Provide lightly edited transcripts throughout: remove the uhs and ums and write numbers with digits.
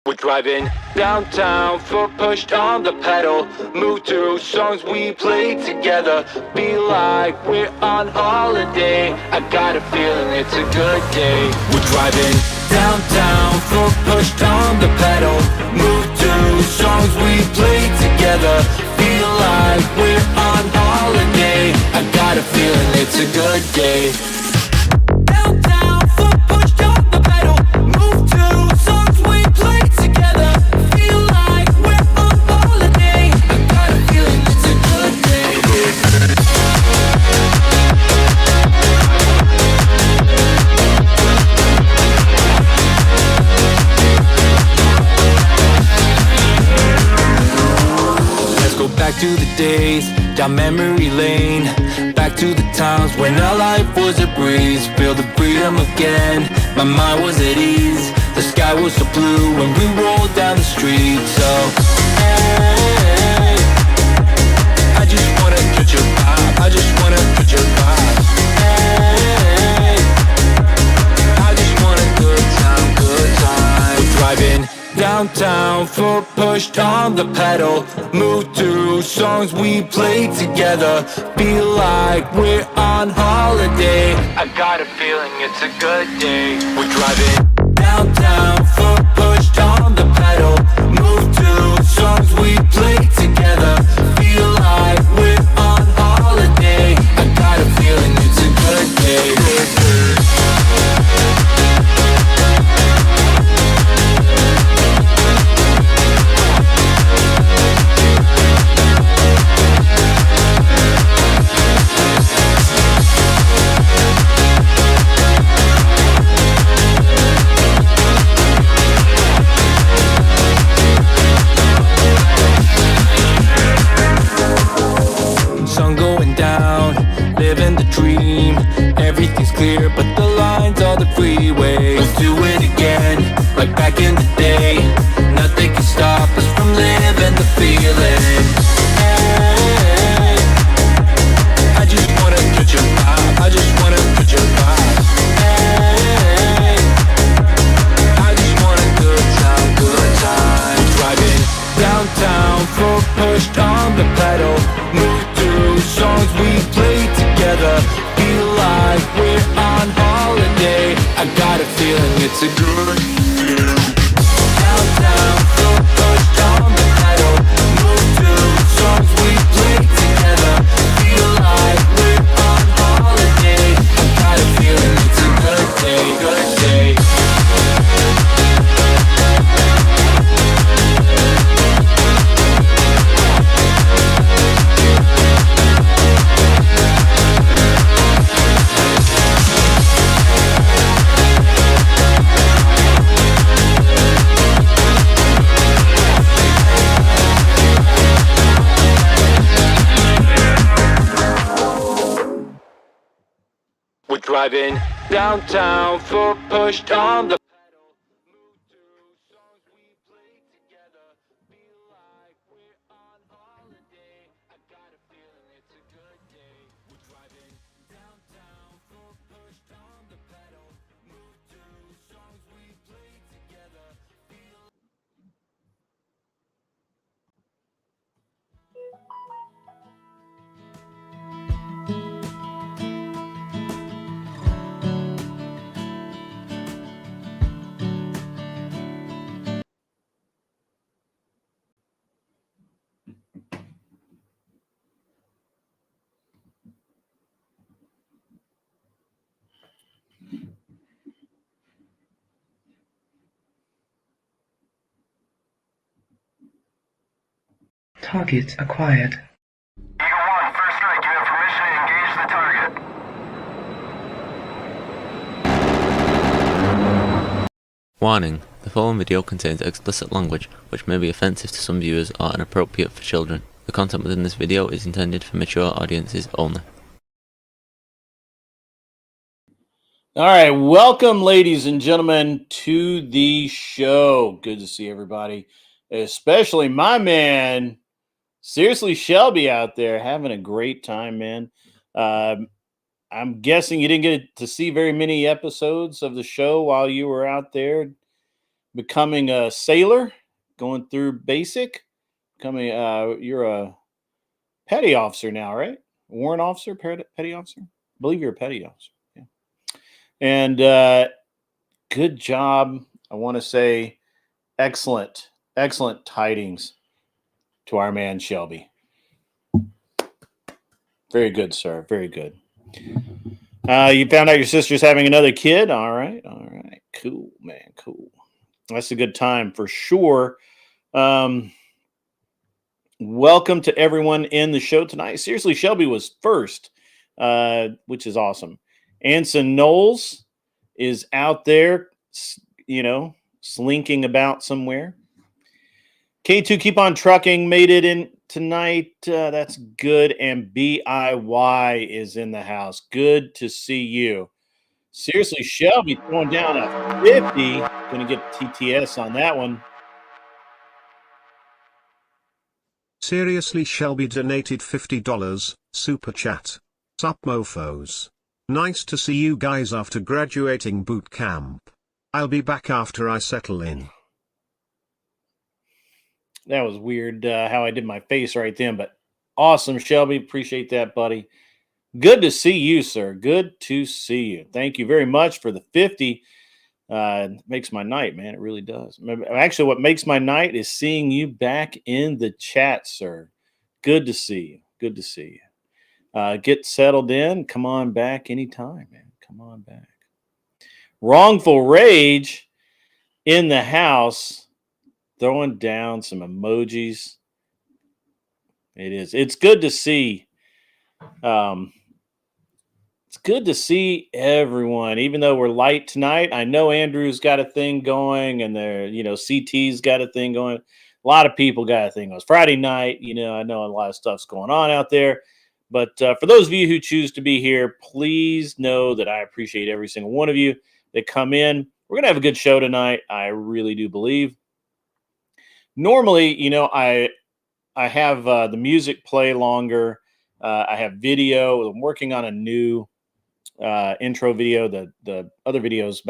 We're driving downtown, foot pushed on the pedal. Move to songs we play together. Feel like we're on holiday. I got a feeling it's a good day. We're driving downtown, foot pushed on the pedal. Move to songs we play together. Feel like we're on holiday. I got a feeling it's a good day. Downtown, foot pushed on the pedal. Move to songs we play together. Feel like we're on holiday. I got a feeling it's a good day. Let's go back to the days, down memory lane. Back to the times when our life was a breeze. Feel the freedom again, my mind was at ease. The sky was so blue when we rolled down the street. So, hey, I just wanna touch your vibe. I just wanna touch your vibe. Hey, I just want a good time, good time. We're driving downtown, foot pushed on the pedal. Move to songs we play together. Feel like we're on holiday. I got a feeling it's a good day. We're driving downtown, foot pushed on the pedal. Move to songs we play together. Feel like we're on holiday. I got a feeling it's a good day. Sun going down, living the dream. Everything's clear, but the lines are the freeway. Let's do it again, like back in the day. Nothing can stop us from living the feeling. Hey, I just wanna touch your vibe. I just wanna touch your vibe. Hey, I just want a good time, good time. Driving downtown, foot pushed on the pedal. Move to songs we play together. Feel like we're on holiday. I got a feeling it's a good day. Downtown, foot pushed on the pedal. Move to songs we play together. Feel like we're on holiday. I got a feeling it's a good day, good day. We're driving downtown, foot pushed on the pedal. Move to songs we play together. Feel like we're on holiday. I got a feeling it's a good day. We're driving downtown, foot pushed on the pedal. Move to songs we play together. Feel Target acquired. Eagle 1, first strike. You have permission to engage the target. Warning: the following video contains explicit language which may be offensive to some viewers or inappropriate for children. The content within this video is intended for mature audiences only. All right, welcome, ladies and gentlemen, to the show. Good to see everybody, especially my man, seriously, Shelby out there having a great time, man. I'm guessing you didn't get to see very many episodes of the show while you were out there becoming a sailor, going through basic, becoming you're a petty officer now, right? Warrant officer, petty officer. I believe you're a petty officer. Yeah. And good job. I want to say excellent tidings to our man Shelby. Very good, sir. Very good. You found out your sister's having another kid. All right. Cool, man. Cool. That's a good time for sure. Welcome to everyone in the show tonight. Seriously, Shelby was first, which is awesome. Anson Knowles is out there, slinking about somewhere. K2 Keep On Trucking made it in tonight. That's good. And BIY is in the house. Good to see you. Seriously, Shelby throwing down a 50. Going to get TTS on that one. Seriously, Shelby donated $50, super chat. Sup mofos. Nice to see you guys after graduating boot camp. I'll be back after I settle in. That was weird how I did my face right then, but awesome, Shelby. Appreciate that, buddy. Good to see you, sir. Good to see you. Thank you very much for the 50. Makes my night, man. It really does. Actually, what makes my night is seeing you back in the chat, sir. Good to see you. Good to see you. Get settled in. Come on back anytime, man. Come on back. Wrongful Rage in the house. Throwing down some emojis. It is. It's good to see. It's good to see everyone, even though we're light tonight. I know Andrew's got a thing going, and CT's got a thing going. A lot of people got a thing going. It's Friday night. I know a lot of stuff's going on out there. But for those of you who choose to be here, please know that I appreciate every single one of you that come in. We're gonna have a good show tonight. I really do believe. Normally, I have the music play longer. I have video. I'm working on a new intro video. The other video is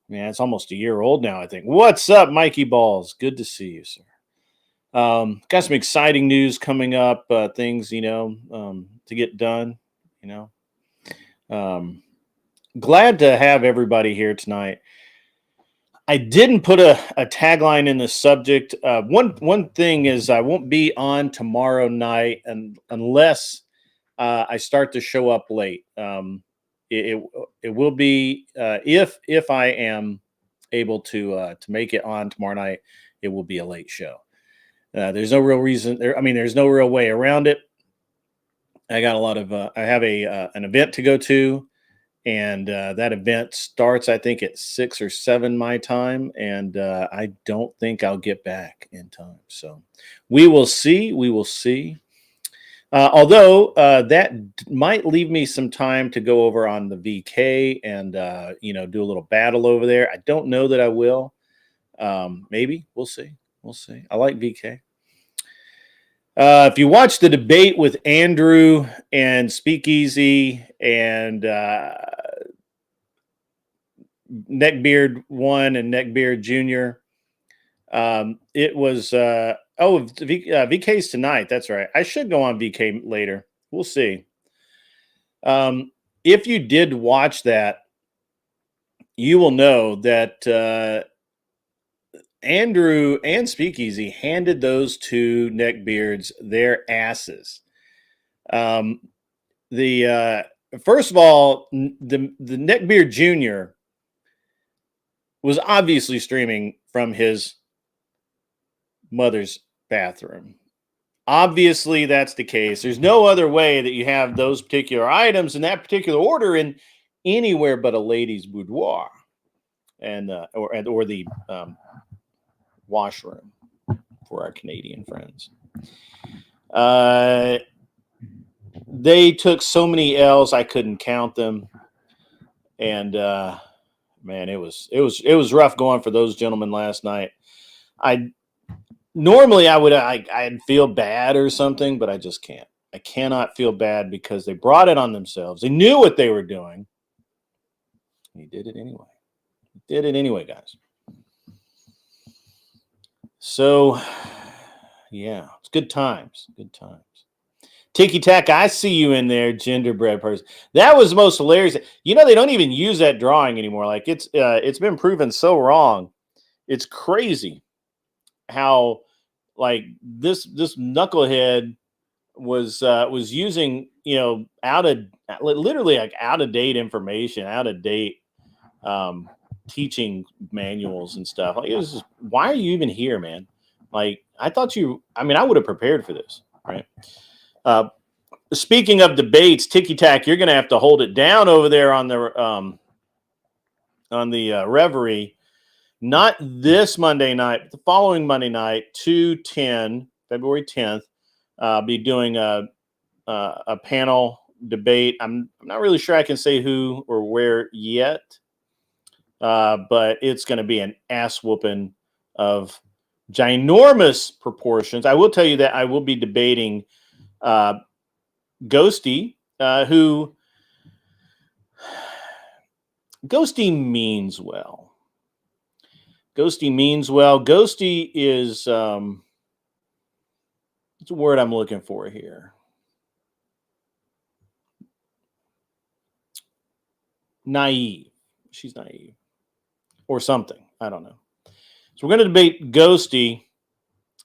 it's almost a year old now, I think. What's up, Mikey Balls? Good to see you, sir. Got some exciting news coming up, things, to get done, glad to have everybody here tonight. I didn't put a tagline in the subject. One thing is I won't be on tomorrow night unless I start to show up late. It will be if I am able to make it on tomorrow night, it will be a late show. There's no real reason there. There's no real way around it. I got a lot of I have an event to go to. And that event starts, I think, at 6 or 7 my time. And I don't think I'll get back in time. So we will see. We will see. Although that might leave me some time to go over on the VK and, do a little battle over there. I don't know that I will. Maybe. We'll see. We'll see. I like VK. If you watch the debate with Andrew and Speakeasy and Neckbeard 1 and Neckbeard Jr., it was VK's tonight. That's right. I should go on VK later. We'll see. If you did watch that, you will know that Andrew and Speakeasy handed those two neckbeards their asses. First of all, the Neckbeard Jr. was obviously streaming from his mother's bathroom. Obviously, that's the case. There's no other way that you have those particular items in that particular order in anywhere but a lady's boudoir and or the washroom for our Canadian friends. They took so many L's I couldn't count them, and man, it was rough going for those gentlemen last night. Normally I'd feel bad or something, but I just can't. I cannot feel bad because they brought it on themselves. They knew what they were doing. He did it anyway. He did it anyway, guys. So, yeah, it's good times. Good times. Tiki Tack, I see you in there, gingerbread person. That was the most hilarious. You know, they don't even use that drawing anymore. Like it's been proven so wrong. It's crazy how like this knucklehead was using, you know, literally like out of date information, out of date teaching manuals and stuff. Like it was just, why are you even here, man? Like I thought I would have prepared for this, right? Speaking of debates, Tiki Tack, you're going to have to hold it down over there on the Reverie. Not this Monday night, but the following Monday night, 2/10, February 10th. Be doing a panel debate. I'm not really sure I can say who or where yet, but it's going to be an ass whooping of ginormous proportions. I will tell you that I will be debating Ghosty, who Ghosty means well. Ghosty means well. Ghosty is what's the word I'm looking for here? Naive. She's naive. Or something. I don't know. So we're going to debate Ghosty.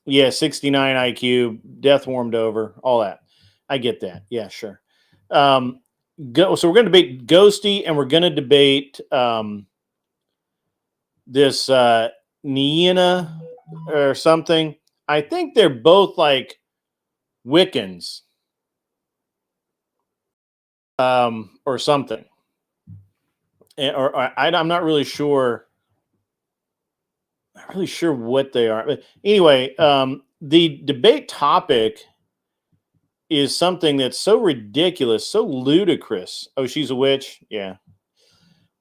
Yeah, 69 IQ, death warmed over, all that. I get that. Yeah, sure. So we're going to debate Ghosty, and we're going to debate this Niena or something. I think they're both like Wiccans or something. I'm not really sure. Not really sure what they are. But anyway, the debate topic is something that's so ridiculous, so ludicrous. Oh, she's a witch? Yeah.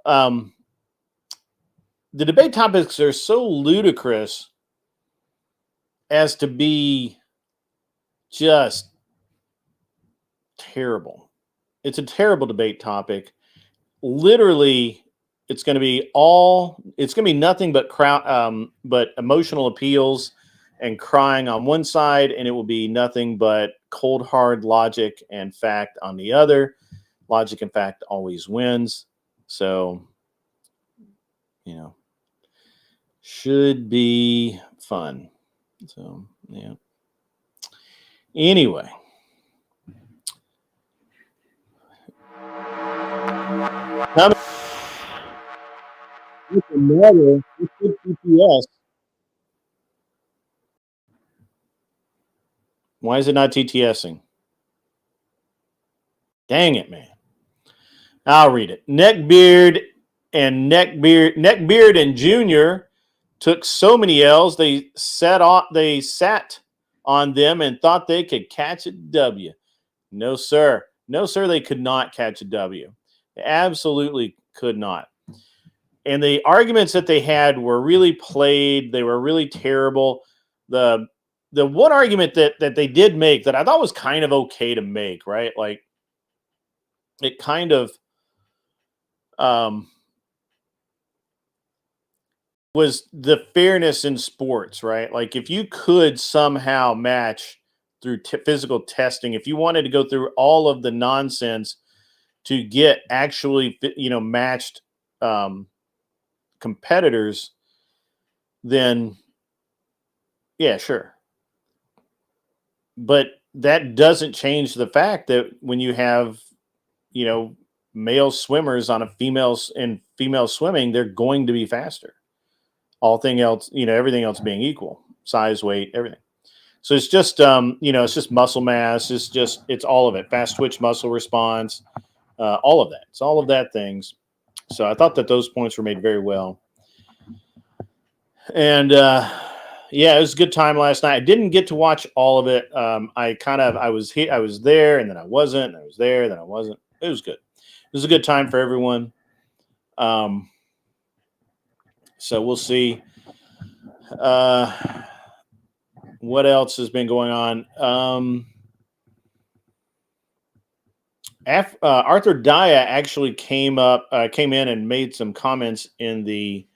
The debate topics are so ludicrous as to be just terrible. It's a terrible debate topic. Literally, it's going to be nothing but but emotional appeals and crying on one side, and it will be nothing but cold, hard logic and fact on the other. Logic and fact always wins. So, you know, should be fun. So, yeah. Anyway. What's the matter with good TTS? Why is it not TTSing? Dang it, man. I'll read it. Neckbeard and Junior took so many L's they sat on them and thought they could catch a W. No, sir. No, sir, they could not catch a W. They absolutely could not. And the arguments that they had were really played. They were really terrible. The one argument that they did make that I thought was kind of okay to make, right? Like it kind of was the fairness in sports, right? Like if you could somehow match through physical testing, if you wanted to go through all of the nonsense to get actually, matched competitors, then yeah, sure. But that doesn't change the fact that when you have, male swimmers on female swimming, they're going to be faster. Everything else being equal, size, weight, everything. So it's just, it's just muscle mass. It's all of it. Fast twitch muscle response, all of that. It's all of that things. So I thought that those points were made very well. And, it was a good time last night. I didn't get to watch all of it. I was there and then I wasn't, and I was there, and then I wasn't. It was good. It was a good time for everyone. So we'll see. What else has been going on? Arthur Daya actually came in and made some comments in the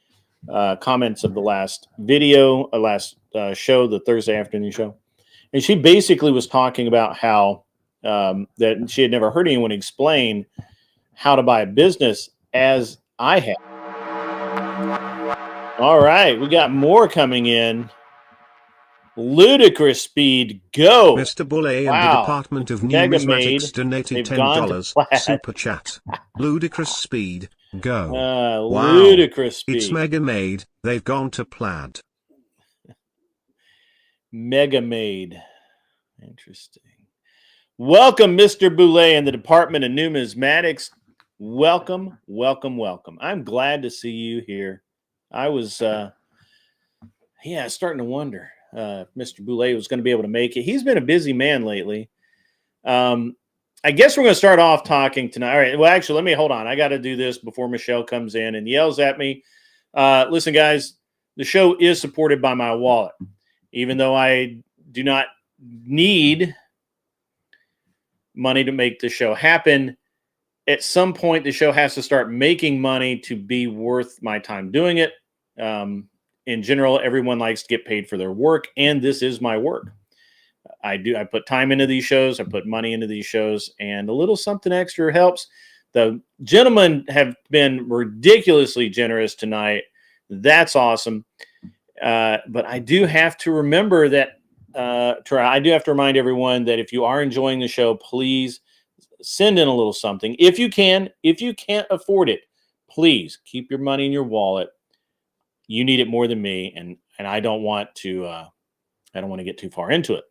comments of the last video, last show, the Thursday afternoon show, and she basically was talking about how that she had never heard anyone explain how to buy a business as I have. All right, we got more coming in. Ludicrous speed, go! Mr. Boulay and the Wow. Department of Mega Numismatics Maid, donated they've gone to $10. plaid. Super chat. Ludicrous speed, go. Wow. Ludicrous speed. It's Mega Maid, they've gone to plaid. Mega Maid. Interesting. Welcome, Mr. Boulay and the Department of Numismatics. Welcome, welcome, welcome. I'm glad to see you here. I was, starting to wonder if Mr. Boulay was going to be able to make it. He's been a busy man lately. I guess we're going to start off talking tonight. All right. Well, actually, let me hold on. I got to do this before Michelle comes in and yells at me. Listen, guys, the show is supported by my wallet, even though I do not need money to make the show happen. At some point, the show has to start making money to be worth my time doing it. In general, everyone likes to get paid for their work, and this is my work. I put time into these shows. I put money into these shows, and a little something extra helps. The gentlemen have been ridiculously generous tonight. That's awesome. But I do have to remember that, I do have to remind everyone that if you are enjoying the show, please send in a little something. If you can. If you can't afford it, please keep your money in your wallet. You need it more than me, and I don't want to get too far into it.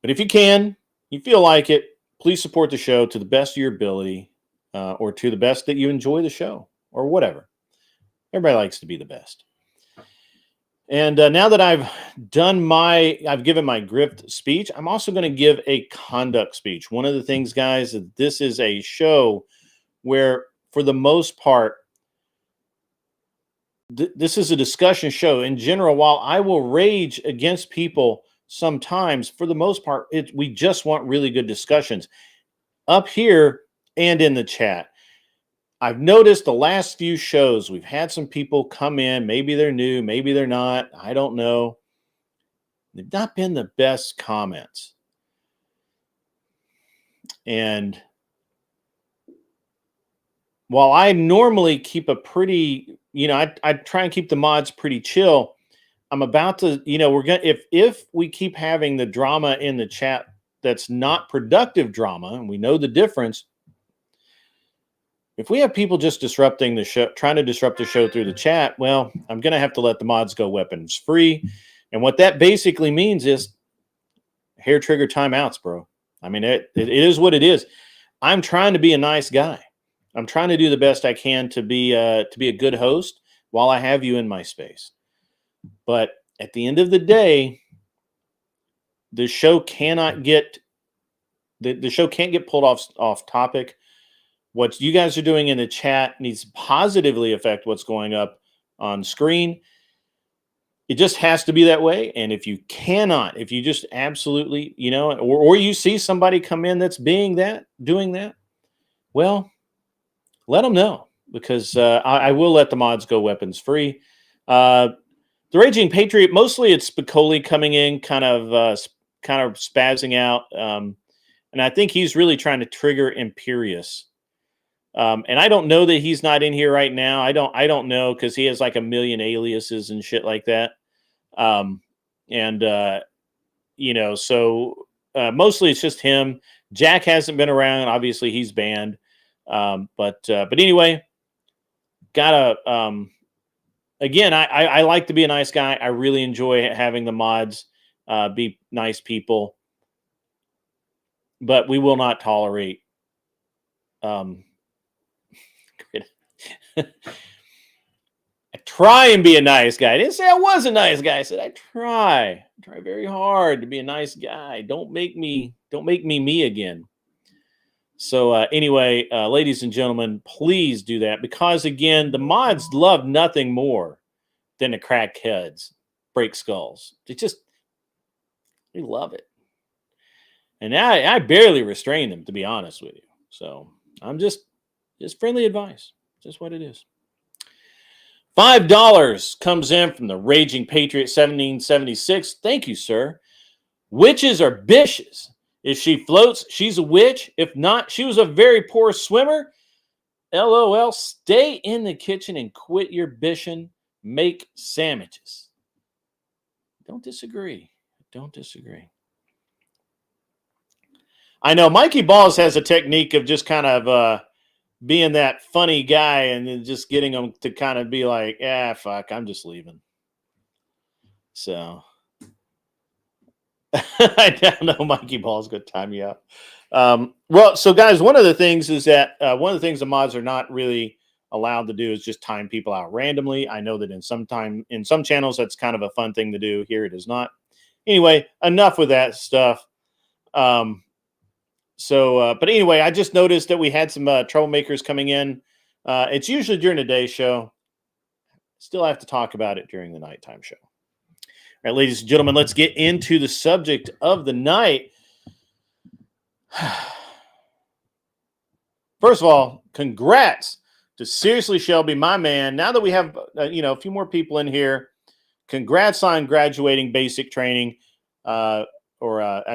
But if you can, you feel like it, please support the show to the best of your ability, or to the best that you enjoy the show, or whatever. Everybody likes to be the best. And now that I've given my grift speech, I'm also going to give a conduct speech. One of the things, guys, that this is a show where, for the most part, this is a discussion show. In general, while I will rage against people sometimes, for the most part, we just want really good discussions up here and in the chat. I've noticed the last few shows, we've had some people come in. Maybe they're new, maybe they're not. I don't know. They've not been the best comments. And while I normally keep a pretty, I try and keep the mods pretty chill. I'm about to, we're going to, if we keep having the drama in the chat that's not productive drama, and we know the difference. If we have people just disrupting the show, trying to disrupt the show through the chat, well, I'm going to have to let the mods go weapons free. And what that basically means is hair trigger timeouts, bro. I mean, it is what it is. I'm trying to be a nice guy. I'm trying to do the best I can to be a good host while I have you in my space. But at the end of the day, the show cannot get the show can't get pulled off topic. What you guys are doing in the chat needs to positively affect what's going up on screen. It just has to be that way. And if you just absolutely, or you see somebody come in that's doing that, well, let them know, because I will let the mods go weapons free. The Raging Patriot, mostly it's Spicoli coming in, kind of spazzing out. And I think he's really trying to trigger Imperious. And I don't know that he's not in here right now. I don't know, because he has like a million aliases and shit like that. So mostly it's just him. Jack hasn't been around. Obviously he's banned. But anyway, again, I like to be a nice guy. I really enjoy having the mods be nice people, but we will not tolerate I try and be a nice guy. I didn't say I was a nice guy. I said I try very hard to be a nice guy. Don't make me me again. So anyway, ladies and gentlemen, please do that, because again, the mods love nothing more than to crack heads, break skulls. They love it. And I barely restrain them, to be honest with you. So I'm just friendly advice. Just what it is. $5 comes in from the Raging Patriot 1776. Thank you, sir. Witches are bitches. If she floats, she's a witch. If not, she was a very poor swimmer. LOL. Stay in the kitchen and quit your bishing. Make sandwiches. Don't disagree. Don't disagree. I know Mikey Balls has a technique of just kind of being that funny guy and then just getting them to kind of be like, fuck, I'm just leaving. So I don't know. Mikey Ball's going to time you out. Well, so guys, one of the things is that one of the things the mods are not really allowed to do is just time people out randomly. I know that in some channels, that's kind of a fun thing to do. Here it is not. Anyway, enough with that stuff. But anyway, I just noticed that we had some troublemakers coming in. It's usually during the day show. Still have to talk about it during the nighttime show. All right, ladies and gentlemen, let's get into the subject of the night. First of all, congrats to Seriously Shelby, my man. Now that we have a few more people in here, congrats on graduating basic training. I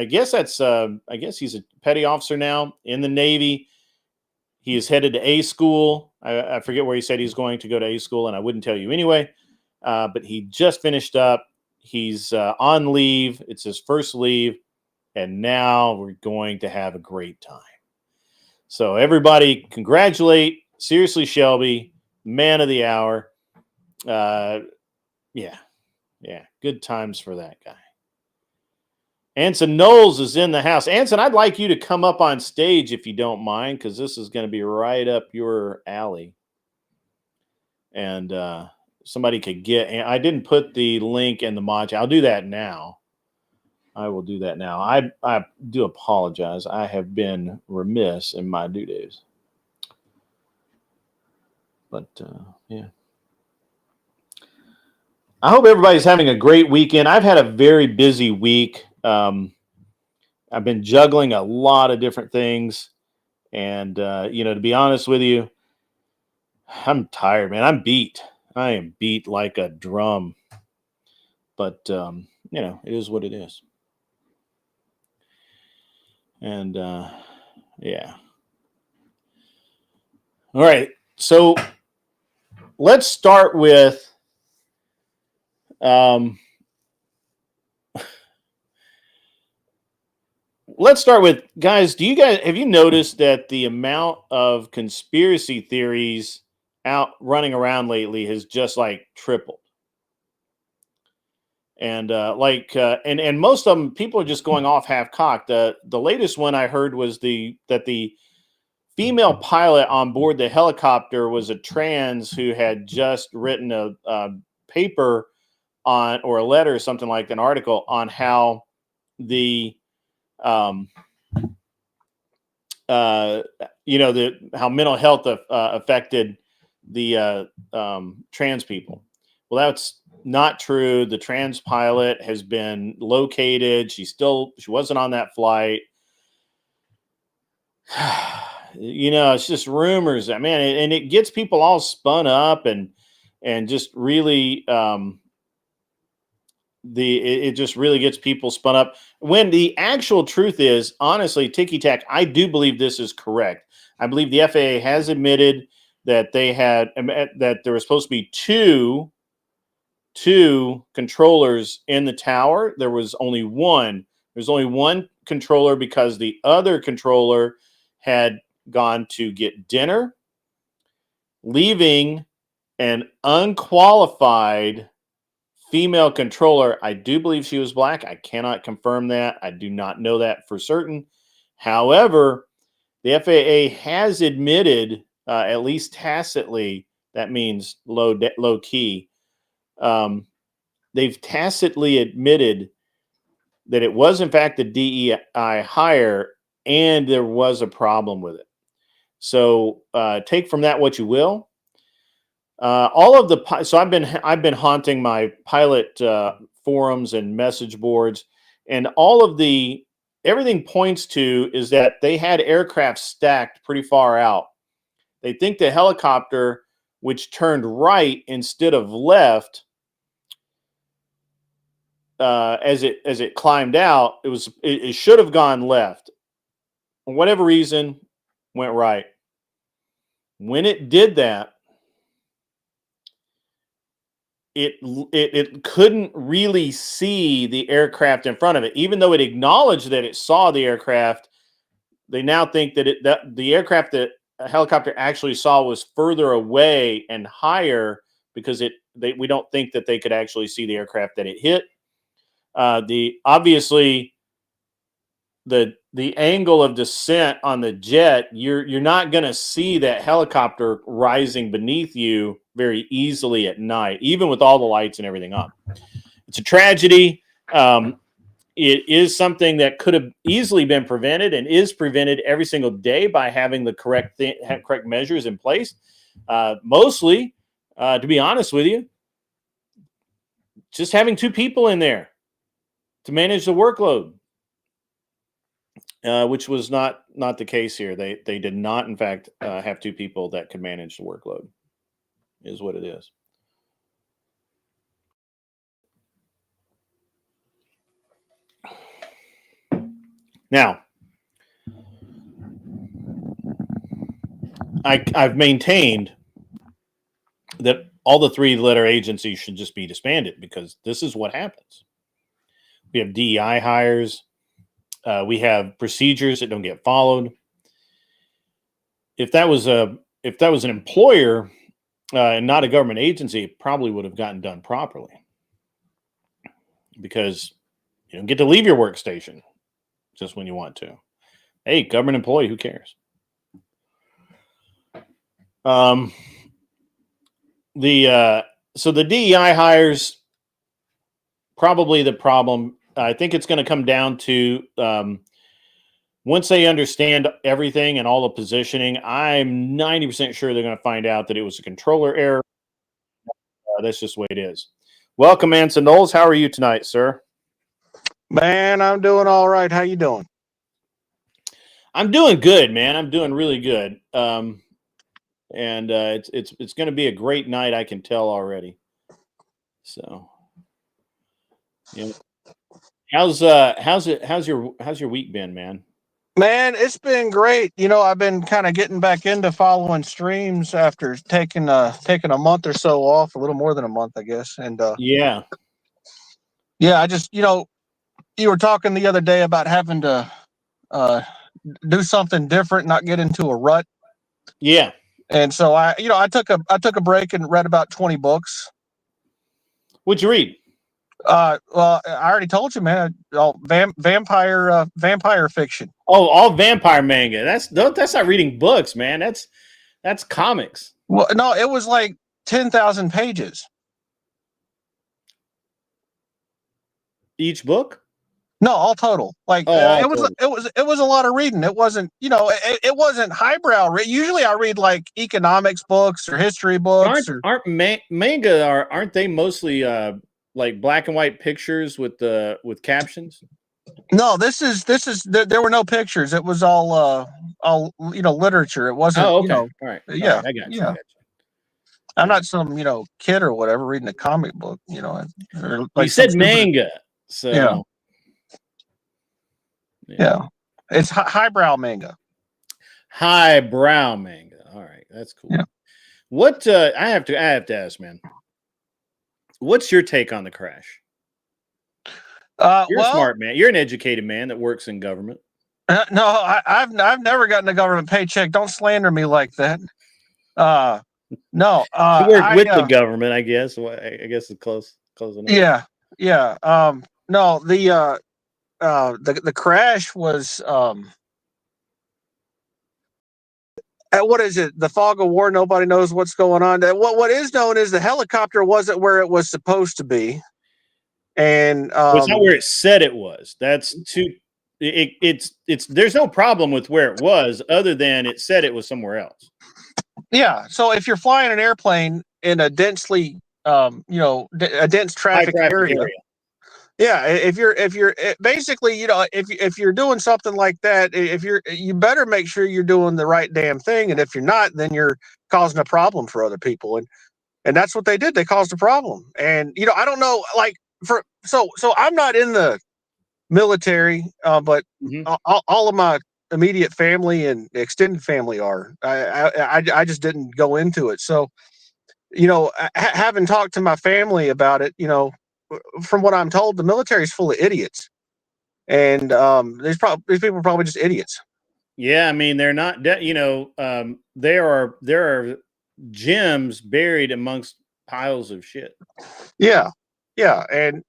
guess he's a petty officer now in the Navy. He is headed to A school. I forget where he said he's going to go to A school, and I wouldn't tell you anyway. But he just finished up. He's on leave. It's his first leave. And now we're going to have a great time. So everybody congratulate Seriously Shelby, man of the hour. Yeah. Good times for that guy. Anson Knowles is in the house. Anson, I'd like you to come up on stage if you don't mind, because this is going to be right up your alley. And somebody could I didn't put the link in the mod. I'll do that now. I will do that now. I do apologize. I have been remiss in my due days. But, yeah. I hope everybody's having a great weekend. I've had a very busy week. I've been juggling a lot of different things. And, to be honest with you, I'm tired, man. I'm beat. I am beat like a drum. But, it is what it is. And, yeah. All right. So let's start with, guys, have you noticed that the amount of conspiracy theories out running around lately has just like tripled? And and most of them, people are just going off half cocked. The latest one I heard was that the female pilot on board the helicopter was a trans who had just written a paper on, or a letter or something like an article on how how mental health affected the trans people. Well, that's not true. The trans pilot has been located. She wasn't on that flight. It's just rumors. I mean, and it gets people all spun up and just really, it just really gets people spun up when the actual truth is, honestly, Ticky Tack, I do believe this is correct. I believe the FAA has admitted that that there was supposed to be two controllers in the tower. There was only one. There's only one controller because the other controller had gone to get dinner, leaving an unqualified female controller. I do believe she was black. I cannot confirm that. I do not know that for certain. However, the FAA has admitted, at least tacitly, that means low key, they've tacitly admitted that it was in fact the DEI hire and there was a problem with it. So take from that what you will. So I've been haunting my pilot forums and message boards, and everything points to is that they had aircraft stacked pretty far out. They think the helicopter which turned right instead of left as it climbed out. It should have gone left. For whatever reason, went right. When it did that, it couldn't really see the aircraft in front of it, even though it acknowledged that it saw the aircraft. They now think that the aircraft that a helicopter actually saw was further away and higher because we don't think that they could actually see the aircraft that it hit. Obviously the angle of descent on the jet, you're not going to see that helicopter rising beneath you very easily at night, even with all the lights and everything on. It's a tragedy. It is something that could have easily been prevented and is prevented every single day by having the correct measures in place. Mostly, to be honest with you, just having 2 people in there to manage the workload, which was not the case here. They did not, in fact, have 2 people that could manage the workload, is what it is. Now, I've maintained that all the 3-letter agencies should just be disbanded because this is what happens. We have DEI hires. We have procedures that don't get followed. If that was an employer and not a government agency, it probably would have gotten done properly, because you don't get to leave your workstation just when you want to. Hey, government employee, who cares? So the DEI hires, probably the problem. I think it's going to come down to once they understand everything and all the positioning, I'm 90% sure they're going to find out that it was a controller error. That's just the way it is. Welcome, Anson Knowles. How are you tonight, sir? Man, I'm doing all right. How you doing? I'm doing good, man. I'm doing really good. And it's going to be a great night. I can tell already. So, yeah. How's your week been, man? Man, it's been great. You know, I've been kind of getting back into following streams after taking a month or so off, a little more than a month, I guess. And yeah, I just, you were talking the other day about having to do something different, not get into a rut. Yeah. And so I took a break and read about 20 books. What'd you read? Well, I already told you, man. All vampire fiction. Oh, all vampire manga. That's not reading books, man. That's comics. Well, no, it was like 10,000 pages. Each book? No, all total. Like it was a lot of reading. It wasn't, it wasn't highbrow. Usually I read like economics books or history books. Aren't they mostly like black and white pictures with captions? No, this is there were no pictures. It was all literature. It wasn't. Oh, okay. All right. Yeah, all right, I got you. yeah. I'm not some kid or whatever reading a comic book. Or like you said manga, so yeah. It's highbrow manga. Highbrow manga. All right, that's cool. Yeah. What I have to ask, man. What's your take on the crash? You're a smart man. You're an educated man that works in government. No, I've never gotten a government paycheck. Don't slander me like that. No, you work with the government, I guess. Well, I guess it's close enough. Yeah. No, the crash was what is it? The fog of war. Nobody knows what's going on. What is known is the helicopter wasn't where it was supposed to be, and it's not where it said it was. That's too. It's. There's no problem with where it was, other than it said it was somewhere else. Yeah. So if you're flying an airplane in a densely, a dense traffic area, Yeah, if you're basically, if you're doing something like that, you better make sure you're doing the right damn thing, and if you're not, then you're causing a problem for other people, and that's what they did. They caused a problem, and I don't know, like so I'm not in the military, but Mhm. all of my immediate family and extended family are. I just didn't go into it, so having talked to my family about it, from what I'm told, the military is full of idiots, and these people are probably just idiots. Yeah, I mean, they're not. There are gems buried amongst piles of shit. Yeah, yeah, and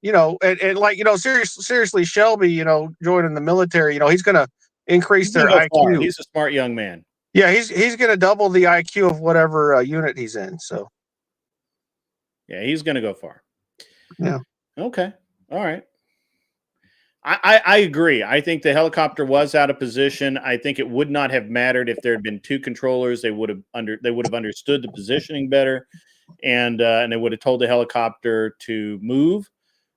like seriously, Shelby, joining the military, he's going to increase He's gonna their go far. IQ. He's a smart young man. Yeah, he's going to double the IQ of whatever unit he's in. So Yeah, he's gonna go far. yeah, Okay. All right. I agree. I think the helicopter was out of position. I think it would not have mattered if there had been two controllers. They would have understood the positioning better, and they would have told the helicopter to move.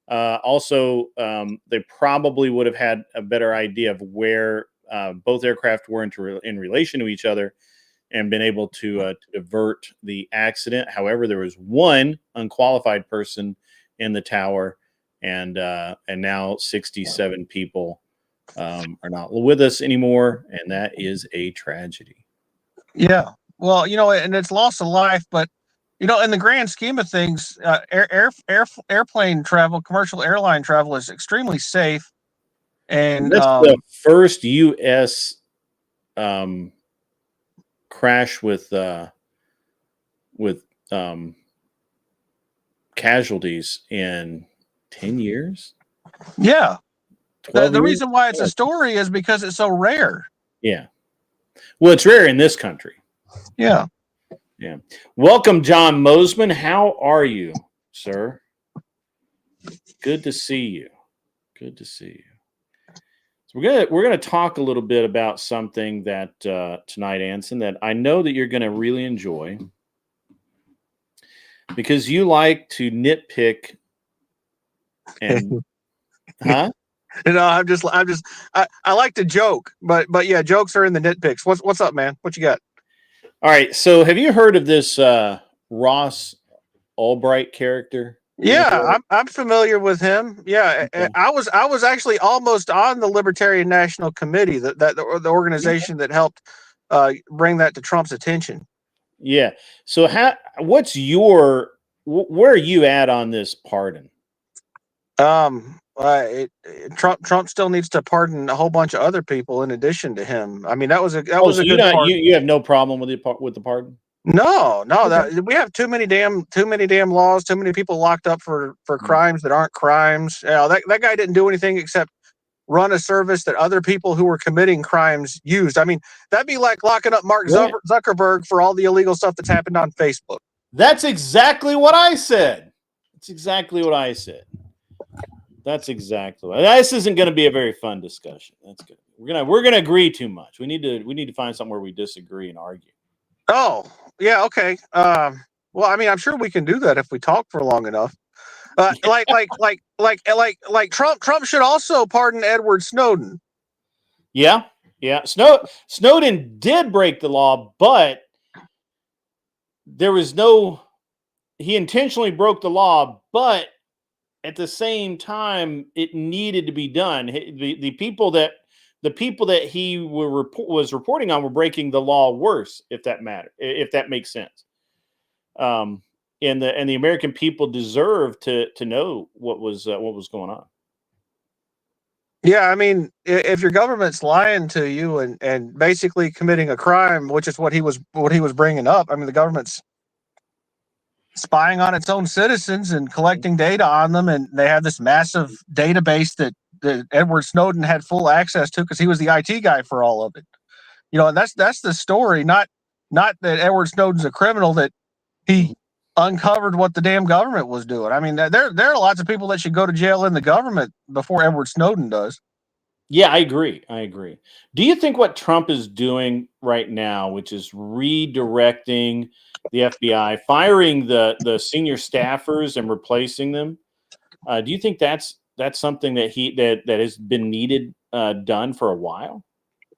Also, they probably would have had a better idea of where both aircraft were in relation to each other, and been able to divert the accident. However, there was one unqualified person in the tower, and now 67 people are not with us anymore, and that is a tragedy. yeah. Well, and it's loss of life, but in the grand scheme of things, airplane travel, commercial airline travel is extremely safe, and That's the first U.S. Crash with casualties in 10 years. yeah. 12 The years? reason why it's a story is because it's so rare. Yeah. Well, it's rare in this country. Yeah. Yeah. Welcome, John Mosman. How are you, sir? Good to see you. Good to see you. So we're gonna talk a little bit about something that tonight, Anson, that I know that you're gonna really enjoy, because you like to nitpick and huh? I like to joke, but yeah, jokes are in the nitpicks. What's up, man? What you got? All right. So have you heard of this Ross Albright character? Yeah, I'm familiar with him. Yeah, Okay. I was actually almost on the Libertarian National Committee, the organization that helped bring that to Trump's attention. Yeah. So what's where are you at on this pardon? Trump still needs to pardon a whole bunch of other people in addition to him. I mean, that was a So good pardon. you have no problem with the pardon? No, Okay. we have too many damn laws, too many people locked up for crimes that aren't crimes. That guy didn't do anything except run a service that other people who were committing crimes used. I mean, that'd be like locking up Mark Right. Zuckerberg for all the illegal stuff that's happened on Facebook. That's exactly what I said. That's exactly what I said. That's exactly what. This isn't going to be a very fun discussion. That's good. We're gonna agree too much. We need to find somewhere we disagree and argue. Oh, yeah, okay. Well, I mean, I'm sure we can do that if we talk for long enough. Like Trump should also pardon Edward Snowden. Yeah. Snowden did break the law, but he intentionally broke the law, but at the same time, it needed to be done. The people that he was reporting on were breaking the law worse, if that makes sense. And the American people deserve to know what was going on. Yeah, I mean, if your government's lying to you and basically committing a crime, which is what he was bringing up. I mean, the government's spying on its own citizens and collecting data on them, and they have this massive database that Edward Snowden had full access to because he was the IT guy for all of it. And that's the story, not that Edward Snowden's a criminal, that he uncovered what the damn government was doing. I mean, there are lots of people that should go to jail in the government before Edward Snowden does. Yeah, I agree. Do you think what Trump is doing right now, which is redirecting the FBI, firing the senior staffers and replacing them, do you think that's that's something that that has been needed done for a while?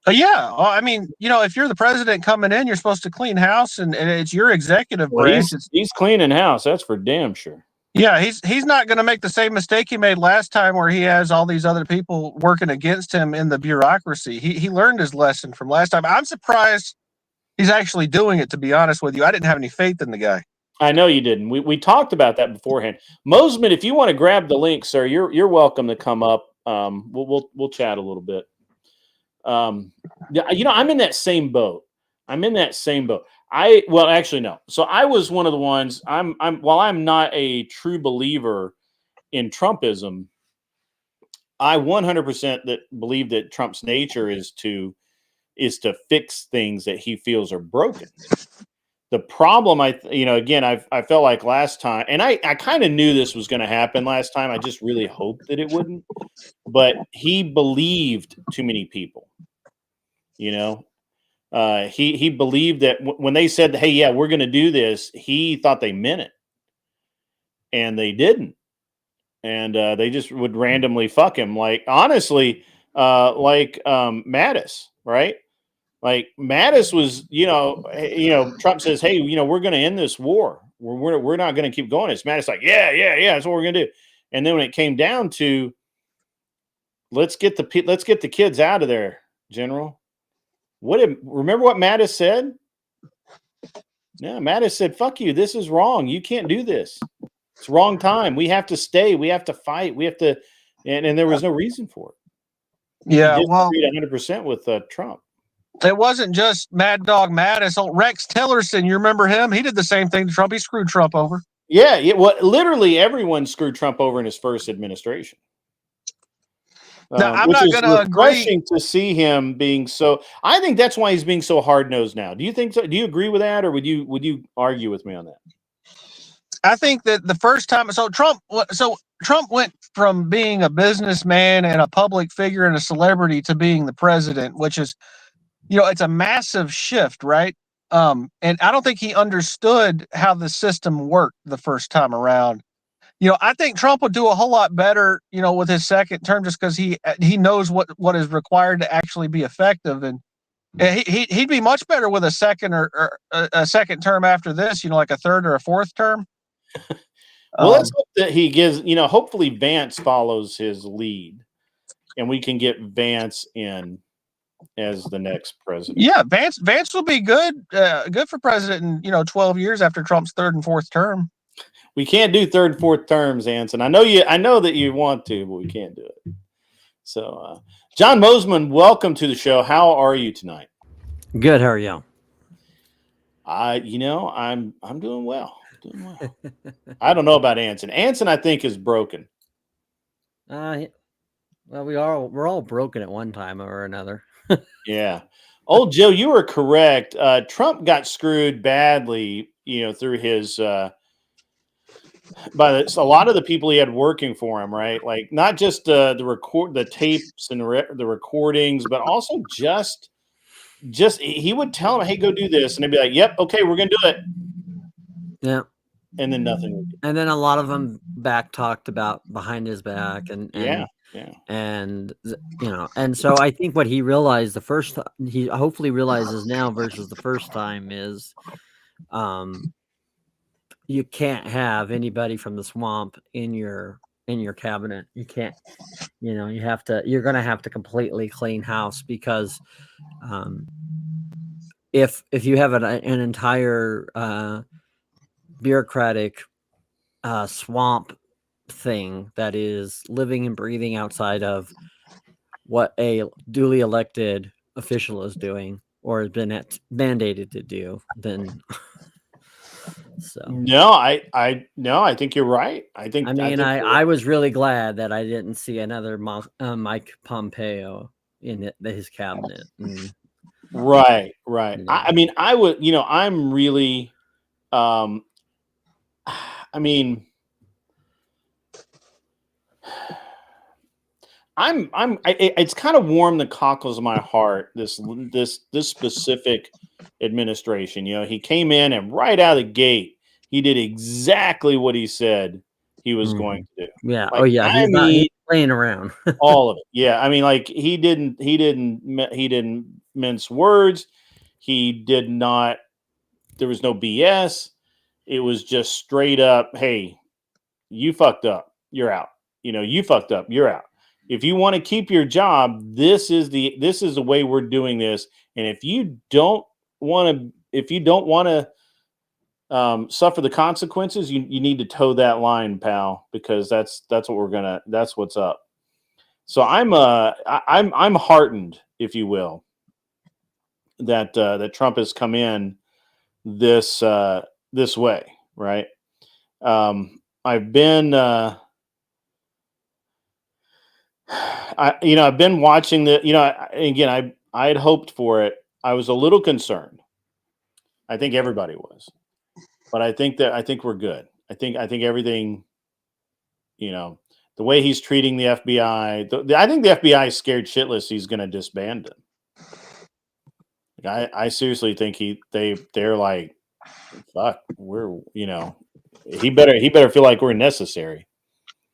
Yeah. Well, I mean, if you're the president coming in, you're supposed to clean house, and it's your executive Well, branch. he's cleaning house. That's for damn sure. Yeah, he's not going to make the same mistake he made last time, where he has all these other people working against him in the bureaucracy. He learned his lesson from last time. I'm surprised he's actually doing it. To be honest with you, I didn't have any faith in the guy. I know you didn't. We talked about that beforehand. Mosman, if you want to grab the link, sir, you're welcome to come up. We'll chat a little bit. Yeah, I'm in that same boat. Well, actually, no. So I was one of the ones. While I'm not a true believer in Trumpism, I 100% believe that Trump's nature is to fix things that he feels are broken. The problem, I felt like last time, and I kind of knew this was going to happen last time. I just really hoped that it wouldn't. But he believed too many people. He believed that when they said, "Hey, yeah, we're going to do this," he thought they meant it, and they didn't. And they just would randomly fuck him. Like, honestly, Mattis, right? Like Mattis was, Trump says, "Hey, we're going to end this war. We're not going to keep going." It's Mattis like, yeah, that's what we're going to do. And then when it came down to, let's get the kids out of there, General. Remember what Mattis said? Yeah, Mattis said, "Fuck you. This is wrong. You can't do this. It's wrong time. We have to stay. We have to fight. We have to," and there was no reason for it. Yeah, he well, 100% with Trump. It wasn't just Mad Dog Mattis. Oh, Rex Tillerson, you remember him? He did the same thing to Trump. He screwed Trump over. Yeah. Well, literally everyone screwed Trump over in his first administration. Now, I'm not going to agree to see him being so. I think that's why he's being so hard nosed now. Do you think so? Do you agree with that, or would you argue with me on that? I think that the first time, Trump went from being a businessman and a public figure and a celebrity to being the president, which is, it's a massive shift, right? And I don't think he understood how the system worked the first time around. I think Trump would do a whole lot better, with his second term, just because he knows what is required to actually be effective, and he'd be much better with a second or a second term after this, like a third or a fourth term. Well, let's hope that he gives. Hopefully Vance follows his lead, and we can get Vance in as the next president. Yeah, Vance will be good for president in 12 years after Trump's third and fourth term. We can't do third and fourth terms, Anson. I know that you want to, but we can't do it. So, John Mosman, welcome to the show. How are you tonight? Good. How are you? I'm doing well. I don't know about Anson. Anson, I think, is broken. Well, we're all broken at one time or another. Yeah. Old Joe, you were correct. Trump got screwed badly, through his by a lot of the people he had working for him, right? Like not just the tapes and the recordings, but also just he would tell him, "Hey, go do this," and they'd be like, "Yep, okay, we're gonna do it." Yeah. And then nothing. And then a lot of them back talked about behind his back, and yeah. And and so I think what he realized he hopefully realizes now versus the first time is, you can't have anybody from the swamp in your cabinet. You can't, you're going to have to completely clean house, because if you have an entire bureaucratic swamp thing that is living and breathing outside of what a duly elected official is doing or has been mandated to do, then so I think you're right. I was really glad that I didn't see another Mike Pompeo in his cabinet. Right. I mean, I would, I'm really, it's kind of warmed the cockles of my heart. This specific administration, he came in and right out of the gate, he did exactly what he said he was going to do. Yeah. Like, Oh yeah. I He's mean, he's playing around. all of it. Yeah, I mean, like he didn't mince words. He did not. There was no BS. It was just straight up. Hey, you fucked up. You're out. You fucked up. You're out. If you want to keep your job, this is the way we're doing this. And if you don't want to suffer the consequences, you need to toe that line, pal, because that's what's up. So I'm heartened, if you will, that Trump has come in this way, right? I've been I've been watching I had hoped for it. I was a little concerned. I think everybody was, but I think we're good. I think everything, the way he's treating the FBI, I think the FBI is scared shitless he's going to disband him. Like, I seriously think they're like, fuck, we're, he better feel like we're necessary.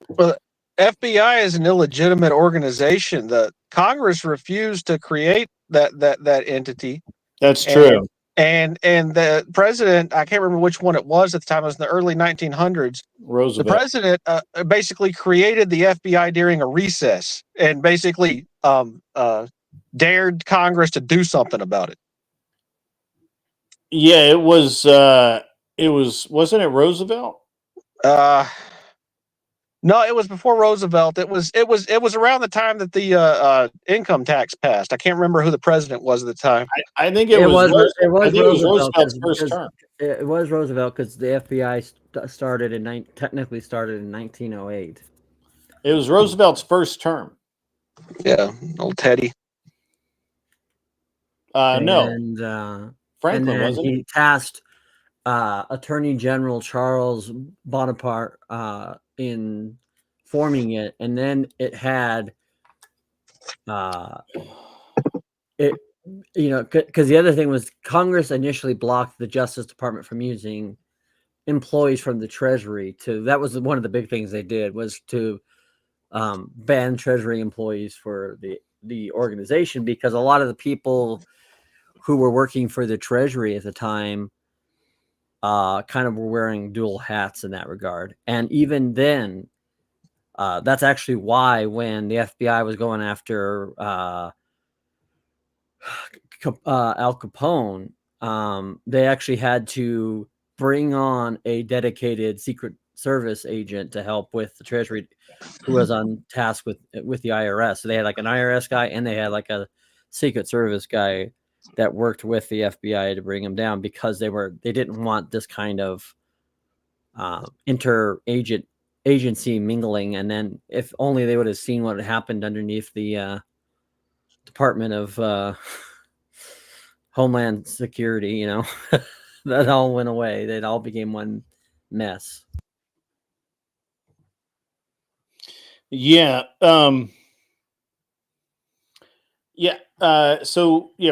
Well, FBI is an illegitimate organization. The Congress refused to create that entity. That's true. And the president, I can't remember which one it was at the time. It was in the early 1900s. Roosevelt. The president basically created the FBI during a recess and basically dared Congress to do something about it. Yeah, it was. Wasn't it Roosevelt? No, it was before Roosevelt. It was around the time that the income tax passed. I can't remember who the president was at the time. I think it was Roosevelt's first term. It was Roosevelt because the FBI technically started in 1908. It was Roosevelt's first term. Yeah, old Teddy. No, Franklin, wasn't it? He tasked Attorney General Charles Bonaparte in forming it, and then it had because the other thing was Congress initially blocked the Justice Department from using employees from the Treasury. That was one of the big things they did, was to ban Treasury employees for the organization, because a lot of the people who were working for the Treasury at the time kind of were wearing dual hats in that regard. And even then, that's actually why when the FBI was going after Al Capone, they actually had to bring on a dedicated Secret Service agent to help with the Treasury, who was on task with the IRS. So they had like an IRS guy, and they had like a Secret Service guy that worked with the FBI to bring him down, because they didn't want this kind of agency mingling. And then if only they would have seen what had happened underneath the Department of Homeland Security, that all went away. It all became one mess. Yeah.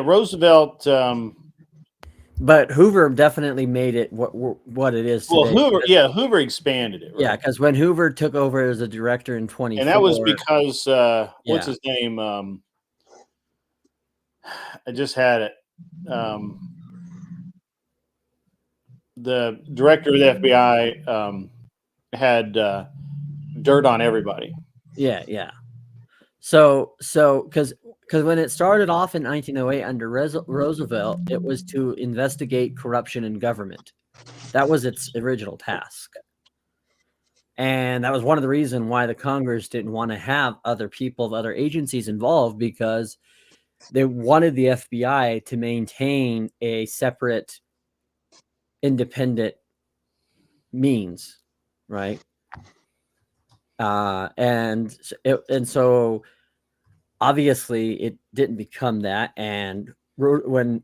Roosevelt. But Hoover definitely made it what it is today. Well, Hoover expanded it. Right? Yeah, because when Hoover took over as a director in 2024, and that was because what's his name? I just had it. The director of the FBI had dirt on everybody. Yeah. So because when it started off in 1908 under Roosevelt, it was to investigate corruption in government. That was its original task. And that was one of the reasons why the Congress didn't want to have other people, other agencies involved, because they wanted the FBI to maintain a separate, independent means, right? And so obviously it didn't become that. And when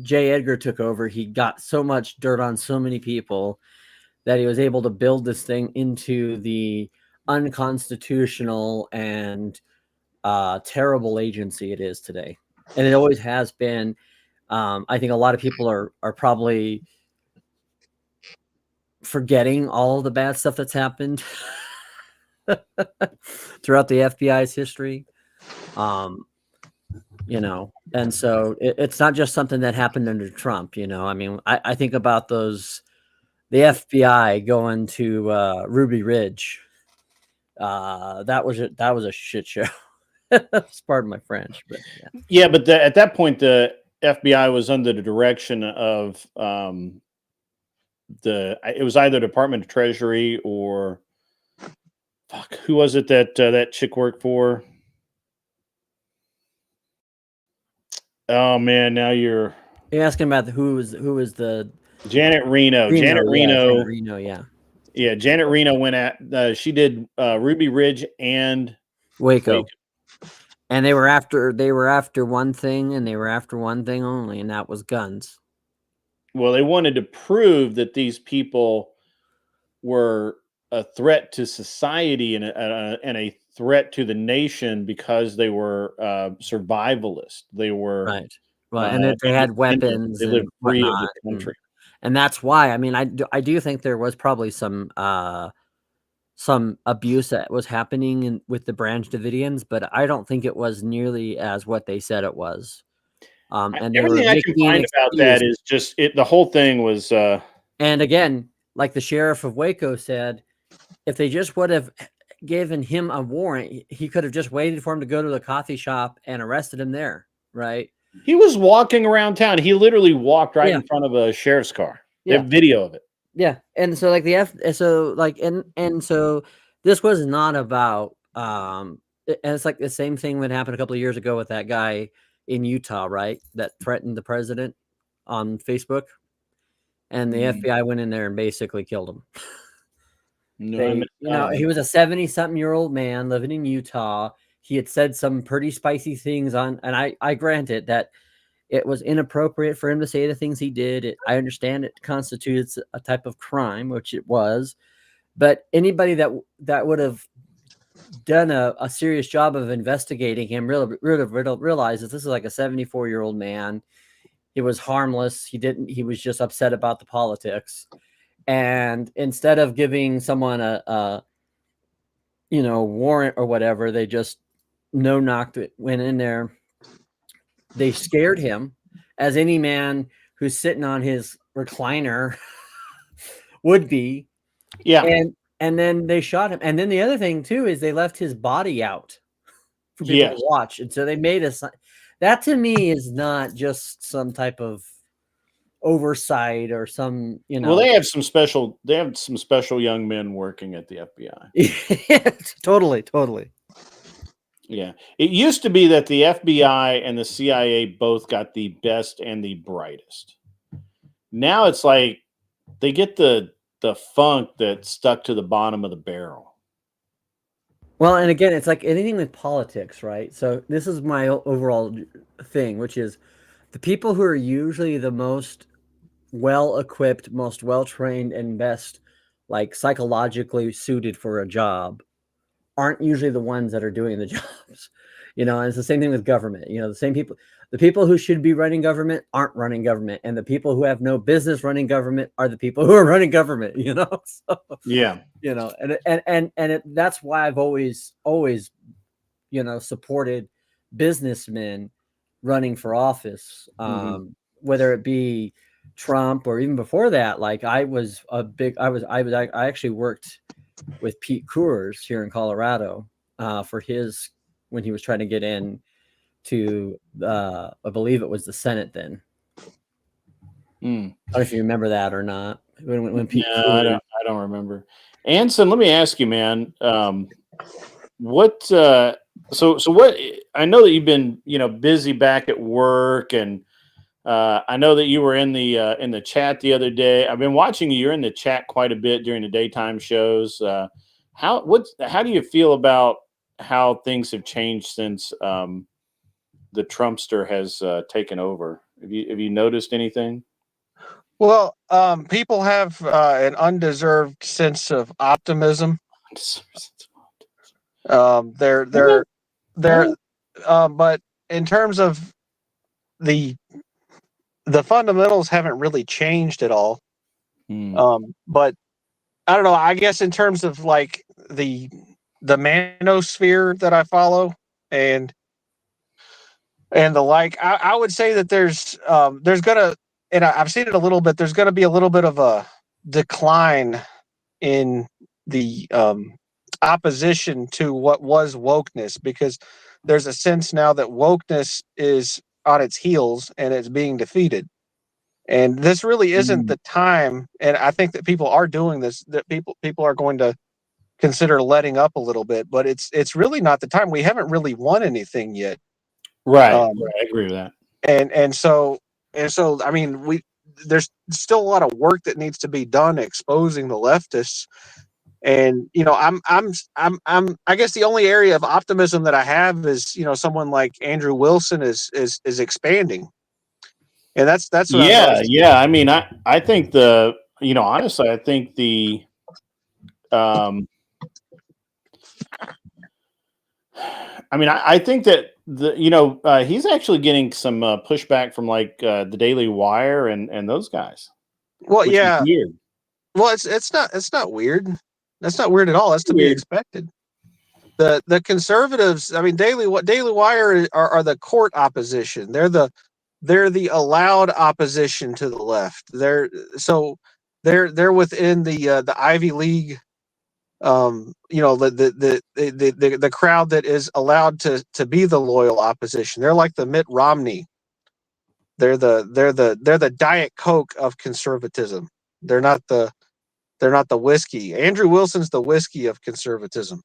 J. Edgar took over, he got so much dirt on so many people that he was able to build this thing into the unconstitutional and terrible agency it is today. And it always has been. I think a lot of people are probably forgetting all the bad stuff that's happened throughout the FBI's history. You know, and so it's not just something that happened under Trump. You know, I mean, I think about the FBI going to Ruby Ridge. That was a shit show. Pardon my French, but yeah. Yeah, but at that point, the FBI was under the direction of it was either Department of Treasury or fuck, who was it that that chick worked for? Oh man, now you're asking about who was the Janet Reno. Janet Reno, yeah. Yeah, Janet Reno went at she did Ruby Ridge and Waco. And they were after one thing, and they were after one thing only, and that was guns. Well, they wanted to prove that these people were a threat to society and a threat to the nation because they were survivalist. They were right. Well, and that they had weapons. They lived free of the country, and that's why. I mean, I do think there was probably some abuse that was happening with the Branch Davidians, but I don't think it was nearly as what they said it was. And everything I can find about that is just the whole thing was. And again, like the sheriff of Waco said, if they just would have given him a warrant, he could have just waited for him to go to the coffee shop and arrested him there, right? He was walking around town. He literally walked right in front of a sheriff's car. They have video of it. Yeah, and so like so this was not about and it's like the same thing that happened a couple of years ago with that guy in Utah, right? That threatened the president on Facebook, and the FBI went in there and basically killed him. He was a 70-something-year-old man living in Utah. He had said some pretty spicy things and I grant it that it was inappropriate for him to say the things he did. I understand it constitutes a type of crime, which it was, but anybody that would have done a serious job of investigating him really realizes this is like a 74-year-old man. He was harmless. He was just upset about the politics. And instead of giving someone a warrant or whatever, they just went in there. They scared him, as any man who's sitting on his recliner would be. Yeah. And then they shot him. And then the other thing too is they left his body out for people to watch. And so they made us. That to me is not just some type of oversight or some, Well, they have some special young men working at the FBI. Totally. Yeah. It used to be that the FBI and the CIA both got the best and the brightest. Now it's like they get the funk that's stuck to the bottom of the barrel. Well, and again, it's like anything with politics, right? So this is my overall thing, which is the people who are usually the most well-equipped, most well-trained, and best like psychologically suited for a job aren't usually the ones that are doing the jobs, and it's the same thing with government. The people who should be running government aren't running government, and the people who have no business running government are the people who are running government. So, yeah, that's why I've always supported businessmen running for office, whether it be Trump or even before that. Like I actually worked with Pete Coors here in Colorado for when he was trying to get in to I believe it was the Senate then. I don't know if you remember that or not. When Pete Coors, I don't remember. Anson, let me ask you, man. What? So what? I know that you've been busy back at work, and I know that you were in the chat the other day. I've been watching you. You're in the chat quite a bit during the daytime shows. How do you feel about how things have changed since the Trumpster has taken over? Have you noticed anything? Well, people have an undeserved sense of optimism. But in terms of the fundamentals haven't really changed at all. But I don't know. I guess in terms of like the manosphere that I follow and the like, I would say that there's gonna, and I've seen it a little bit. There's gonna be a little bit of a decline in the opposition to what was wokeness, because there's a sense now that wokeness is on its heels and it's being defeated. And this really isn't the time. And I think that people are doing this. That people are going to consider letting up a little bit, but it's really not the time. We haven't really won anything yet. Right. I agree with that. And so I mean, there's still a lot of work that needs to be done exposing the leftists. And I guess the only area of optimism that I have is someone like Andrew Wilson is expanding, and that's what yeah. I mean, I think honestly, I think the I think that he's actually getting some pushback from like the Daily Wire and those guys. Well, which yeah. is weird. Well, it's not weird. That's not weird at all. That's to be expected. The conservatives, I mean, Daily Wire are the court opposition. They're the allowed opposition to the left. They're within the Ivy League, the crowd that is allowed to be the loyal opposition. They're like the Mitt Romney. They're the Diet Coke of conservatism. They're not the whiskey. Andrew Wilson's the whiskey of conservatism.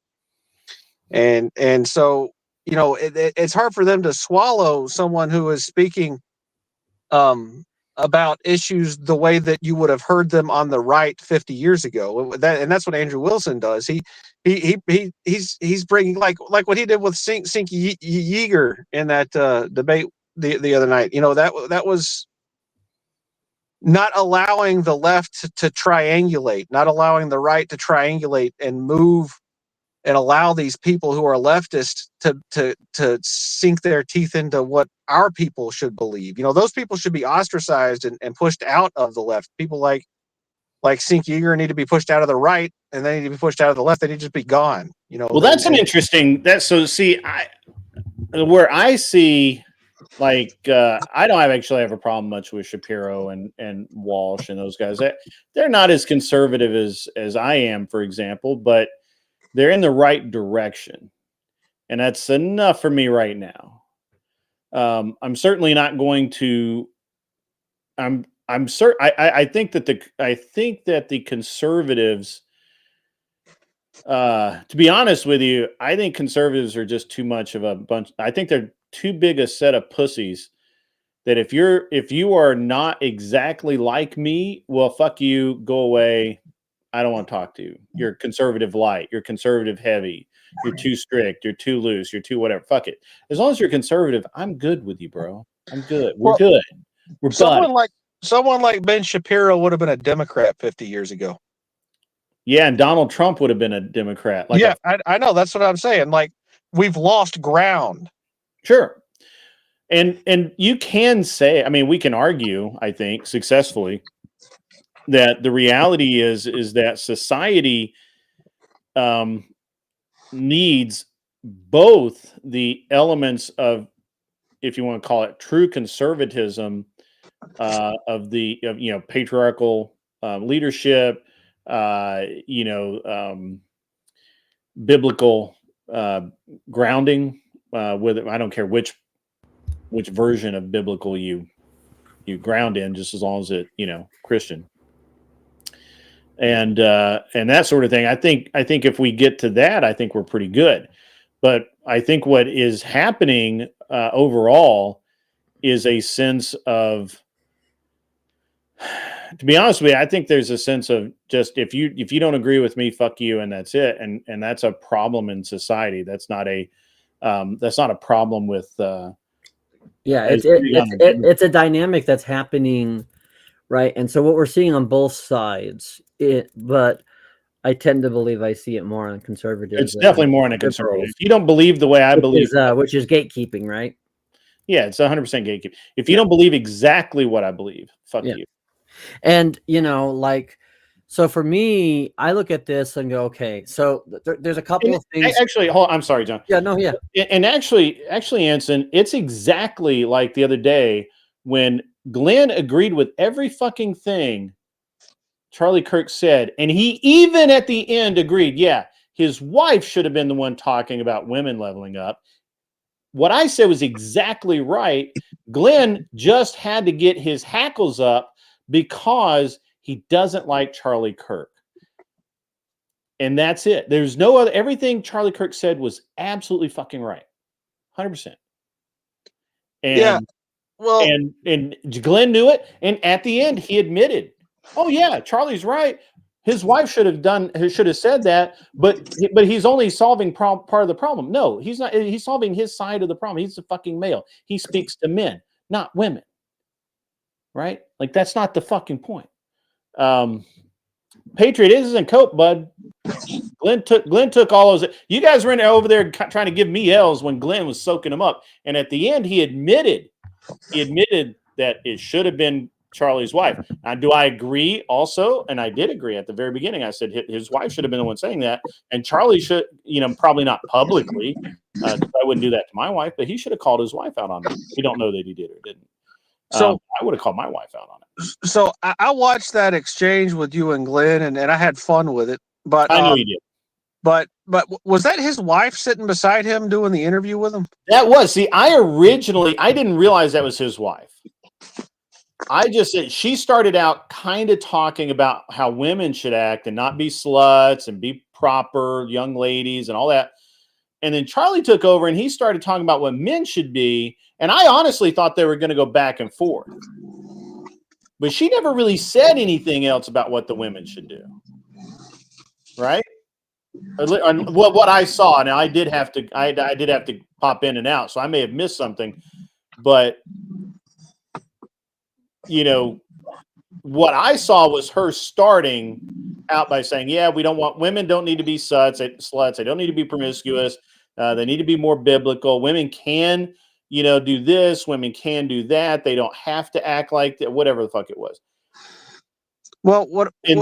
And so it's hard for them to swallow someone who is speaking about issues the way that you would have heard them on the right 50 years ago. And that's what Andrew Wilson does. He's bringing like what he did with Sinky Yeager in that debate the other night. That was not allowing the left to triangulate, not allowing the right to triangulate and move and allow these people who are leftists to sink their teeth into what our people should believe. Those people should be ostracized and pushed out of the left. People like Sink Yeager need to be pushed out of the right, and they need to be pushed out of the left. They need to just be gone. Well, that's an interesting. Where I see, like, I don't actually have a problem much with Shapiro and Walsh and those guys. They're not as conservative as I am, for example, but they're in the right direction, and that's enough for me right now. I'm certainly not going to. I'm certain. I think that the conservatives. To be honest with you, I think conservatives are just too much of a bunch. I think they're too big a set of pussies. That if you are not exactly like me, well, fuck you, go away. I don't want to talk to you. You're conservative light. You're conservative heavy. You're too strict. You're too loose. You're too whatever. Fuck it. As long as you're conservative, I'm good with you, bro. I'm good. We're good. We're someone like Ben Shapiro would have been a Democrat 50 years ago. Yeah, and Donald Trump would have been a Democrat. I know. That's what I'm saying. Like, we've lost ground. Sure. And you can say, I mean, we can argue, I think, successfully, that the reality is that society needs both the elements of, if you want to call it, true conservatism, of patriarchal leadership, biblical grounding. With I don't care which version of biblical you ground in, just as long as it Christian. And that sort of thing. I think if we get to that, I think we're pretty good. But I think what is happening overall is a sense of, to be honest with you, I think there's a sense of just if you don't agree with me, fuck you, and that's it. And that's a problem in society. That's not a problem with. It's a dynamic that's happening. Right. And so what we're seeing on both sides, but I tend to believe I see it more on conservative. It's definitely more on a conservative. If you don't believe the way I believe, which is gatekeeping, right? Yeah, it's 100% gatekeeping. If you don't believe exactly what I believe, fuck you. And, like So for me, I look at this and go, okay, so there's a couple of things. Actually, hold on, I'm sorry, John. Yeah, no, yeah. And actually, Anson, it's exactly like the other day when Glenn agreed with every fucking thing Charlie Kirk said, and he even at the end agreed, yeah, his wife should have been the one talking about women leveling up. What I said was exactly right. Glenn just had to get his hackles up because he doesn't like Charlie Kirk. And that's it. There's no other, everything Charlie Kirk said was absolutely fucking right. 100%. And, Yeah. Well, and Glenn knew it. And at the end, he admitted, oh yeah, Charlie's right. His wife should have said that, but he's only solving part of the problem. No, he's not. He's solving his side of the problem. He's a fucking male. He speaks to men, not women. Right? Like that's not the fucking point. Patriotism and cope, bud. Glenn took all those. You guys were over there trying to give me L's when Glenn was soaking them up, and at the end, he admitted that it should have been Charlie's wife. Now, do I agree also? And I did agree at the very beginning. I said his wife should have been the one saying that. And Charlie should, probably not publicly. I wouldn't do that to my wife, but he should have called his wife out on it. We don't know that he did or didn't. So I would have called my wife out on it. So I watched that exchange with you and Glenn, and I had fun with it. But I know you did. But was that his wife sitting beside him doing the interview with him? That was. See, I didn't realize that was his wife. I just said she started out kind of talking about how women should act and not be sluts and be proper young ladies and all that. And then Charlie took over and he started talking about what men should be. And I honestly thought they were going to go back and forth. But she never really said anything else about what the women should do. Right? What I saw. Now I did have to pop in and out, so I may have missed something. But what I saw was her starting out by saying, yeah, women don't need to be sluts. They don't need to be promiscuous. They need to be more biblical. Women can, do this. Women can do that. They don't have to act like that, whatever the fuck it was. Well,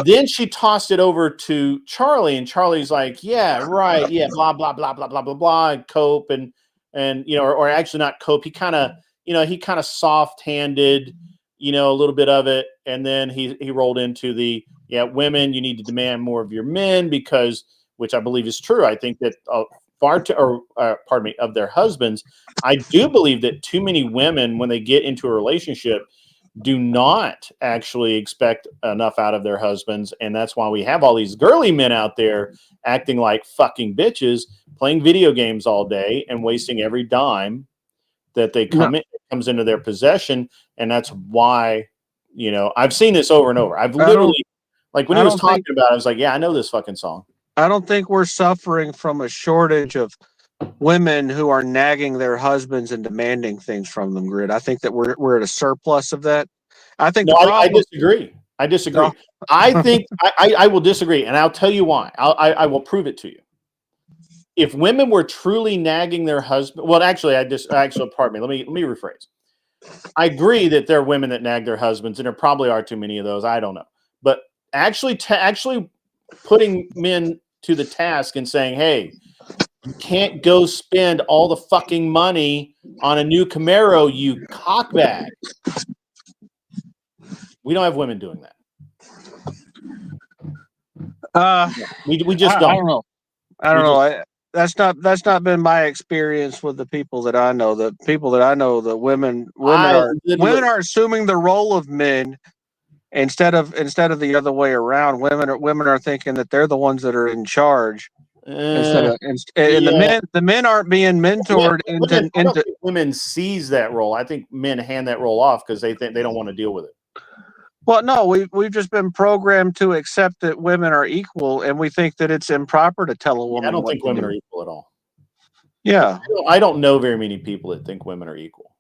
then she tossed it over to Charlie, and Charlie's like, yeah, right. Yeah. Blah, blah, blah, blah, blah, blah, blah, and cope. And or actually not cope. He kind of soft-handed, a little bit of it. And then he rolled into women, you need to demand more of your men because, which I believe is true. I think that of their husbands, I do believe that too many women, when they get into a relationship, do not actually expect enough out of their husbands. And that's why we have all these girly men out there acting like fucking bitches, playing video games all day and wasting every dime that they comes into their possession. And that's why, I've seen this over and over. I've literally, like when he was talking about it, I was like, yeah, I know this fucking song. I don't think we're suffering from a shortage of women who are nagging their husbands and demanding things from them, Grid. I think that we're at a surplus of that. I think I disagree. No. I think I will disagree, and I'll tell you why. I will prove it to you. If women were truly nagging their husband, well, actually, pardon me. Let me rephrase. I agree that there are women that nag their husbands, and there probably are too many of those. I don't know, but actually putting men to the task and saying, hey, you can't go spend all the fucking money on a new Camaro, you cockbag. We don't have women doing that. We just don't. I don't know. That's not been my experience with the people that I know. The people that I know, the women are assuming the role of men instead of the other way around. Women are thinking that they're the ones that are in charge. The men aren't being mentored into. I don't think women seize that role. I think men hand that role off because they think they don't want to deal with it. Well, no, we've just been programmed to accept that women are equal, and we think that it's improper to tell a woman. I don't think women are equal at all. Yeah, I don't know very many people that think women are equal.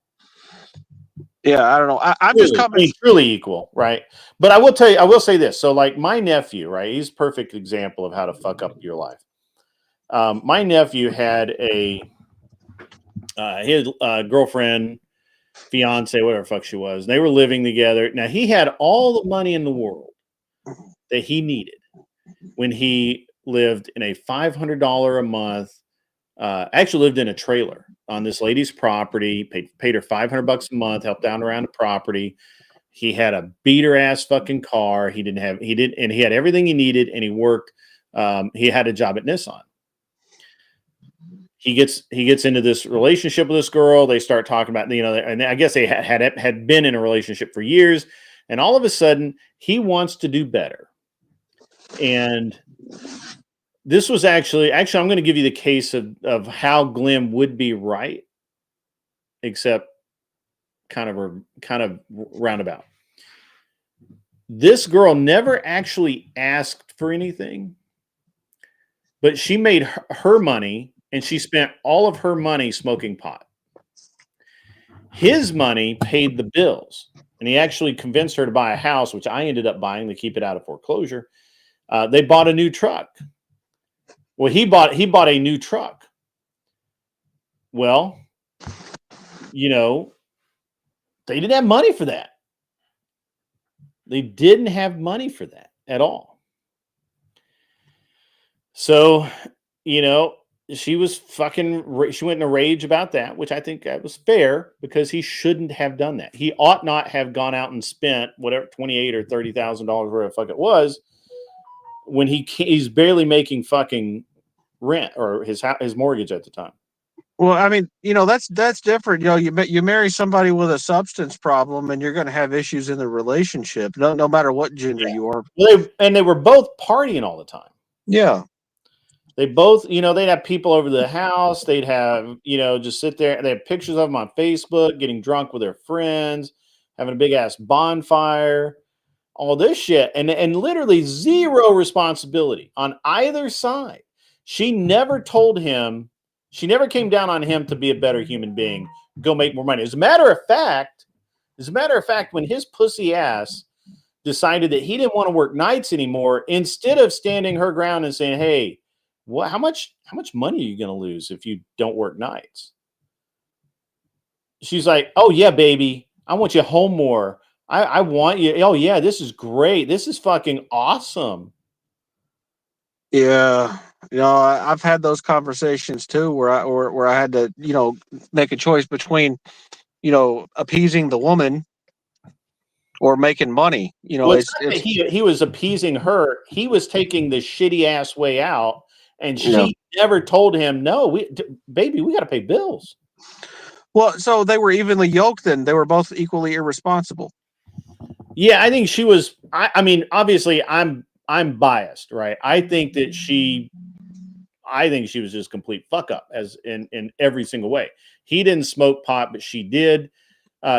Yeah, I don't know. I'm just coming truly equal, right? But I will tell you, I will say this. So, like my nephew, right? He's a perfect example of how to fuck up your life. My nephew had his girlfriend, fiance, whatever the fuck she was. They were living together. Now he had all the money in the world, that he needed when he lived in a $500 a month, actually lived in a trailer on this lady's property, paid her $500 a month, helped down around the property. He had a beater ass fucking car. He had everything he needed, and he worked. He had a job at Nissan. He gets into this relationship with this girl. They start talking about, and I guess they had been in a relationship for years, and all of a sudden he wants to do better. And this was actually I'm going to give you the case of how Glenn would be right, except kind of roundabout. This girl never actually asked for anything, but she made her money, and she spent all of her money smoking pot. His money paid the bills, and he actually convinced her to buy a house, which I ended up buying to keep it out of foreclosure. They bought a new truck. Well, he bought a new truck. Well, they didn't have money for that. They didn't have money for that at all. So, she was she went in a rage about that, which I think that was fair, because he shouldn't have done that. He ought not have gone out and spent whatever $28,000 or $30,000, whatever the fuck it was, when he's barely making fucking rent or his mortgage at the time. Well, I mean, that's different. You marry somebody with a substance problem, and you're going to have issues in the relationship, no matter what gender you are. Well, they were both partying all the time. Yeah. They both, they'd have people over to the house. They'd have, just sit there. They have pictures of them on Facebook, getting drunk with their friends, having a big ass bonfire, all this shit. And literally zero responsibility on either side. She never told him, she never came down on him to be a better human being, go make more money. As a matter of fact, when his pussy ass decided that he didn't want to work nights anymore, instead of standing her ground and saying, hey, how much money are you going to lose if you don't work nights? She's like, oh yeah, baby, I want you home more. I want you. Oh yeah, this is great. This is fucking awesome. Yeah. I've had those conversations too, where I had to, make a choice between, appeasing the woman or making money. Well, he was appeasing her. He was taking the shitty ass way out, and she never told him, no, baby, we got to pay bills. Well, so they were evenly yoked then. They were both equally irresponsible. Yeah, I think she was. I mean, obviously, I'm biased, right? I think she was just complete fuck up, as in every single way. He didn't smoke pot, but she did.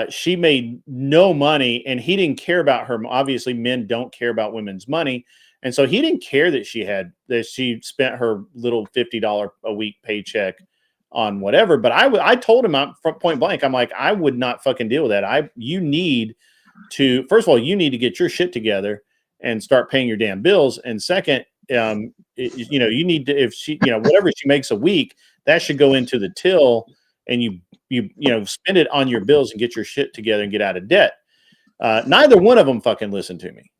She made no money, and he didn't care about her. Obviously, men don't care about women's money, and so he didn't care that she spent her little $50 a week paycheck on whatever. But I told him point blank, I'm like, I would not fucking deal with that. You need to, first of all, you need to get your shit together and start paying your damn bills. And second, you need to, if she, whatever she makes a week, that should go into the till, and you spend it on your bills and get your shit together and get out of debt. Neither one of them fucking listened to me.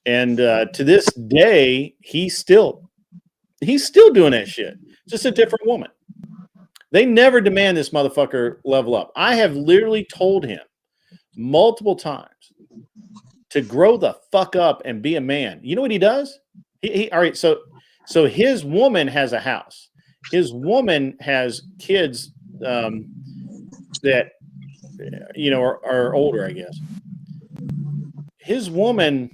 And to this day, he's still doing that shit. Just a different woman. They never demand this motherfucker level up. I have literally told him multiple times to grow the fuck up and be a man. You know what he does? All right. So his woman has a house. His woman has kids that are older, I guess. His woman,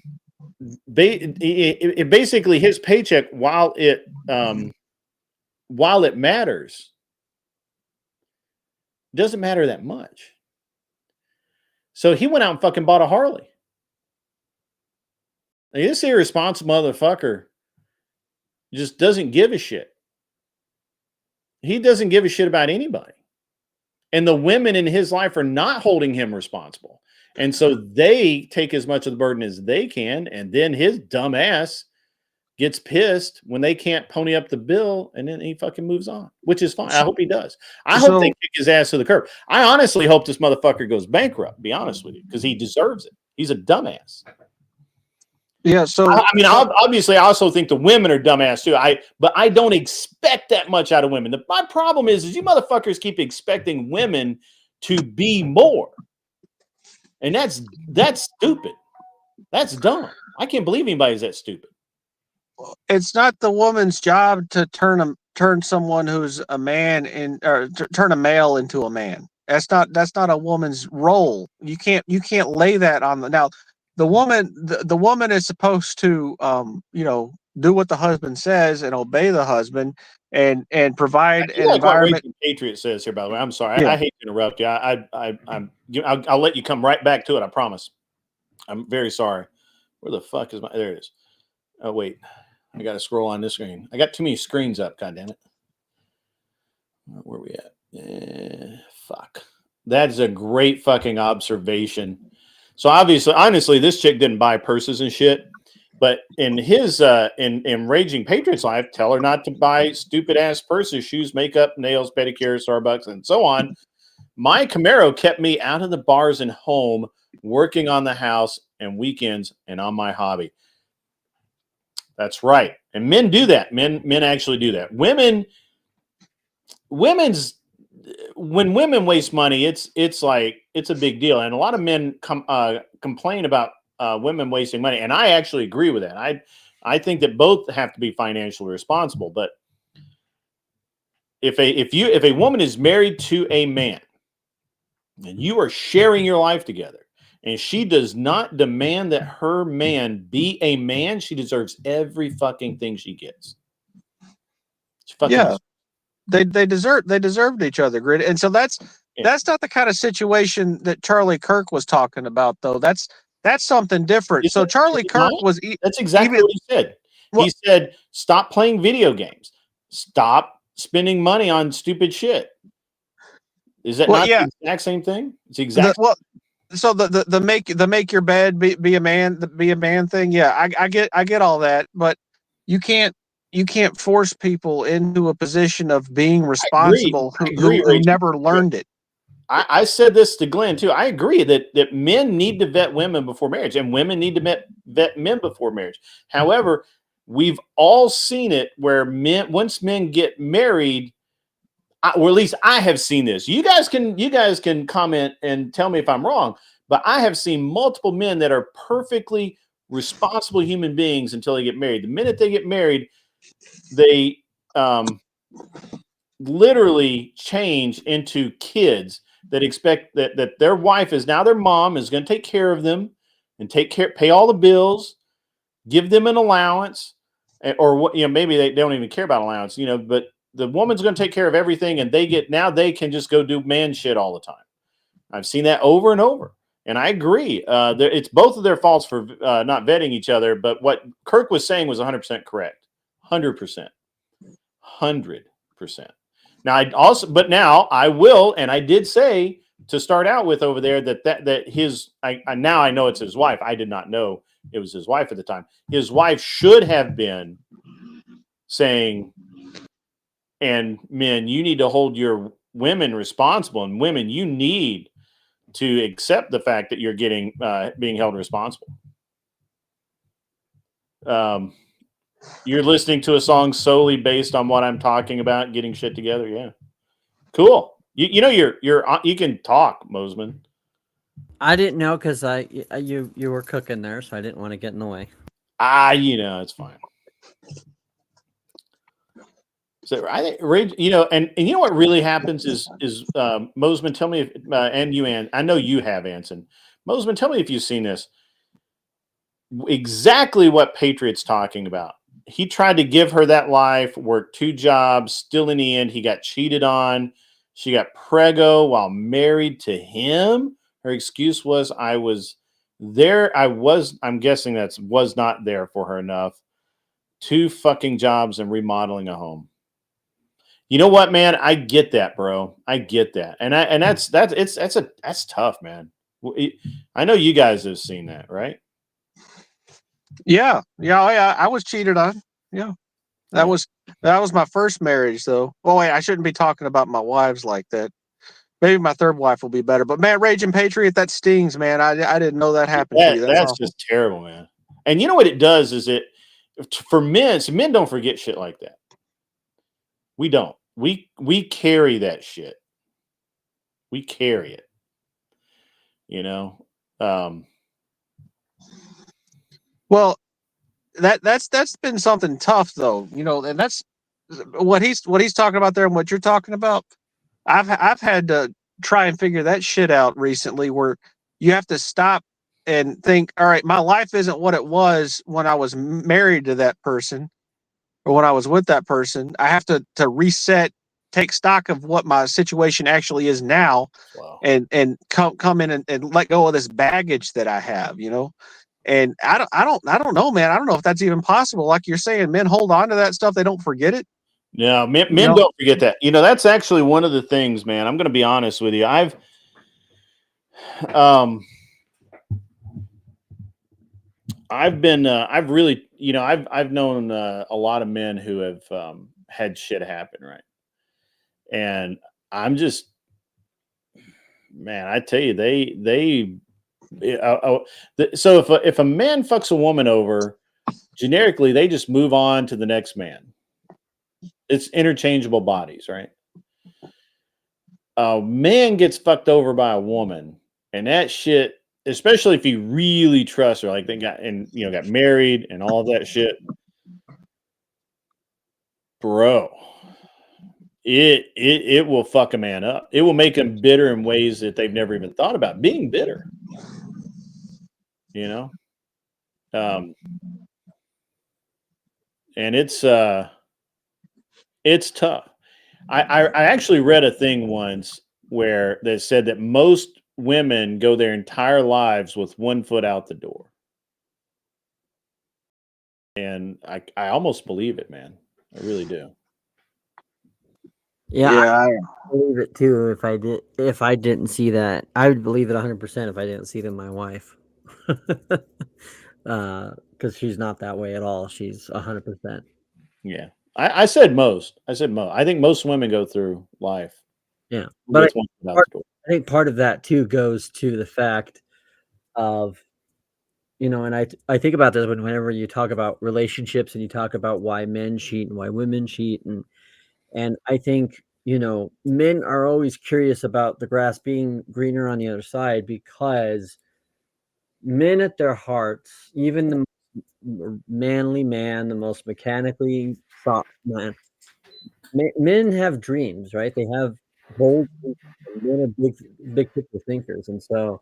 basically his paycheck, while it matters, doesn't matter that much. So he went out and fucking bought a Harley. Now, this irresponsible motherfucker just doesn't give a shit. He doesn't give a shit about anybody. And the women in his life are not holding him responsible. And so they take as much of the burden as they can. And then his dumb ass gets pissed when they can't pony up the bill, and then he fucking moves on, which is fine. I hope he does. I hope they kick his ass to the curb. I honestly hope this motherfucker goes bankrupt, to be honest with you, because he deserves it. He's a dumbass. Yeah. So I mean, obviously, I also think the women are dumbass too. But I don't expect that much out of women. My problem is you motherfuckers keep expecting women to be more, and that's stupid. That's dumb. I can't believe anybody's that stupid. it's not the woman's job to turn someone who's a man or turn a male into a man. That's not a woman's role. You can't lay that on the now. The woman is supposed to do what the husband says and obey the husband and provide You an like what environment. Raging Patriot says here, by the way. I'm sorry. Yeah. I hate to interrupt you. I'll let you come right back to it. I promise. I'm very sorry. Where the fuck is my? There it is. Oh wait, I got to scroll on this screen. I got too many screens up. God damn it. Where are we at? Fuck. That is a great fucking observation. So honestly, this chick didn't buy purses and shit. But in his in Raging Patriot's life, tell her not to buy stupid ass purses, shoes, makeup, nails, pedicure, Starbucks, and so on. My Camaro kept me out of the bars and home, working on the house and weekends and on my hobby. That's right. And men do that. Men actually do that. When women waste money, it's like it's a big deal. And a lot of men complain about women wasting money, and I actually agree with that. I think that both have to be financially responsible. But if a woman is married to a man and you are sharing your life together, and she does not demand that her man be a man, she deserves every fucking thing she gets. Yeah, they deserved each other, Grid. And so that's not the kind of situation that Charlie Kirk was talking about, though. That's something different. So Charlie Kirk was. That's exactly what he said. He said, "Stop playing video games. Stop spending money on stupid shit." Is that not the exact same thing? It's exactly. So the make your bed, be a man thing. Yeah, I get all that, but you can't force people into a position of being responsible who never learned it. I said this to Glenn too. I agree that men need to vet women before marriage, and women need to vet men before marriage. However, we've all seen it where once men get married, or at least I have seen this. You guys can comment and tell me if I'm wrong, but I have seen multiple men that are perfectly responsible human beings until they get married. The minute they get married, they literally change into kids that expect that their wife is now their mom, is going to take care of them and pay all the bills, give them an allowance, or what, maybe they don't even care about allowance, but the woman's going to take care of everything, and they can just go do man shit all the time. I've seen that over and over. And I agree. It's both of their faults for not vetting each other. But what Kirk was saying was 100% correct. 100%. 100%. Now I will, and I did say to start out with over there that his, now I know it's his wife. I did not know it was his wife at the time. His wife should have been saying, and men, you need to hold your women responsible, and women, you need to accept the fact that you're being held responsible. You're listening to a song solely based on what I'm talking about, getting shit together. Yeah, cool. You can talk, Mosman. I didn't know because you were cooking there, so I didn't want to get in the way. It's fine. So I think, and you know what really happens is Mosman, tell me if, and you, Ann, I know you have, Anson. Mosman, tell me if you've seen this. Exactly what Patriot's talking about. He tried to give her that life, worked 2 jobs, still in the end, he got cheated on. She got preggo while married to him. Her excuse was, I was there. I'm guessing that was not there for her enough. 2 fucking jobs and remodeling a home. You know what, man? I get that, bro. I get that. And that's tough, man. I know you guys have seen that, right? Yeah. I was cheated on. Yeah. That was my first marriage, though. Well, wait, I shouldn't be talking about my wives like that. Maybe my third wife will be better. But man, Raging Patriot, that stings, man. I didn't know that happened to you. That's just terrible, man. And you know what it does is for men, so men don't forget shit like that. We don't. We carry that shit. We carry it. You know. Well, that's been something tough though, you know, and that's what he's talking about there and what you're talking about. I've had to try and figure that shit out recently, where you have to stop and think, all right, my life isn't what it was when I was married to that person or when I was with that person. I have to reset, take stock of what my situation actually is now, Wow. and come in and let go of this baggage that I have, you know. And I don't know, man. I don't know if that's even possible. Like you're saying, men hold on to that stuff. They don't forget it. Yeah, men You know? don't forget that. You know, that's actually one of the things, man. I'm going to be honest with you. I've really, you know, I've known a lot of men who have had shit happen, right? And I'm just, man, I tell you, so if a man fucks a woman over, generically, they just move on to the next man. It's interchangeable bodies, right? A man gets fucked over by a woman, and that shit, especially if he really trusts her, like they got married and all of that shit, bro. It will fuck a man up. It will make him bitter in ways that they've never even thought about being bitter. You know, and it's tough. I actually read a thing once where they said that most women go their entire lives with one foot out the door. And I almost believe it, man. I really do. Yeah, I believe it too. If I didn't see that, I would believe it 100% if I didn't see it in my wife. Because she's not that way at all. She's 100%. Yeah. I said most. I think most women go through life. Yeah. But with one foot out the door. I think part of that too goes to the fact of, you know, and I think about this whenever you talk about relationships and you talk about why men cheat and why women cheat, and I think, you know, men are always curious about the grass being greener on the other side, because men at their hearts, even the manly man, the most mechanically thought man, men have dreams, right? They have bold dreams, and men are big picture thinkers, and so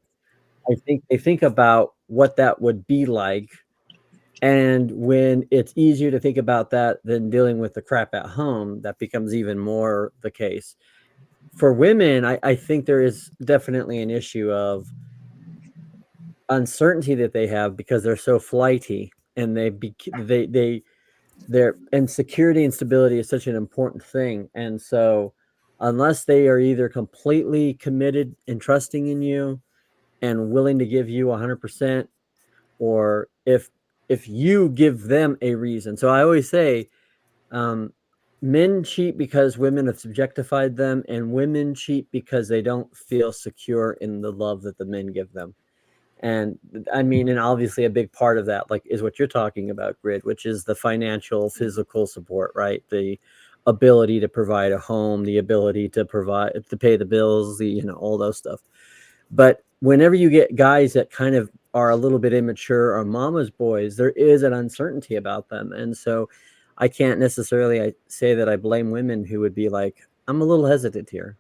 I think they think about what that would be like. And when it's easier to think about that than dealing with the crap at home, that becomes even more the case. For women, I think there is definitely an issue of uncertainty that they have because they're so flighty, and their and security and stability is such an important thing. And so unless they are either completely committed and trusting in you and willing to give you 100%, or if you give them a reason. So I always say, men cheat because women have subjectified them, and women cheat because they don't feel secure in the love that the men give them. And I mean, and obviously a big part of that, like, is what you're talking about, Grid, which is the financial, physical support, right? The ability to provide a home, the ability to pay the bills, all those stuff. But whenever you get guys that kind of are a little bit immature or mama's boys, there is an uncertainty about them. And so I can't necessarily say that I blame women who would be like, I'm a little hesitant here,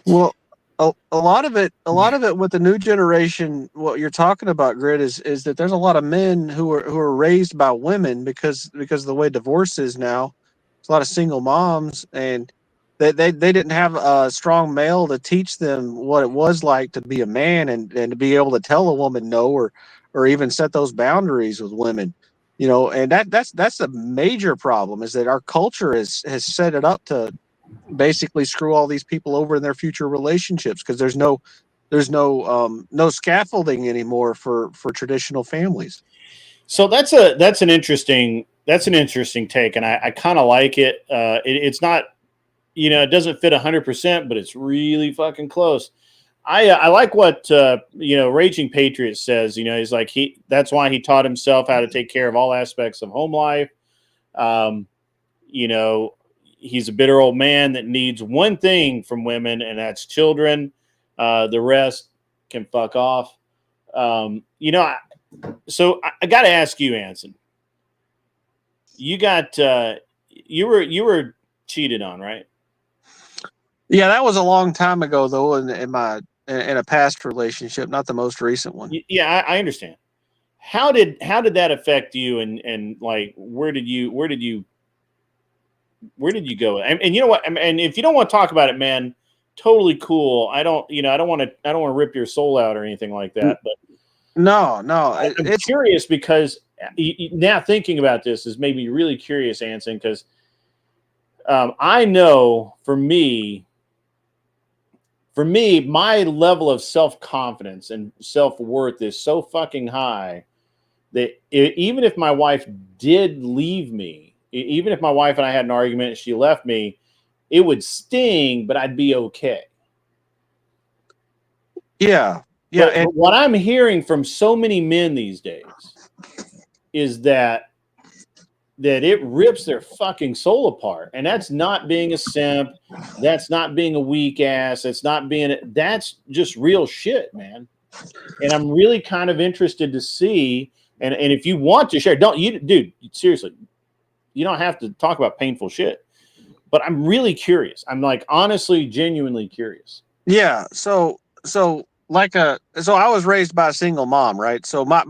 Well, a lot of it with the new generation, what you're talking about, Grid, is that there's a lot of men who are raised by women because of the way divorce is now. There's a lot of single moms, and they didn't have a strong male to teach them what it was like to be a man, and to be able to tell a woman no, or even set those boundaries with women. And that's a major problem, is that our culture has set it up to basically screw all these people over in their future relationships, because there's no scaffolding anymore for traditional families. So that's an interesting take, and I kind of like it. It's not, it doesn't fit 100%, but it's really fucking close. I like what Raging Patriot says. He's like that's why he taught himself how to take care of all aspects of home life. He's a bitter old man that needs one thing from women, and that's children. The rest can fuck off. So I got to ask you, Anson. You got you were cheated on, right? Yeah, that was a long time ago, though, in a past relationship, not the most recent one. Yeah, I understand. How did that affect you, and like where did you go? And you know what? And if you don't want to talk about it, man, totally cool. I don't want to rip your soul out or anything like that. But no, I'm curious because now thinking about this has made me really curious, Anson, because I know for me, my level of self-confidence and self-worth is so fucking high that even if my wife did leave me, even if my wife and I had an argument and she left me, it would sting, but I'd be okay. Yeah. But what I'm hearing from so many men these days is that it rips their fucking soul apart. And that's not being a simp. That's not being a weak ass. That's just real shit, man. And I'm really kind of interested to see, and if you want to share, dude, seriously, you don't have to talk about painful shit, but I'm really curious. I'm like, honestly, genuinely curious. Yeah. So I was raised by a single mom, right? So my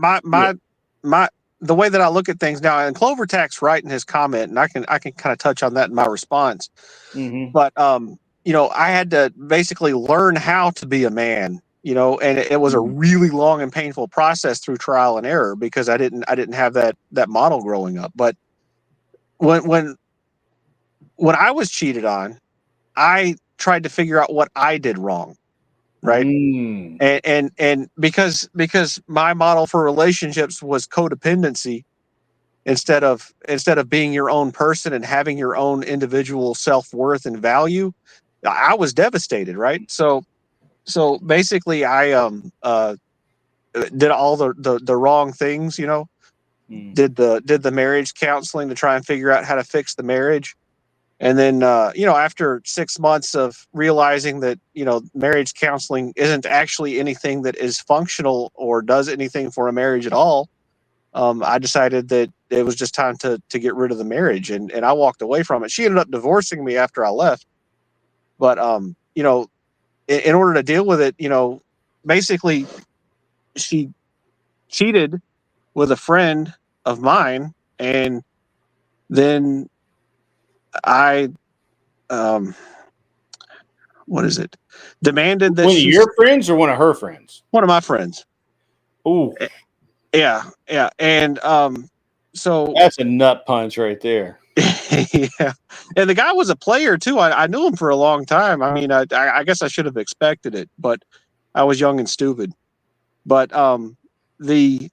the way that I look at things now, and Clovertack's right in his comment, and I can kind of touch on that in my response. Mm-hmm. But I had to basically learn how to be a man, and it was a really long and painful process through trial and error because I didn't have that model growing up. But when I was cheated on, I tried to figure out what I did wrong. Right. And because my model for relationships was codependency instead of being your own person and having your own individual self-worth and value, I was devastated. Right. So basically I did all the wrong things, did the marriage counseling to try and figure out how to fix the marriage. And then, after 6 months of realizing that, marriage counseling isn't actually anything that is functional or does anything for a marriage at all, I decided that it was just time to get rid of the marriage. And I walked away from it. She ended up divorcing me after I left. But, in order to deal with it, basically she cheated with a friend of mine. And then I demanded that one of your friends or one of her friends? One of my friends. Ooh. Yeah. And so that's a nut punch right there. Yeah. And the guy was a player too. I knew him for a long time. I mean, I guess I should have expected it, but I was young and stupid. But the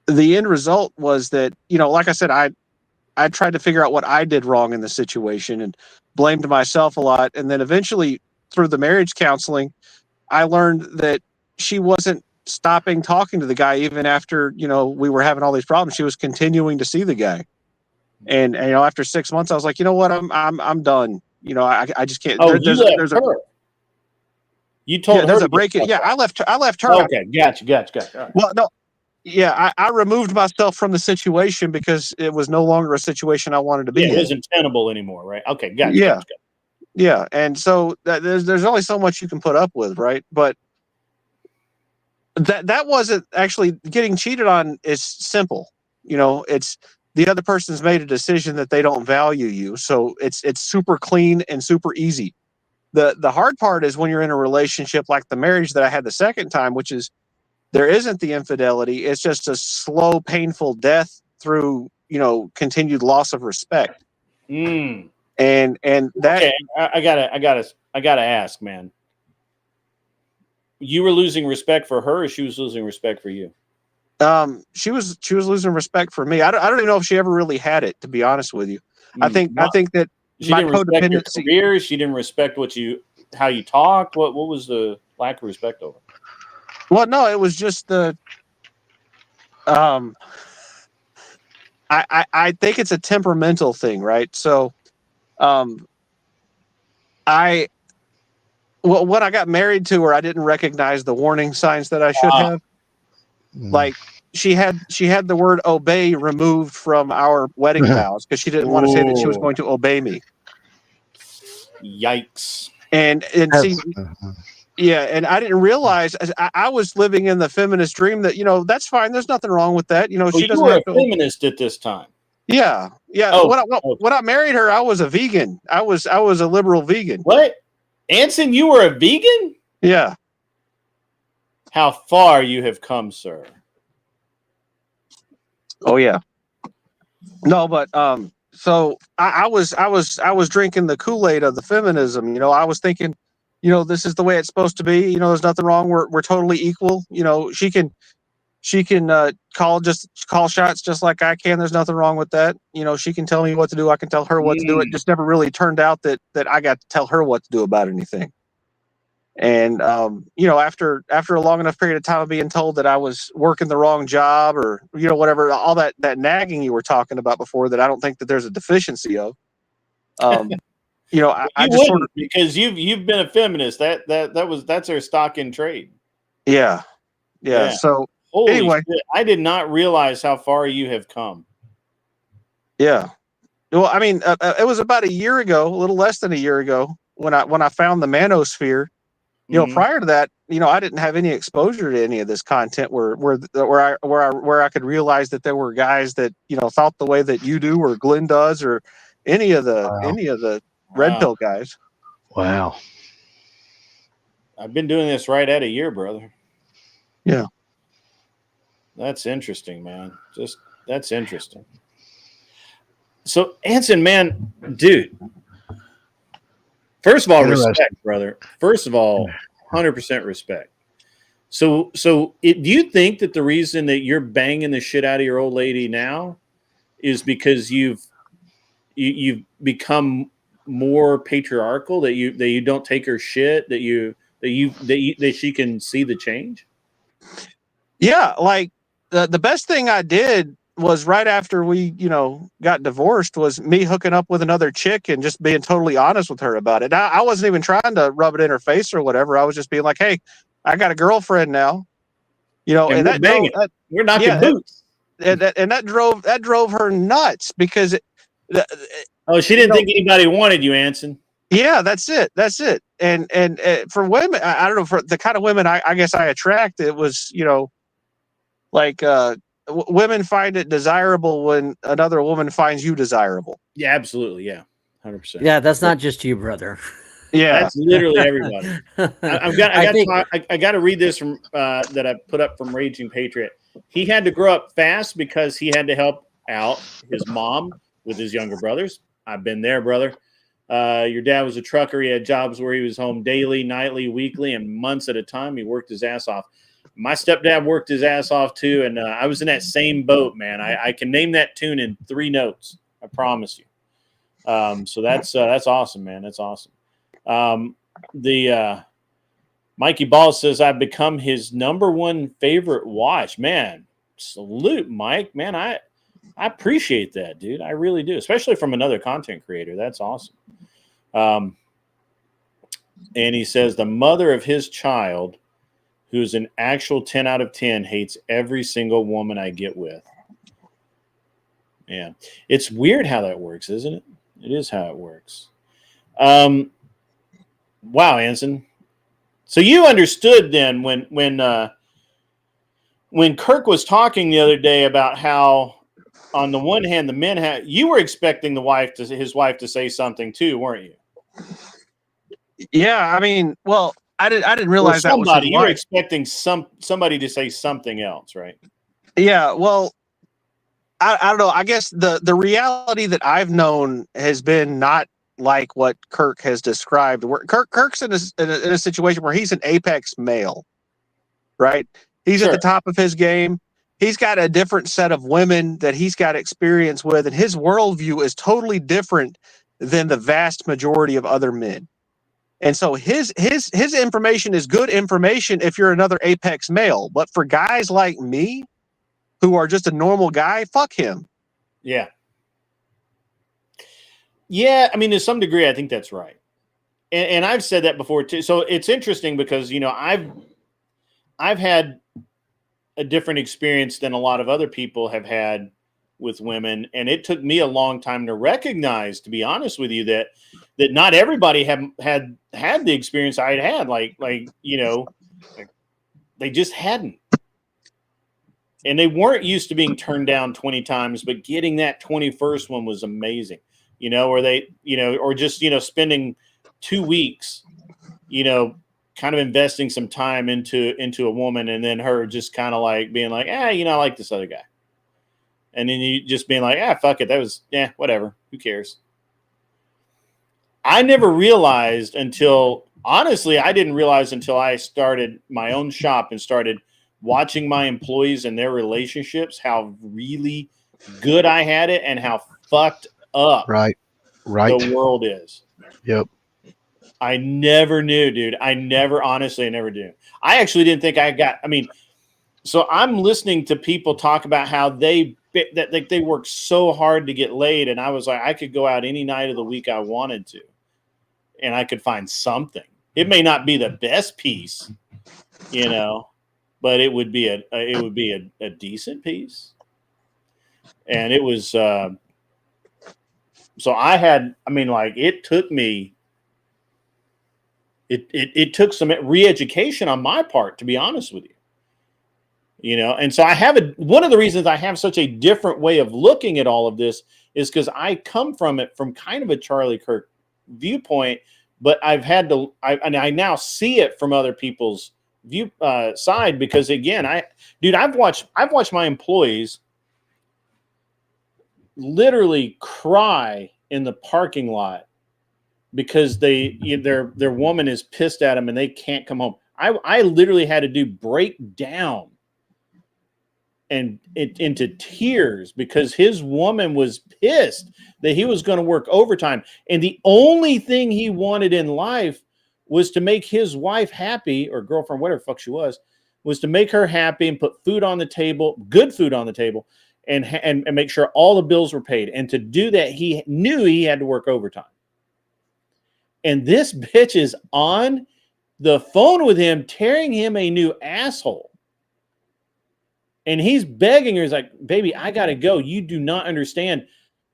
end result was that, like I said, I tried to figure out what I did wrong in the situation and blamed myself a lot. And then eventually through the marriage counseling, I learned that she wasn't stopping talking to the guy even after, we were having all these problems. She was continuing to see the guy. And after 6 months, I was like, you know what? I'm done. I just can't. Oh, you left her. You told her. There's a break. Yeah, I left her. Okay, gotcha. Right. Well, no. Yeah, I removed myself from the situation because it was no longer a situation I wanted to be in. It wasn't tenable anymore, right? Okay, gotcha. Yeah. Gotcha. Yeah, and so there's only so much you can put up with, right? But that wasn't actually getting cheated on is simple. It's the other person's made a decision that they don't value you, so it's super clean and super easy. The hard part is when you're in a relationship like the marriage that I had the second time, which is there isn't the infidelity. It's just a slow, painful death through, continued loss of respect. And that. Okay, I gotta ask, man. You were losing respect for her, or she was losing respect for you? She was losing respect for me. I don't even know if she ever really had it, to be honest with you. I think that she my didn't respect your codependency. career. She didn't respect what you how you talked? What was the lack of respect over? Well, no, it was just the I think it's a temperamental thing, right? So when I got married to her, I didn't recognize the warning signs that I should have. Like she had the word obey removed from our wedding vows because she didn't want to say that she was going to obey me. Yikes. And see, yeah, and I didn't realize I was living in the feminist dream that, that's fine. There's nothing wrong with that. She doesn't have a to. feminist at this time. Yeah. Oh, when I married her, I was a vegan. I was a liberal vegan. What? Anson, you were a vegan? Yeah. How far you have come, sir. Oh yeah. No, but so I was drinking the Kool-Aid of the feminism. I was thinking, this is the way it's supposed to be. There's nothing wrong. We're totally equal. She can call shots just like I can. There's nothing wrong with that. She can tell me what to do. I can tell her what to do. It just never really turned out that I got to tell her what to do about anything. And after a long enough period of time of being told that I was working the wrong job or whatever, all that nagging you were talking about before that I don't think that there's a deficiency of. I just sort of, because you've been a feminist. That's our stock in trade. Yeah. So anyway, shit, I did not realize how far you have come. Yeah. Well, I mean, it was about a year ago, a little less than a year ago, when I found the manosphere. Prior to that, I didn't have any exposure to any of this content where I could realize that there were guys that thought the way that you do or Glenn does or any of the red pill guys. Wow. I've been doing this right at a year, brother. Yeah. That's interesting, man. That's interesting. So, Anson, man, dude. First of all, respect, brother. First of all, 100% respect. So, do you think that the reason that you're banging the shit out of your old lady now is because you've become more patriarchal, that you don't take her shit, that she can see the change? Yeah, like the best thing I did was right after we, got divorced was me hooking up with another chick and just being totally honest with her about it. I wasn't even trying to rub it in her face or whatever. I was just being like, hey, I got a girlfriend now, and we're knocking boots. And that drove her nuts because she didn't think anybody wanted you, Anson. Yeah, that's it. And for women, I don't know, for the kind of women I guess I attract, it was, women find it desirable when another woman finds you desirable. Yeah, absolutely. Yeah. 100%. Yeah. That's not just you, brother. Yeah. That's literally everybody. I got to read this from that I put up from Raging Patriot. He had to grow up fast because he had to help out his mom with his younger brothers. I've been there, brother. Your dad was a trucker. He had jobs where he was home daily, nightly, weekly, and months at a time. He worked his ass off. My stepdad worked his ass off too, and I was in that same boat, man. I can name that tune in 3 notes. I promise you. So that's awesome, man. That's awesome. The Mikey Ball says I've become his #1 favorite watch. Man, salute, Mike. Man, I appreciate that, dude. I really do, especially from another content creator. That's awesome. And he says the mother of his child, who's an actual 10 out of 10, hates every single woman I get with. Yeah. It's weird how that works, isn't it? It is how it works. Wow, Anson. So you understood then when Kirk was talking the other day about how, on the one hand, the men you were expecting his wife to say something too, weren't you? Yeah, I mean, well, I didn't realize that was you were expecting somebody to say something else, right? Yeah, well, I don't know. I guess the reality that I've known has been not like what Kirk has described. Where Kirk's in a situation where he's an apex male, right? He's at the top of his game. He's got a different set of women that he's got experience with, and his worldview is totally different than the vast majority of other men. And so his information is good information if you're another apex male. But for guys like me, who are just a normal guy, fuck him. Yeah. Yeah, I mean, to some degree, I think that's right. And I've said that before too. So it's interesting because, you know, I've had a different experience than a lot of other people have had with women. And it took me a long time to recognize, to be honest with you, that not everybody had the experience I had. Like, you know, like they just hadn't. And they weren't used to being turned down 20 times, but getting that 21st one was amazing. You know, or they, you know, or just, you know, spending 2 weeks, you know, kind of investing some time into a woman, and then her just kind of like being like, you know, I like this other guy. And then you just being like, fuck it. That was, whatever. Who cares? I never realized until, honestly, I didn't realize until I started my own shop and started watching my employees and their relationships, how really good I had it and how fucked up right the world is. Yep. I never knew, dude. Honestly, I never knew. I actually didn't think so I'm listening to people talk about how they work so hard to get laid. And I was like, I could go out any night of the week I wanted to, and I could find something. It may not be the best piece, you know, but it would be a decent piece. And it was, so it took me, it took some re-education on my part, to be honest with you. You know, and so I have one of the reasons I have such a different way of looking at all of this is because I come from it from kind of a Charlie Kirk viewpoint, but I now see it from other people's view side, because again, I've watched my employees literally cry in the parking lot because their woman is pissed at them and they can't come home. I literally had to break down and into tears because his woman was pissed that he was going to work overtime. And the only thing he wanted in life was to make his wife happy, or girlfriend, whatever the fuck she was to make her happy and put food on the table, good food on the table, and make sure all the bills were paid. And to do that, he knew he had to work overtime. And this bitch is on the phone with him, tearing him a new asshole. And he's begging her. He's like, baby, I got to go. You do not understand.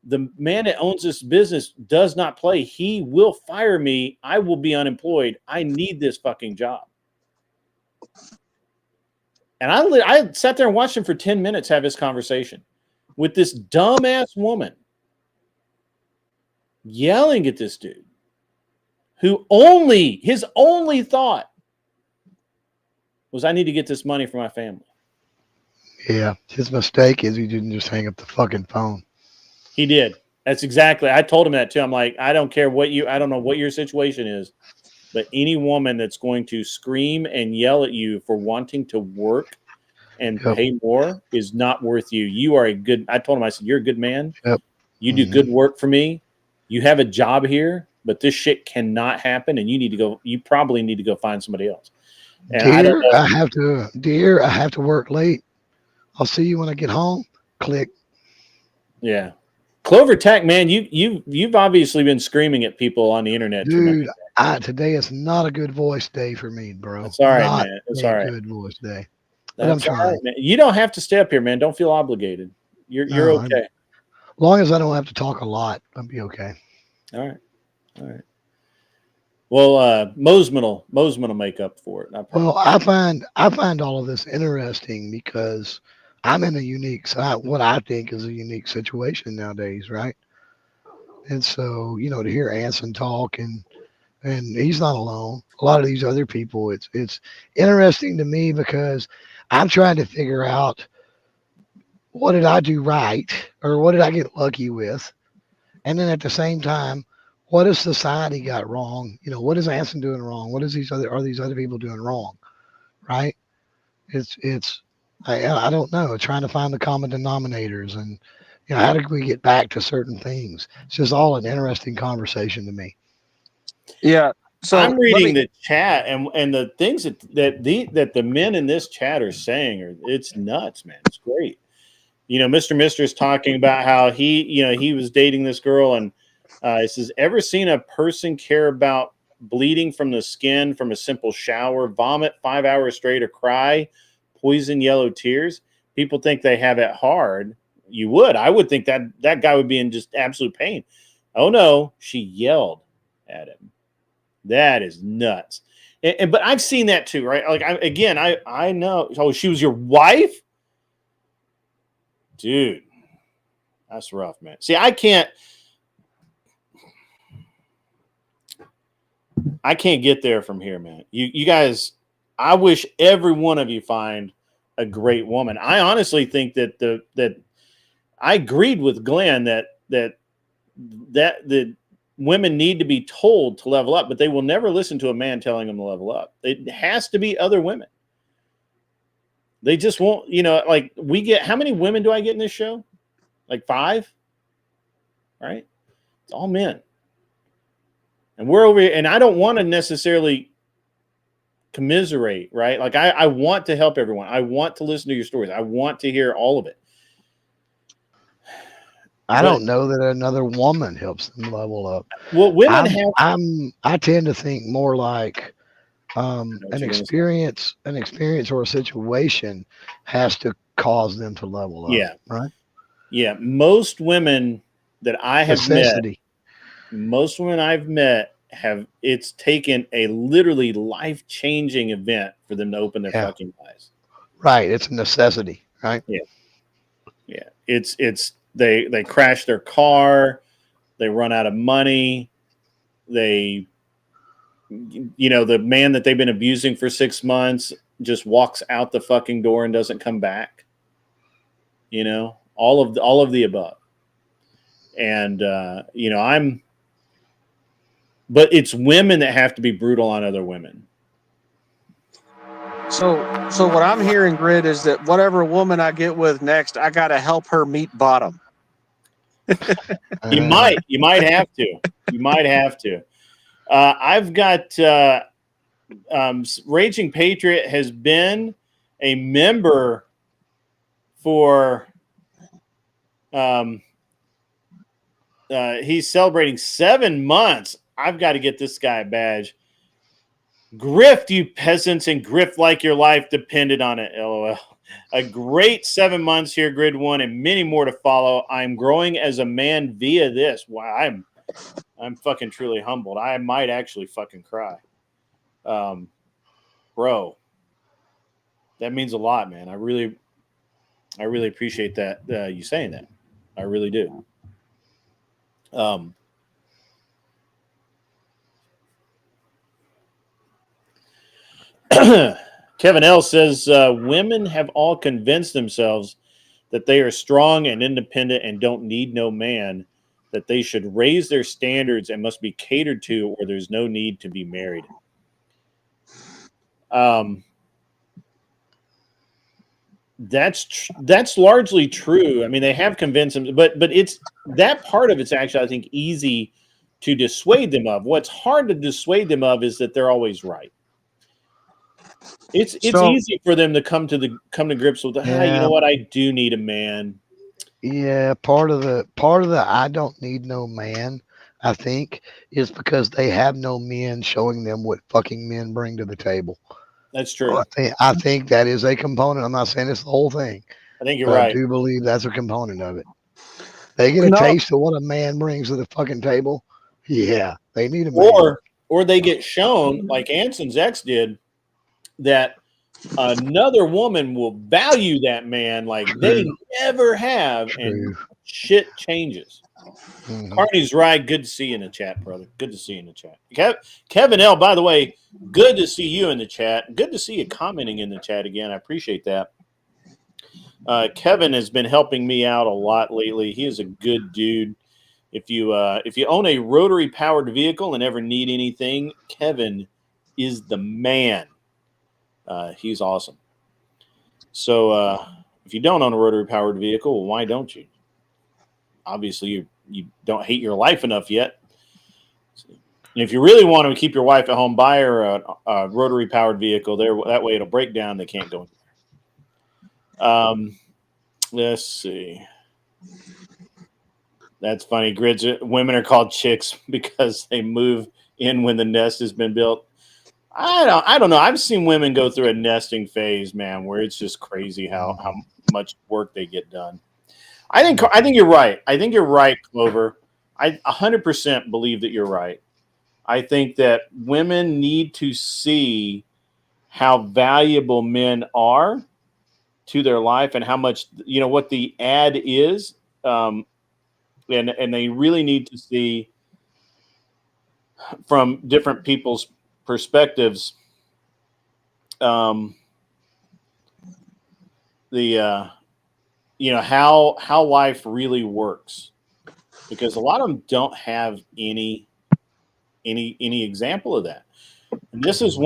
The man that owns this business does not play. He will fire me. I will be unemployed. I need this fucking job. And I sat there and watched him for 10 minutes have this conversation with this dumbass woman yelling at this dude who his only thought was, I need to get this money for my family. Yeah, his mistake is he didn't just hang up the fucking phone. He did. That's exactly. I told him that too. I'm like, I don't care I don't know what your situation is, but any woman that's going to scream and yell at you for wanting to work and pay more is not worth you. You are I told him, I said, you're a good man. Yep. You do good work for me. You have a job here, but this shit cannot happen. And you probably need to go find somebody else. And I have to work late. I'll see you when I get home. Click. Yeah. Clover Tech, man, you've obviously been screaming at people on the internet. Dude, today is not a good voice day for me, bro. It's all right, man. It's all right. Good voice day. But I'm trying. Right, man. You don't have to stay up here, man. Don't feel obligated. You're okay. As long as I don't have to talk a lot, I'll be okay. All right. Well, Mosman will make up for it. I find all of this interesting because I'm in a unique, what I think is a unique situation nowadays, right? And so, you know, to hear Anson talk and he's not alone. A lot of these other people, it's interesting to me because I'm trying to figure out, what did I do right, or what did I get lucky with? And then at the same time, what has society got wrong? You know, what is Anson doing wrong? What is are these other people doing wrong? Right? I don't know. Trying to find the common denominators, and you know, how do we get back to certain things? It's just all an interesting conversation to me. Yeah, So I'm let reading me- the chat, and the things that the men in this chat are saying it's nuts, man. It's great. Mr. Mister is talking about how he was dating this girl, and it says, ever seen a person care about bleeding from the skin from a simple shower, vomit 5 hours straight, or cry poison yellow tears? People think they have it hard. I would think that guy would be in just absolute pain. Oh no, she yelled at him. That is nuts. But I've seen that too, right? Like I know. Oh, she was your wife, dude. That's rough, man. See, I can't get there from here, man. You guys, I wish every one of you find a great woman. I honestly think that I agreed with Glenn that the women need to be told to level up, but they will never listen to a man telling them to level up. It has to be other women. They just won't, like we get, how many women do I get in this show? Like 5, right? It's all men. And we're over here, and I don't want to necessarily commiserate, right? Like I want to help everyone. I want to listen to your stories. I want to hear all of it. I don't know that another woman helps them level up. Well, women I tend to think more like an experience or a situation has to cause them to level up. Yeah. Right. Yeah. Most women that I have met, it's taken a literally life-changing event for them to open their fucking eyes. Right. It's a necessity. Right. Yeah. Yeah. It's they crash their car, they run out of money, the man that they've been abusing for 6 months just walks out the fucking door and doesn't come back. All of the above. And but it's women that have to be brutal on other women. So what I'm hearing, Grid, is that whatever woman I get with next, I got to help her meet bottom. You might have to. You might have to. I've got Raging Patriot has been a member for. He's celebrating 7 months. I've got to get this guy a badge. Grift, you peasants, and grift like your life depended on it. LOL. A great 7 months here, Grid One, and many more to follow. I'm growing as a man via this. Wow, I'm fucking truly humbled. I might actually fucking cry. Bro, that means a lot, man. I really appreciate that you saying that. I really do. Kevin L says women have all convinced themselves that they are strong and independent and don't need no man, that they should raise their standards and must be catered to, or there's no need to be married. That's largely true. I mean, they have convinced them, but it's that part of it's actually, I think, easy to dissuade them of. What's hard to dissuade them of is that they're always right. It's easy for them to come to grips with, hey, you know what? I do need a man. Yeah, part of the I don't need no man, I think, is because they have no men showing them what fucking men bring to the table. That's true. I think that is a component. I'm not saying it's the whole thing. I think you're right. I do believe that's a component of it. They get a taste of what a man brings to the fucking table. Yeah, they need a man. Or they get shown, like Anson's ex did, that another woman will value that man like they never have, and shit changes. Mm-hmm. Carney's right. Good to see you in the chat, brother. Good to see you in the chat. Kevin L., by the way, good to see you in the chat. Good to see you commenting in the chat again. I appreciate that. Kevin has been helping me out a lot lately. He is a good dude. If you own a rotary powered vehicle and ever need anything, Kevin is the man. He's awesome. So if you don't own a rotary powered vehicle, well, why don't you? Obviously, you don't hate your life enough yet. So, And if you really want to keep your wife at home, buy her a rotary powered vehicle. There, that way it'll break down. They can't go. Let's see. That's funny. Grids. Women are called chicks because they move in when the nest has been built. I don't know. I've seen women go through a nesting phase, man, where it's just crazy how much work they get done. I think you're right. I think you're right, Clover. I 100% believe that you're right. I think that women need to see how valuable men are to their life and how much, what the ad is. And they really need to see from different people's perspectives how life really works, because a lot of them don't have any example of that. And this is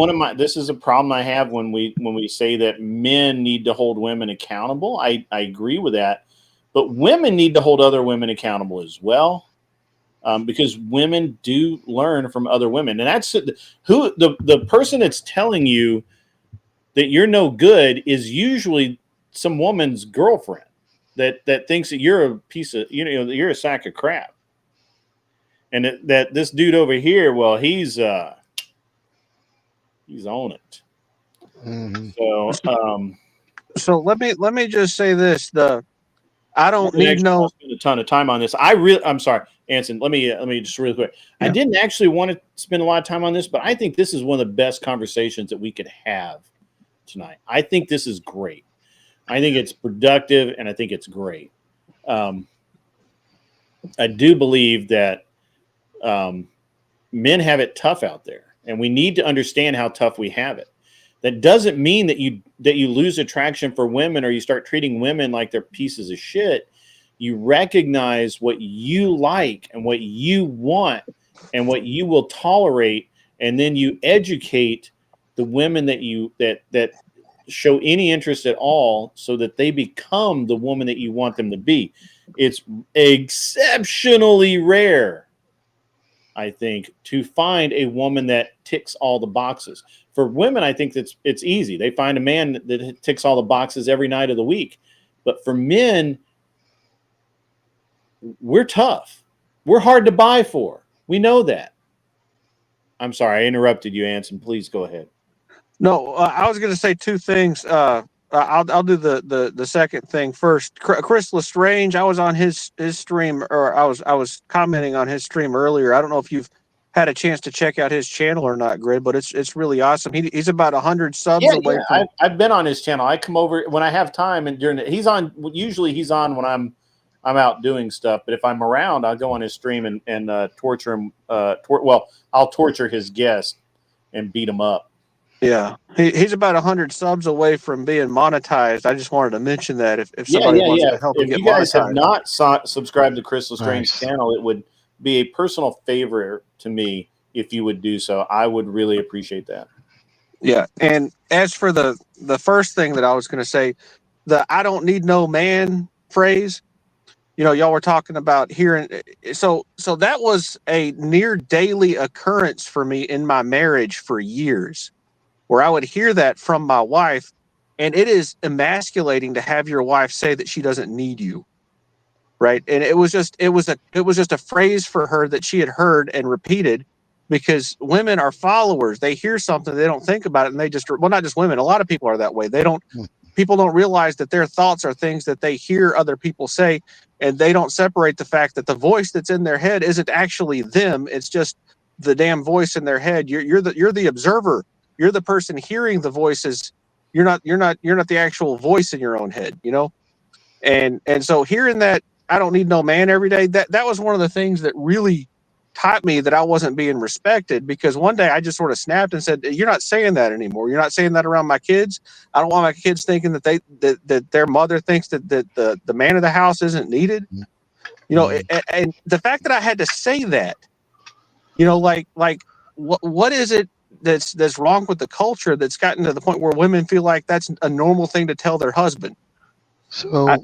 a problem I have when we say that men need to hold women accountable. I agree with that, but women need to hold other women accountable as well, because women do learn from other women, and that's who the person that's telling you that you're no good is usually some woman's girlfriend that thinks that you're a piece of, you're a sack of crap. And that this dude over here, well, he's on it. Mm-hmm. So let me just say this: I don't need no spend a ton of time on this. I'm sorry, Anson. Let me just really quick. Yeah. I didn't actually want to spend a lot of time on this, but I think this is one of the best conversations that we could have tonight. I think this is great. I think it's productive, and I think it's great. I do believe that men have it tough out there, and we need to understand how tough we have it. That doesn't mean that you lose attraction for women or you start treating women like they're pieces of shit. You recognize what you like and what you want and what you will tolerate, and then you educate the women that show any interest at all so that they become the woman that you want them to be. It's exceptionally rare, I think, to find a woman that ticks all the boxes. For women, I think it's easy. They find a man that ticks all the boxes every night of the week. But for men, we're tough. We're hard to buy for. We know that. I'm sorry, I interrupted you, Anson. Please go ahead. No, I was going to say two things. I'll do the second thing first. Chris Lestrange, I was on his stream, or I was commenting on his stream earlier. I don't know if you've had a chance to check out his channel or not, Grid, but it's really awesome. He's about 100 subs away from. I've been on his channel. I come over when I have time, and he's on. Usually he's on when I'm out doing stuff. But if I'm around, I'll go on his stream and torture him. I'll torture his guest and beat him up. Yeah, he's about 100 subs away from being monetized. I just wanted to mention that if somebody wants to help him get monetized. If you guys have not subscribed to Chris Lestrange's channel, it would be a personal favor to me if you would do so. I would really appreciate that. Yeah, and as for the first thing that I was going to say, the "I don't need no man" phrase, y'all were talking about here, so that was a near daily occurrence for me in my marriage for years, where I would hear that from my wife, and it is emasculating to have your wife say that she doesn't need you, right? And it was just a phrase for her that she had heard and repeated, because women are followers. They hear something, they don't think about it, and they just, well, not just women, a lot of people are that way. People don't realize that their thoughts are things that they hear other people say, and they don't separate the fact that the voice that's in their head isn't actually them. It's just the damn voice in their head. You're the observer. You're the person hearing the voices. You're not the actual voice in your own head, And so hearing that "I don't need no man" every day, that was one of the things that really taught me that I wasn't being respected, because one day I just sort of snapped and said, "You're not saying that anymore. You're not saying that around my kids. I don't want my kids thinking that that their mother thinks that the man of the house isn't needed." And the fact that I had to say that, what is it that's wrong with the culture that's gotten to the point where women feel like that's a normal thing to tell their husband? So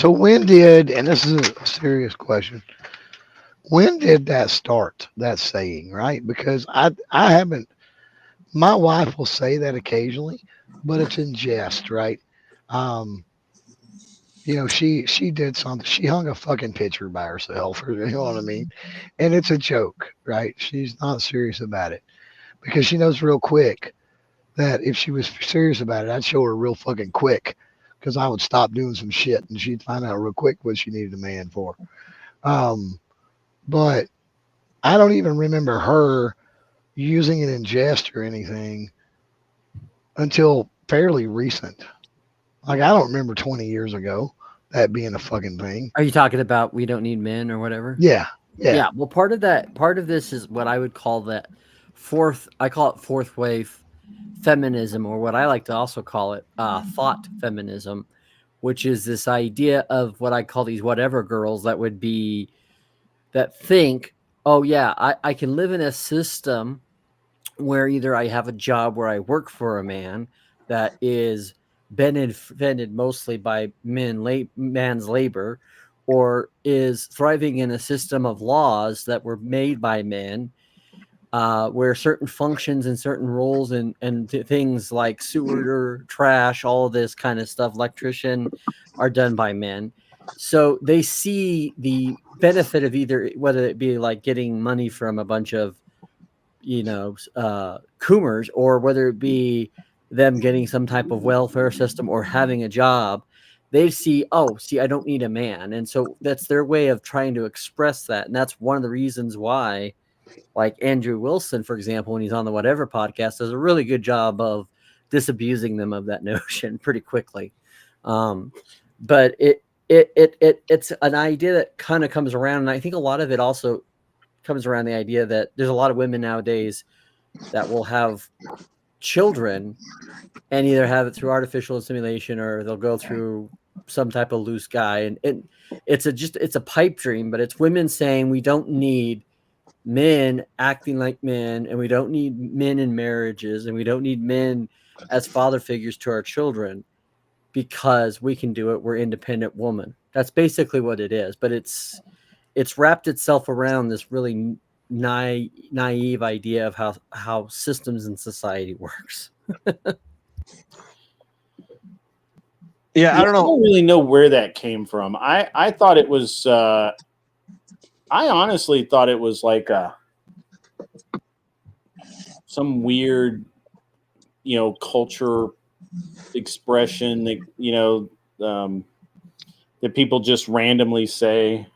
when did, and this is a serious question, When did that start? That saying, right? Because I haven't. My wife will say that occasionally, but it's in jest, right? Um, she did something. She hung a fucking picture by herself, or you know what I mean? And it's a joke, right? She's not serious about it because she knows real quick that if she was serious about it, I'd show her real fucking quick because I would stop doing some shit and she'd find out real quick what she needed a man for. Um, but I don't even remember her using it in jest or anything until fairly recent. Like I don't remember 20 years ago that being a fucking thing. Are you talking about we don't need men or whatever? Yeah, yeah. Well, part of this is what I would call I call it fourth wave feminism, or what I like to also call it thought feminism, which is this idea of what I call these whatever girls that think, oh yeah, I can live in a system where either I have a job where I work for a man that is benefited mostly by man's labor, or is thriving in a system of laws that were made by men, where certain functions and certain roles and things like sewer, trash, all of this kind of stuff, electrician, are done by men. So they see the benefit of either, whether it be like getting money from a bunch of coomers, or whether it be them getting some type of welfare system or having a job. They see, I don't need a man. And so that's their way of trying to express that. And that's one of the reasons why, like Andrew Wilson, for example, when he's on the Whatever podcast, does a really good job of disabusing them of that notion pretty quickly. But it's an idea that kind of comes around. And I think a lot of it also comes around the idea that there's a lot of women nowadays that will have children and either have it through artificial insemination or they'll go through some type of loose guy. And it's a pipe dream, but it's women saying we don't need men acting like men, and we don't need men in marriages, and we don't need men as father figures to our children because we can do it. We're independent woman. That's basically what it is. But it's wrapped itself around this really naive idea of how systems in society works. Yeah, I don't know. I don't really know where that came from. I thought it was. I honestly thought it was like some weird, culture expression that that people just randomly say.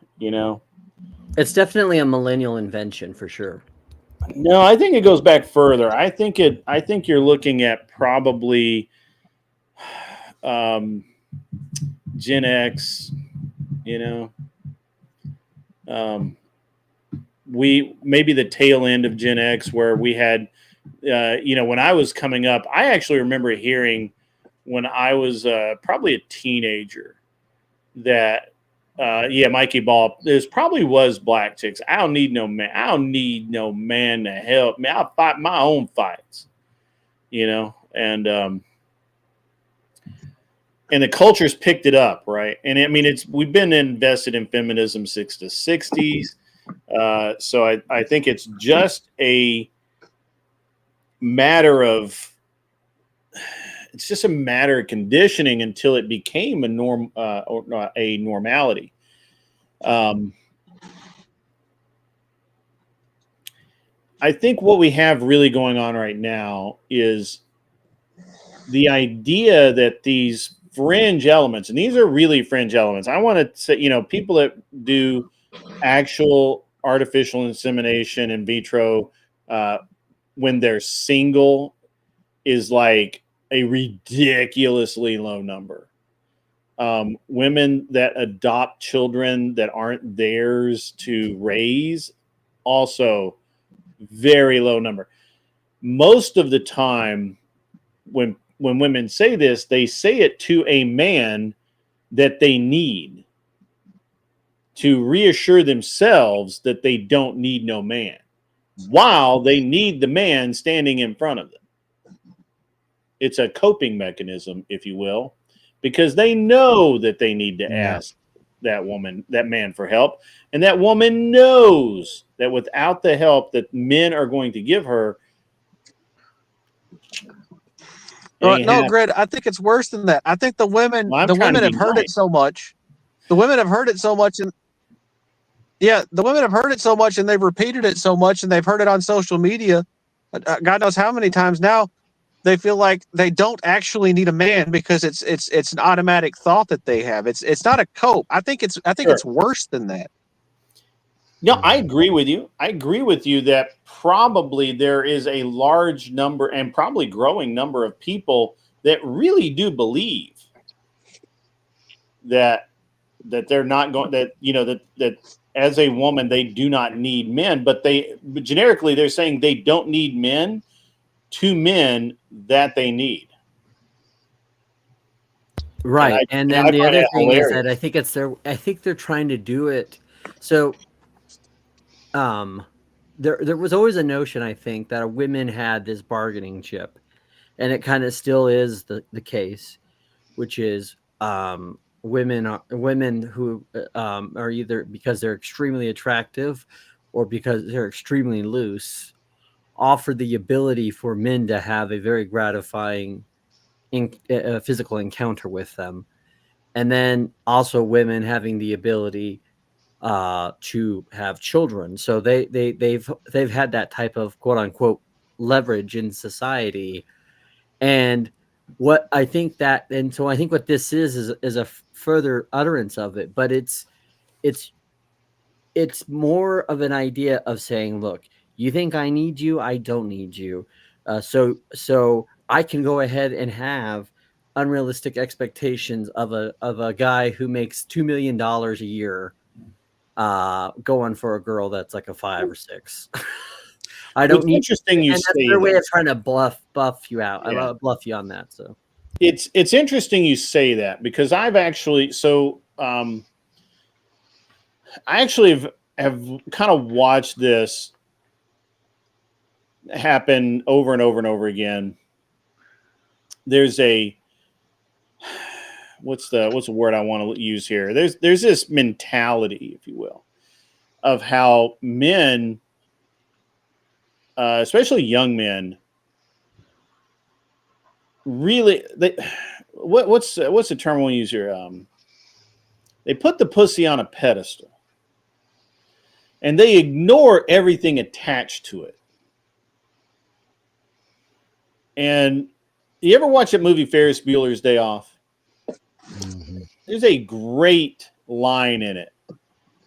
It's definitely a millennial invention for sure. No, I think it goes back further. I think you're looking at probably Gen X, we maybe the tail end of Gen X, where we had, when I was coming up, I actually remember hearing when I was probably a teenager that, Mikey Ball, there's probably was black chicks. I don't need no man. I don't need no man to help me. I'll fight my own fights, and the culture's picked it up, right? And I mean, we've been invested in feminism since the 60s. So I think it's just a matter of conditioning until it became a norm or a normality. I think what we have really going on right now is the idea that these fringe elements, and these are really fringe elements. I want to say, people that do actual artificial insemination in vitro when they're single is like a ridiculously low number. Women that adopt children that aren't theirs to raise, also very low number. Most of the time when women say this, they say it to a man that they need to reassure themselves that they don't need no man, while they need the man standing in front of them. It's a coping mechanism, if you will, because they know that they need to ask that man for help, and that woman knows that without the help that men are going to give her, No, Grid, I think it's worse than that. I think the women Well, I'm trying to have be heard nice. it so much. The women have heard it so much, and the women have heard it so much, and they've repeated it so much, and they've heard it on social media. God knows how many times now. They feel like they don't actually need a man because it's an automatic thought that they have. It's not a cope. I think it's worse than that. No, I agree with you. I agree with you that probably there is a large number and probably growing number of people that really do believe that they're not going, that as a woman they do not need men, but generically they're saying they don't need men to men that they need. Right. And then the other thing is that I think they're trying to do it. So there was always a notion, I think, that women had this bargaining chip, and it kind of still is the case, which is women who are either because they're extremely attractive or because they're extremely loose offer the ability for men to have a very gratifying physical encounter with them, and then also women having the ability to have children. So they've had that type of quote unquote leverage in society. And what I think that, and so I think what this is a further utterance of it, but it's more of an idea of saying, look, you think I need you, I don't need you. So I can go ahead and have unrealistic expectations of a guy who makes $2 million a year going for a girl that's like a 5 or 6. I don't need. Interesting you and say that's their way that. of trying to bluff you out. Yeah. I bluff you on that. So it's interesting you say that, because I've actually I actually have kind of watched this happen over and over and over again. There's what's the word I want to use here? There's this mentality, if you will, of how men, especially young men, really what's the term we'll use here? They put the pussy on a pedestal and they ignore everything attached to it. And you ever watch that movie Ferris Bueller's Day Off? Mm-hmm. There's a great line in it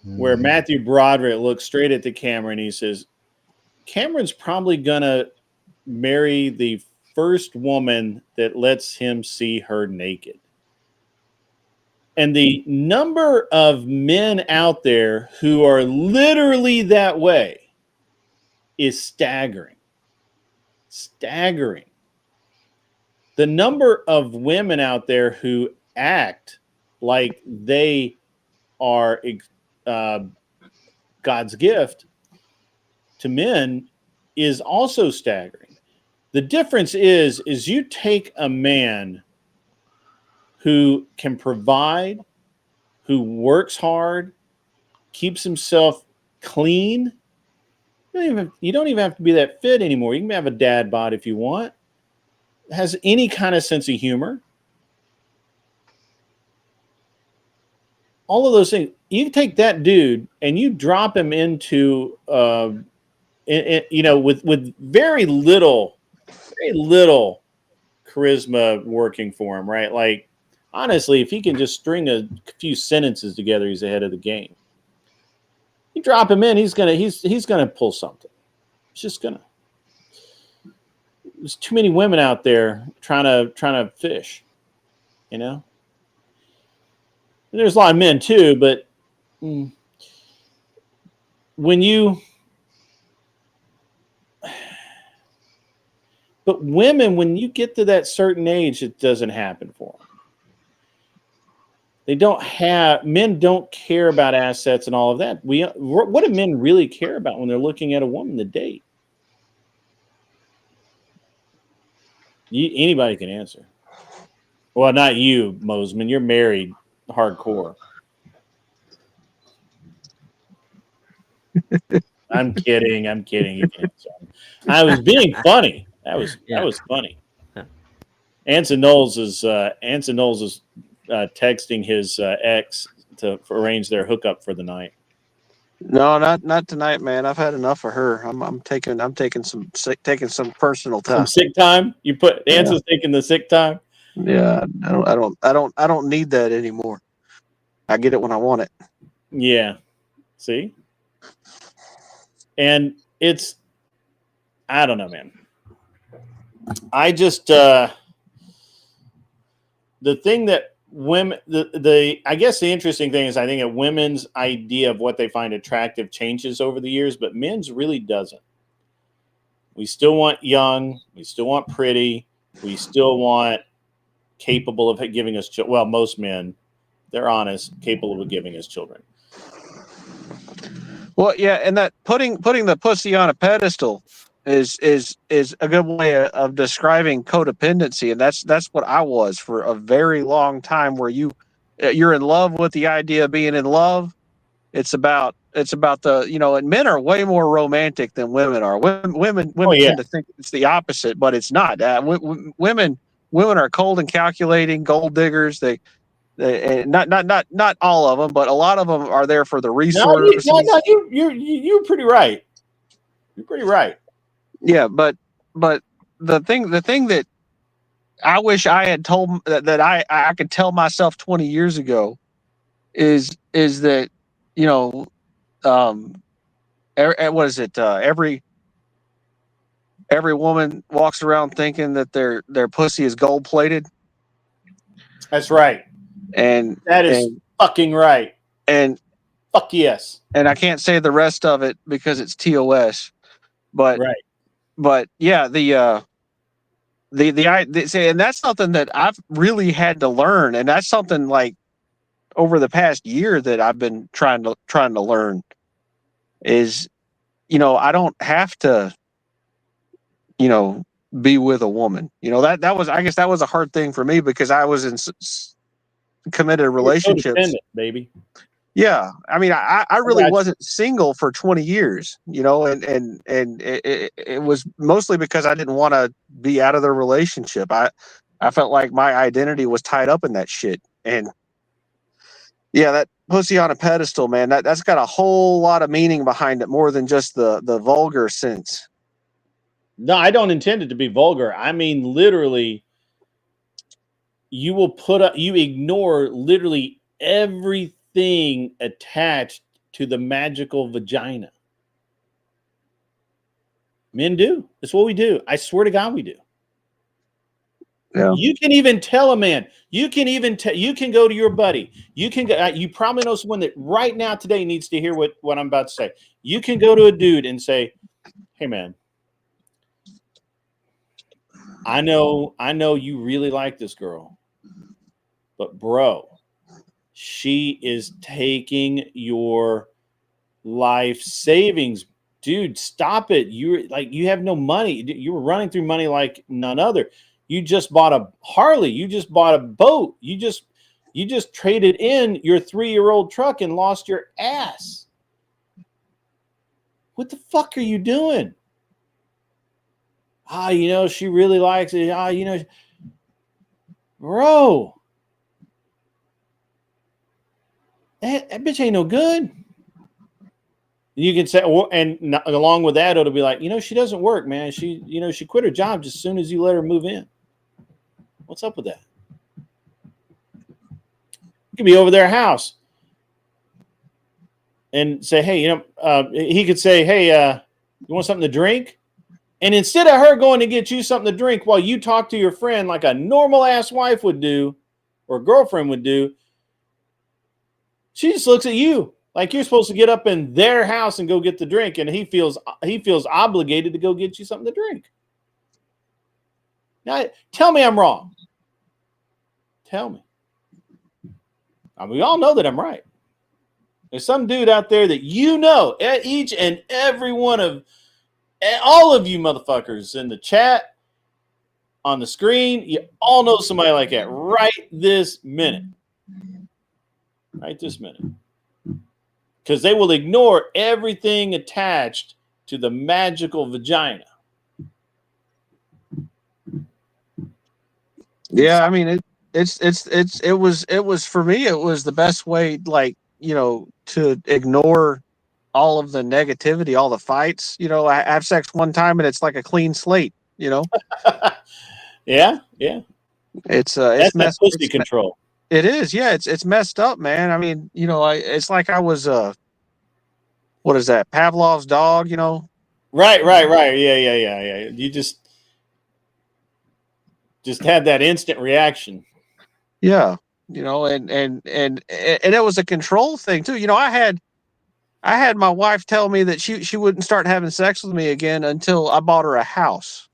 where Matthew Broderick looks straight at the camera and he says, Cameron's probably gonna marry the first woman that lets him see her naked. And the number of men out there who are literally that way is staggering. Staggering. The number of women out there who act like they are God's gift to men is also staggering. The difference is you take a man who can provide, who works hard, keeps himself clean. You don't even have to be that fit anymore. You can have a dad bod if you want. Has any kind of sense of humor. All of those things. You take that dude and you drop him into, with very little charisma working for him, right? Like, honestly, if he can just string a few sentences together, he's ahead of the game. You drop him in, he's gonna pull something. It's just gonna. There's too many women out there trying to fish, you know. And there's a lot of men too, but women, when you get to that certain age, it doesn't happen for them. Men don't care about assets and all of that. What do men really care about when they're looking at a woman to date? Anybody can answer. Well, not you, Mosman. You're married hardcore. I'm kidding. You can answer. I was being funny. That was funny. Yeah. Anson Knowles is texting his ex to arrange their hookup for the night. No, not tonight, man. I've had enough of her. I'm taking some personal Some time. sick time. You put Anson's taking the sick time. Yeah, I don't need that anymore. I get it when I want it. Yeah. See? And it's, I don't know, man. I just, the thing that women, I guess the interesting thing is I think that women's idea of what they find attractive changes over the years, but men's really doesn't. We still want young. We still want pretty. We still want capable of giving us, well, most men, they're honest, capable of giving us children. Well, yeah, and that putting the pussy on a pedestal is a good way of describing codependency, and that's what I was for a very long time. Where you're in love with the idea of being in love. It's about the, and men are way more romantic than women are. Women tend to think it's the opposite, but it's not. Women are cold and calculating, gold diggers. They not all of them, but a lot of them are there for the resources. No, you're pretty right. You're pretty right. Yeah, but the thing that I wish I had told that I could tell myself 20 years ago is that, what is it? Every woman walks around thinking that their pussy is gold plated. That's right. And that is fucking right. And fuck yes. And I can't say the rest of it because it's TOS. But right. But yeah, and that's something that I've really had to learn, and that's something like over the past year that I've been trying to learn is, I don't have to, be with a woman. That was, I guess that was a hard thing for me because I was in committed relationships, baby. Yeah, I mean, I really wasn't single for 20 years, and it was mostly because I didn't want to be out of the relationship. I felt like my identity was tied up in that shit, and yeah, that pussy on a pedestal, man, that's got a whole lot of meaning behind it, more than just the vulgar sense. No, I don't intend it to be vulgar. I mean, literally, you ignore literally everything attached to the magical vagina. Men do. That's what we do. I swear to God, we do. Yeah. You can even tell a man. You can go to your buddy. You can go. You probably know someone that right now today needs to hear what I'm about to say. You can go to a dude and say, "Hey, man, I know you really like this girl, but bro, she is taking your life savings. Dude, stop it. You have no money. You were running through money like none other. You just bought a Harley. You just bought a boat. You just traded in your 3-year-old truck and lost your ass. What the fuck are you doing? She really likes it. Bro, that bitch ain't no good. You can say, and along with that, it'll be like, she doesn't work, man. She quit her job just as soon as you let her move in. What's up with that? You could be over their house and say, hey, he could say, hey, you want something to drink? And instead of her going to get you something to drink while you talk to your friend like a normal ass wife would do or girlfriend would do, she just looks at you like you're supposed to get up in their house and go get the drink, and he feels obligated to go get you something to drink. Now, tell me I'm wrong. Tell me. I mean, we all know that I'm right. There's some dude out there that each and every one of all of you motherfuckers in the chat, on the screen, you all know somebody like that right this minute. Right this minute. because they will ignore everything attached to the magical vagina. Yeah, I mean it was for me. It was the best way, like, to ignore all of the negativity, all the fights. I have sex one time and it's like a clean slate. Yeah. It's That's that messed. pussy control. It is, yeah. It's messed up, man. I mean, it's like I was what is that? Pavlov's dog, Right. Yeah. You just had that instant reaction. Yeah, and it was a control thing too. I had my wife tell me that she wouldn't start having sex with me again until I bought her a house.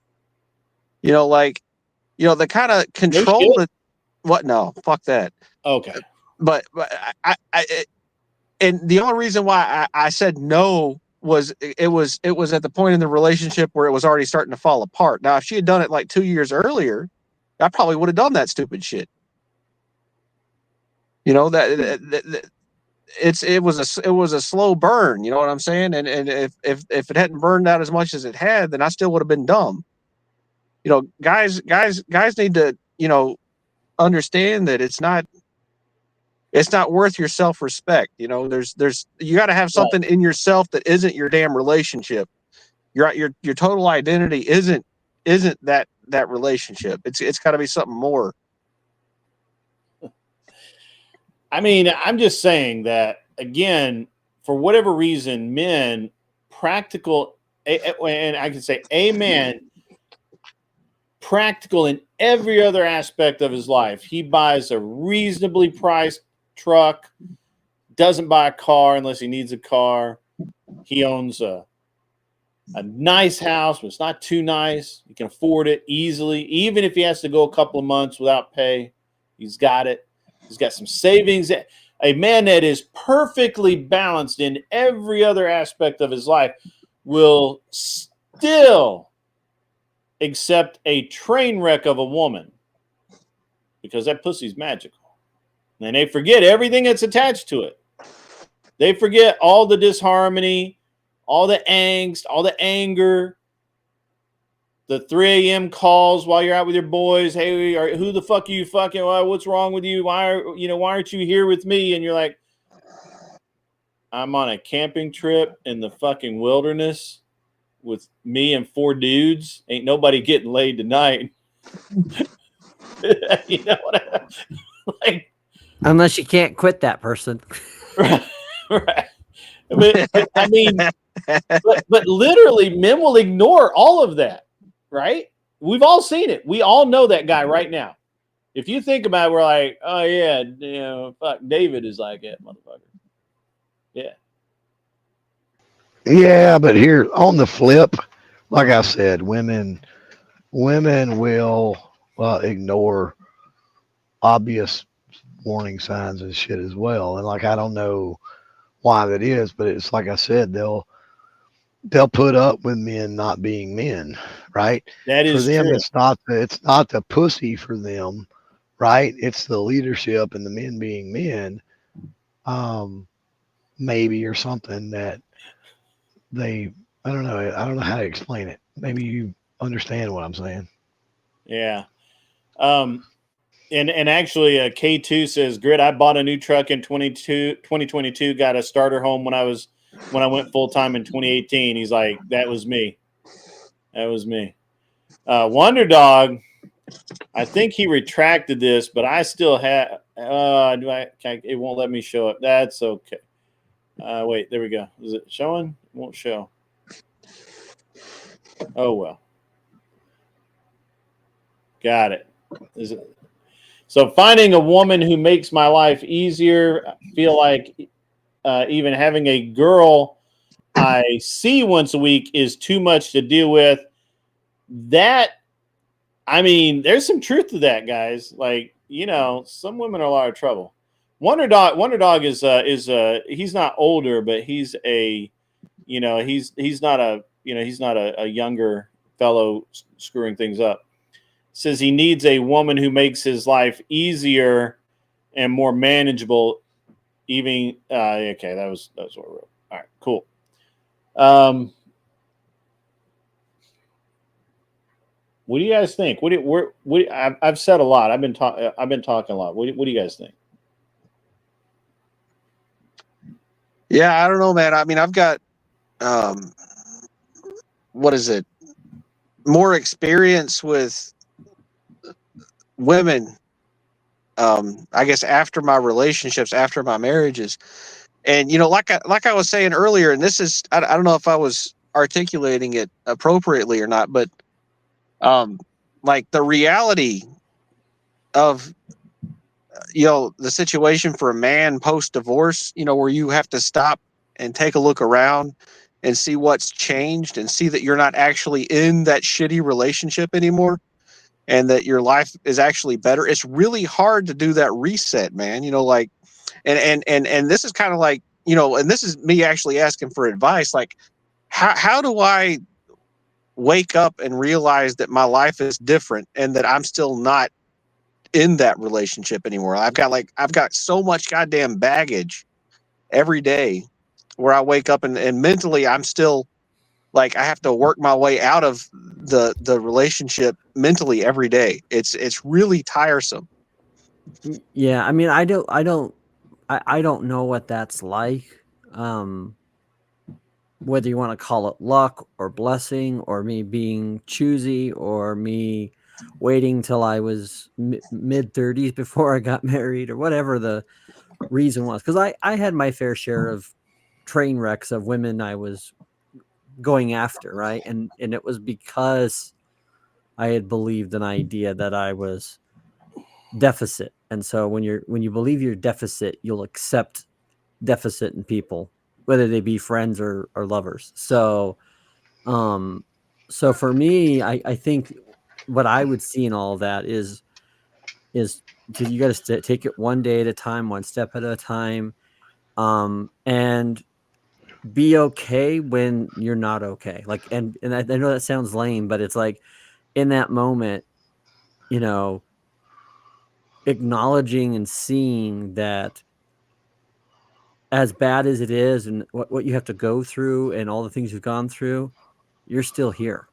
The kind of control that. What? No, fuck that. Okay. But and the only reason why I said no was it was at the point in the relationship where it was already starting to fall apart. Now, if she had done it like 2 years earlier, I probably would have done that stupid shit. That it was a slow burn. You know what I'm saying? And if it hadn't burned out as much as it had, then I still would have been dumb. Guys need to understand that it's not worth your self-respect. There's you got to have something in yourself that isn't your damn relationship. Your total identity isn't that relationship. It's got to be something more. I mean, I'm just saying that, again, for whatever reason, men, practical, and I can say a man, practical in every other aspect of his life. He buys a reasonably priced truck, doesn't buy a car unless he needs a car. He owns a nice house, but it's not too nice. He can afford it easily. Even if he has to go a couple of months without pay, he's got it. He's got some savings. A man that is perfectly balanced in every other aspect of his life will still accept a train wreck of a woman because that pussy's magical. And they forget everything that's attached to it. They forget all the disharmony, all the angst, all the anger, the 3 a.m. calls while you're out with your boys. Hey, who the fuck are you fucking? What's wrong with you? Why aren't you here with me? And you're like, I'm on a camping trip in the fucking wilderness with me and 4 dudes. Ain't nobody getting laid tonight. You know what I mean? Like, unless you can't quit that person. Right. But I mean, but literally, men will ignore all of that. Right? We've all seen it. We all know that guy right now. If you think about it, we're like, oh yeah, fuck, David is like it, motherfucker. Yeah. Yeah, but here on the flip, like I said, women will ignore obvious warning signs and shit as well. And like, I don't know why that is, but it's like I said, they'll put up with men not being men, right? That is for them true. It's not the pussy for them, right? It's the leadership and the men being men, maybe, or something that I don't know how to explain it. Maybe you understand what I'm saying. Yeah. And actually, K2 says, Grit, I bought a new truck in 2022, got a starter home when I went full time in 2018. He's like, that was me. Wonder Dog, I think he retracted this, but I still have. It won't let me show it. That's okay. Wait, there we go. Is it showing? It won't show. Oh well. Got it. Is it? So finding a woman who makes my life easier. I feel like even having a girl I see once a week is too much to deal with. That, I mean, there's some truth to that, guys. Like, some women are a lot of trouble. Wonder Dog is he's not older, but he's not a younger fellow screwing things up. Says he needs a woman who makes his life easier and more manageable. Even okay, that was what I wrote. All right, cool. What do you guys think? I've said a lot. I've been talking a lot. What do you guys think? Yeah, I don't know, man. I mean, I've got what is it? More experience with women. I guess after my relationships, after my marriages, and like I was saying earlier, and this is I don't know if I was articulating it appropriately or not, but like the reality of the situation for a man post divorce, where you have to stop and take a look around and see what's changed and see that you're not actually in that shitty relationship anymore and that your life is actually better. It's really hard to do that reset, man. Like, and this is kind of like, and this is me actually asking for advice. Like, how do I wake up and realize that my life is different and that I'm still not in that relationship anymore? I've got so much goddamn baggage every day where I wake up and mentally I'm still like I have to work my way out of the relationship mentally every day. It's really tiresome. Yeah, I mean, I don't know what that's like. Whether you want to call it luck or blessing or me being choosy or me waiting till I was mid 30s before I got married or whatever the reason was. Because I had my fair share of train wrecks of women I was going after, right? And it was because I had believed an idea that I was deficit. And so when you believe you're deficit, you'll accept deficit in people, whether they be friends or lovers. So for me, I think what I would see in all of that is you got to take it one day at a time, one step at a time, and be okay when you're not okay. Like, and I know that sounds lame, but it's like in that moment, acknowledging and seeing that as bad as it is and what you have to go through and all the things you've gone through, you're still here.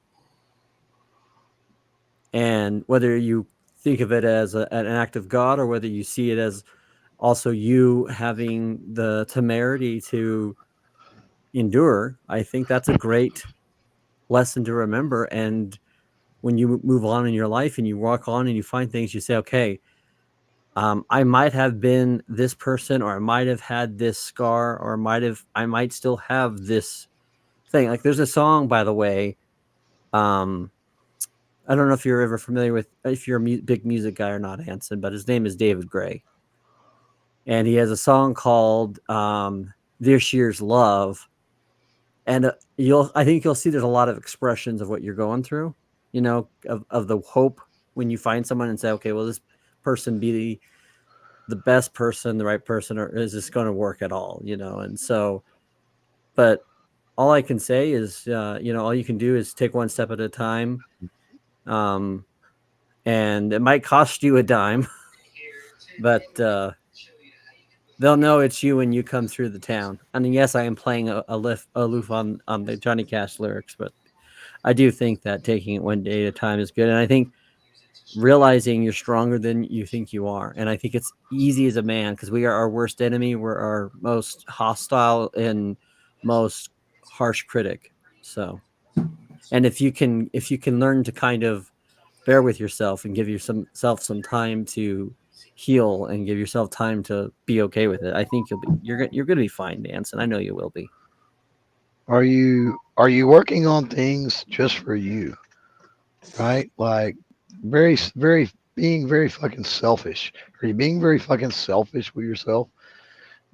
And whether you think of it as an act of God or whether you see it as also you having the temerity to endure, I think that's a great lesson to remember. And when you move on in your life and you walk on and you find things, you say, okay, I might have been this person, or I might have had this scar, or I might still have this thing. Like there's a song, by the way. I don't know if you're ever familiar with, if you're a big music guy or not, Hanson, but his name is David Gray. And he has a song called This Year's Love. And I think you'll see there's a lot of expressions of what you're going through, of the hope when you find someone and say, okay, will this person be the best person, the right person, or is this going to work at all? And so, but all I can say is, all you can do is take one step at a time. And it might cost you a dime, but they'll know it's you when you come through the town. I mean, yes, I am playing aloof on the Johnny Cash lyrics, but I do think that taking it one day at a time is good. And I think realizing you're stronger than you think you are. And I think it's easy as a man because we are our worst enemy. We're our most hostile and most harsh critic. So, and if you can learn to kind of bear with yourself and give yourself some time to heal and give yourself time to be okay with it, I think you're going to be fine, Dance, and I know you will be. Are you working on things just for you? Right? Like being very fucking selfish. Are you being very fucking selfish with yourself?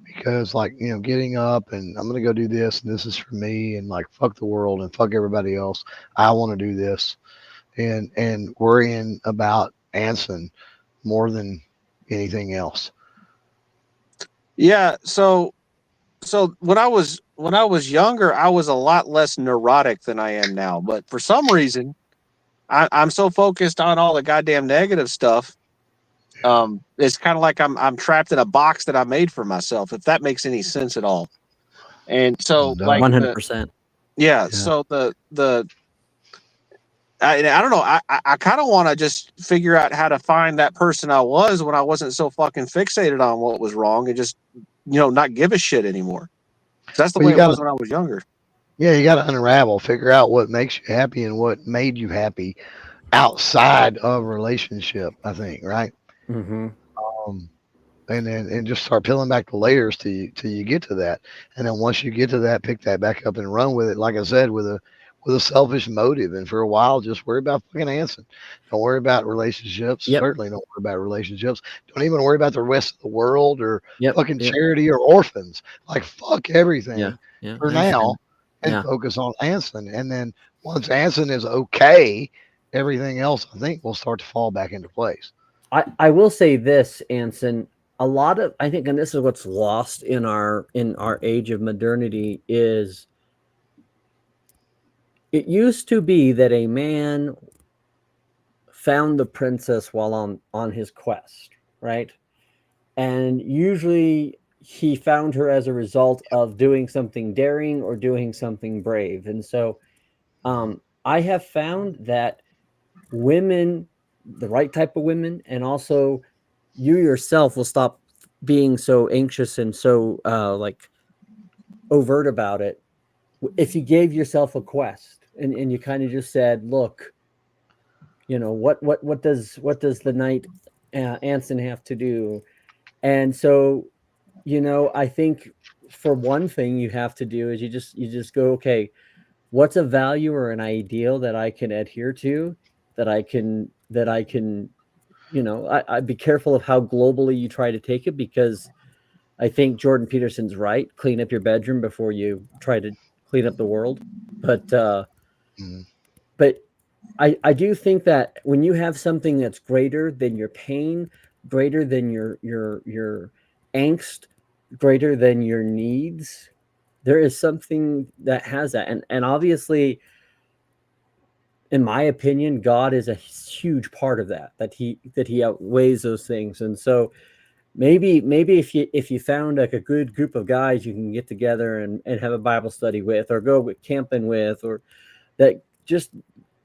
Because like, getting up and I'm going to go do this and this is for me and like fuck the world and fuck everybody else. I want to do this and worrying about Anson more than anything else. Yeah. So when I was younger, I was a lot less neurotic than I am now. But for some reason, I'm so focused on all the goddamn negative stuff It's kind of like I'm trapped in a box that I made for myself, if that makes any sense at all. And so, No. like, 100%. yeah. So I don't know. I kind of want to just figure out how to find that person I was when I wasn't so fucking fixated on what was wrong and just, not give a shit anymore. 'Cause that's the Well, way you it gotta, was when I was younger. yeah, you got to unravel, figure out what makes you happy and what made you happy outside of relationship. I think, right? Mm-hmm. Um, and just start peeling back the layers till you get to that. And then once you get to that, pick that back up and run with it. Like I said, with a selfish motive. And for a while, just worry about fucking Anson. Don't worry about relationships. Yep. Certainly don't worry about relationships. Don't even worry about the rest of the world or Yep. fucking Yep. charity or orphans. Like fuck everything Yeah. Yeah. for I understand. now and Yeah. focus on Anson. And then once Anson is okay, everything else I think will start to fall back into place. I will say this, Anson. A lot of, I think, and this is what's lost in our age of modernity, is it used to be that a man found the princess while on his quest, right? And usually he found her as a result of doing something daring or doing something brave. And so I have found that women, the right type of women, and also you yourself will stop being so anxious and so like overt about it if you gave yourself a quest and you kind of just said, look, what does the knight Anson have to do? And so, I think for one thing you have to do is you just go, okay, what's a value or an ideal that I can adhere to, that I can I'd be careful of how globally you try to take it, because I think Jordan Peterson's right. Clean up your bedroom before you try to clean up the world. But but I do think that when you have something that's greater than your pain, greater than your angst, greater than your needs, there is something that has that. And obviously, in my opinion, God is a huge part of that he outweighs those things. And so maybe if you found like a good group of guys you can get together and have a Bible study with, or go camping with, or that just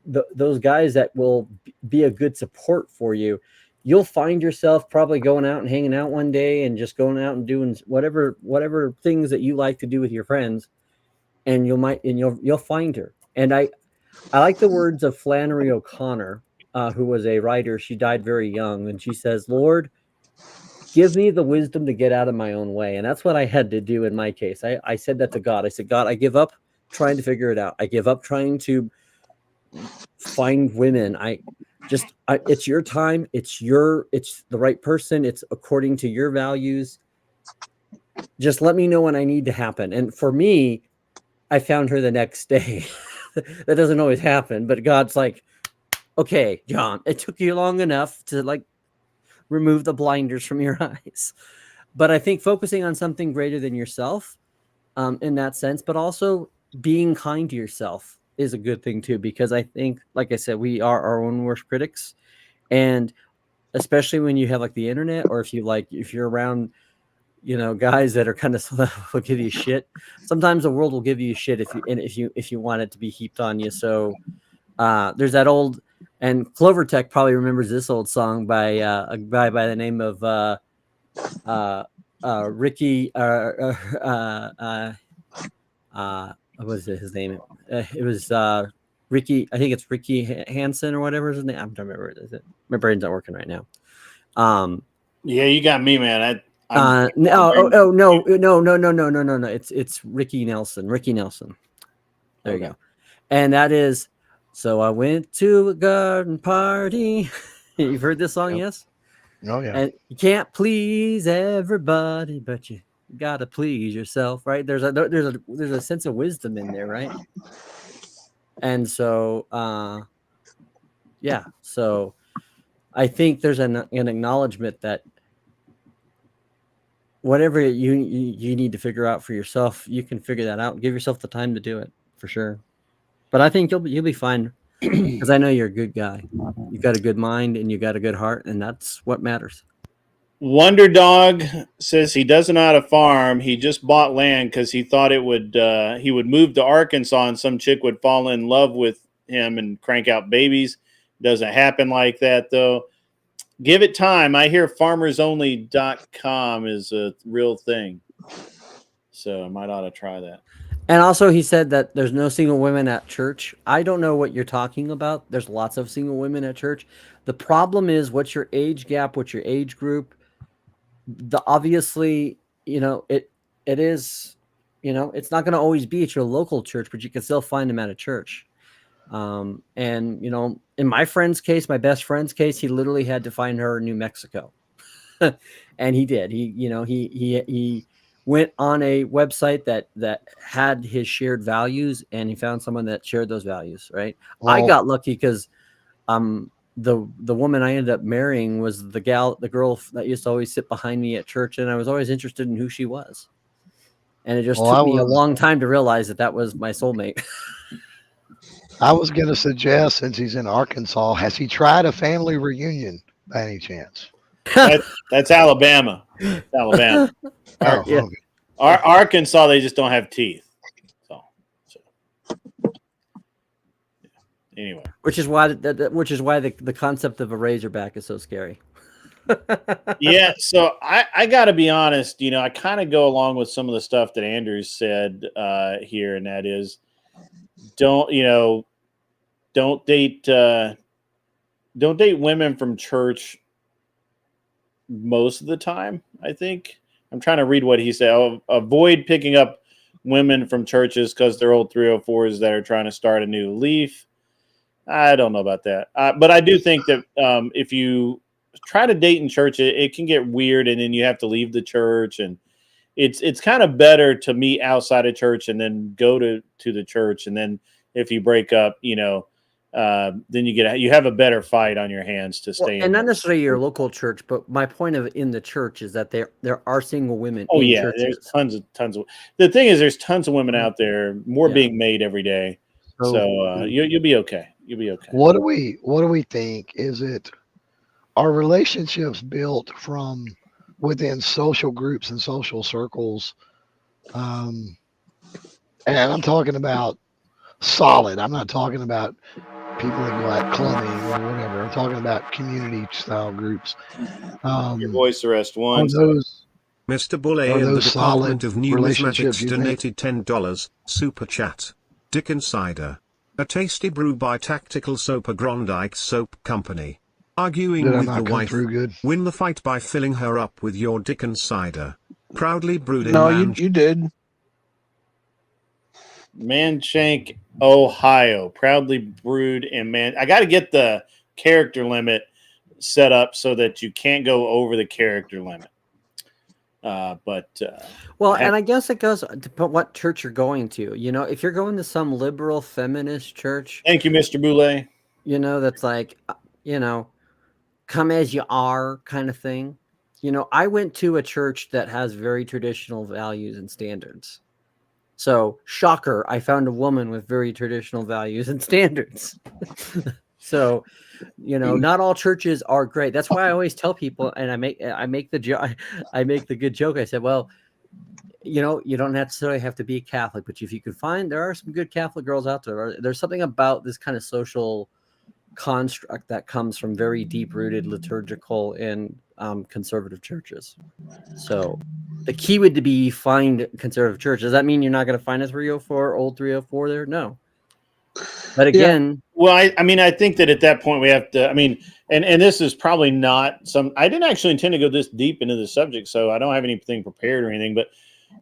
those guys that will be a good support for you, you'll find yourself probably going out and hanging out one day and just going out and doing whatever things that you like to do with your friends, and you'll find her. And I like the words of Flannery O'Connor, who was a writer. She died very young, and she says, Lord, give me the wisdom to get out of my own way. And that's what I had to do in my case. I said that to God. I said, God, I give up trying to figure it out. I give up trying to find women. It's your time. It's the right person. It's according to your values. Just let me know when I need to happen. And for me, I found her the next day. That doesn't always happen, but God's like, okay, John, it took you long enough to like remove the blinders from your eyes. But I think focusing on something greater than yourself, in that sense, but also being kind to yourself is a good thing too, because I think, like I said, we are our own worst critics. And especially when you have like the internet, or if you're around, guys that are kind of will give you shit. Sometimes the world will give you shit if you want it to be heaped on you. So there's that old, and Clovertech probably remembers this old song by a guy by the name of Ricky. What was his name? It was Ricky. I think it's Ricky Hansen or whatever his name. I'm trying to remember. My brain's not working right now. Yeah, you got me, man. No. It's Ricky Nelson. Ricky Nelson. There you go. And that is, so I went to a garden party. You've heard this song, yes? Oh yeah. And you can't please everybody, but you gotta please yourself, right? There's a sense of wisdom in there, right? And so, yeah. So I think there's an acknowledgement that whatever you need to figure out for yourself, you can figure that out. Give yourself the time to do it, for sure. But I think you'll be fine. because I know you're a good guy. You got a good mind and you got a good heart, and that's what matters. Wonder Dog says he doesn't know how to farm. He just bought land because he thought it would. He would move to Arkansas and some chick would fall in love with him and crank out babies. Doesn't happen like that though. Give it time. I hear farmersonly.com is a real thing, so I might ought to try that. And also, he said that there's no single women at church. I don't know what you're talking about. There's lots of single women at church. The problem is, what's your age gap? What's your age group? Obviously, it is, it's not going to always be at your local church, but you can still find them at a church. And in my friend's case, my best friend's case, he literally had to find her in New Mexico, and he did. He went on a website that had his shared values, and he found someone that shared those values. Right. Well, I got lucky because, the woman I ended up marrying was the girl that used to always sit behind me at church, and I was always interested in who she was. And it just took me a long time to realize that was my soulmate. I was going to suggest, since he's in Arkansas, has he tried a family reunion by any chance? That's Alabama. It's Alabama. Okay. Arkansas, they just don't have teeth. So. Anyway, which is why the concept of a razorback is so scary. Yeah, so I got to be honest. I kind of go along with some of the stuff that Andrew said here, and that is, don't date women from church most of the time. I think I'm trying to read what he said. Avoid picking up women from churches because they're old 304s that are trying to start a new leaf. I don't know about that. But I do think that if you try to date in church, it can get weird, and then you have to leave the church. And it's kind of better to meet outside of church and then go to the church. And then if you break up, then you have a better fight on your hands to stay in. And not necessarily your local church, but my point of in the church is that there are single women. Oh, in yeah. churches. There's tons of. The thing is, there's tons of women out there, more being made every day. So you'll be okay. You'll be okay. What do we think? Are relationships built from within social groups and social circles? And I'm talking about solid. I'm not talking about people that go out clubbing or whatever. I'm talking about community style groups. Your voice arrest one. Mr. Boulay in the Department of Numismatics donated $10 super chat. Dick Insider. A tasty brew by Tactical Soap, a Grondike soap company. Arguing with the wife. Win the fight by filling her up with your Dick Insider. Proudly brewed in you did. Manshank, Ohio. Proudly brewed in I got to get the character limit set up so that you can't go over the character limit. And I guess it goes to what church you're going to. If you're going to some liberal feminist church. Thank you, Mr. Boulay. That's like, come as you are kind of thing. I went to a church that has very traditional values and standards. So, shocker, I found a woman with very traditional values and standards. So, not all churches are great. That's why I always tell people, and I make the good joke. I said, well, you don't necessarily have to be Catholic, but if you could find, there are some good Catholic girls out there. There's something about this kind of social construct that comes from very deep-rooted liturgical and conservative churches. So the key would be find conservative church. Does that mean you're not going to find a 304, old 304 there? No. But again, well, I think that at that point we have to, and this is probably not I didn't actually intend to go this deep into the subject, so I don't have anything prepared or anything, but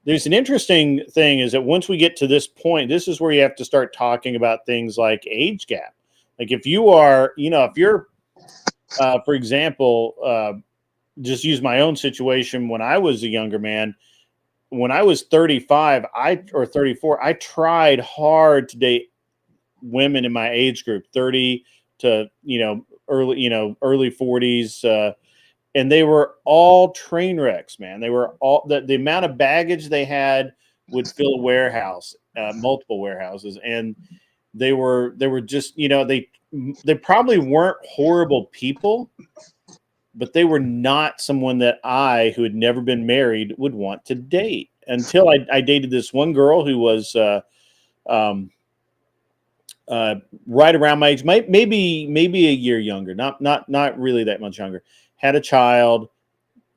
there's an interesting thing is that once we get to this point, this is where you have to start talking about things like age gap. Like if you are, if you're, for example, just use my own situation when I was a younger man. When I was 35 or 34, I tried hard to date women in my age group, 30 to early 40s, and they were all train wrecks, man. They were all the amount of baggage they had would fill a warehouse, multiple warehouses, and they were just, they probably weren't horrible people, but they were not someone that I, who had never been married, would want to date until I dated this one girl who was right around my age, maybe a year younger, not really that much younger. Had a child,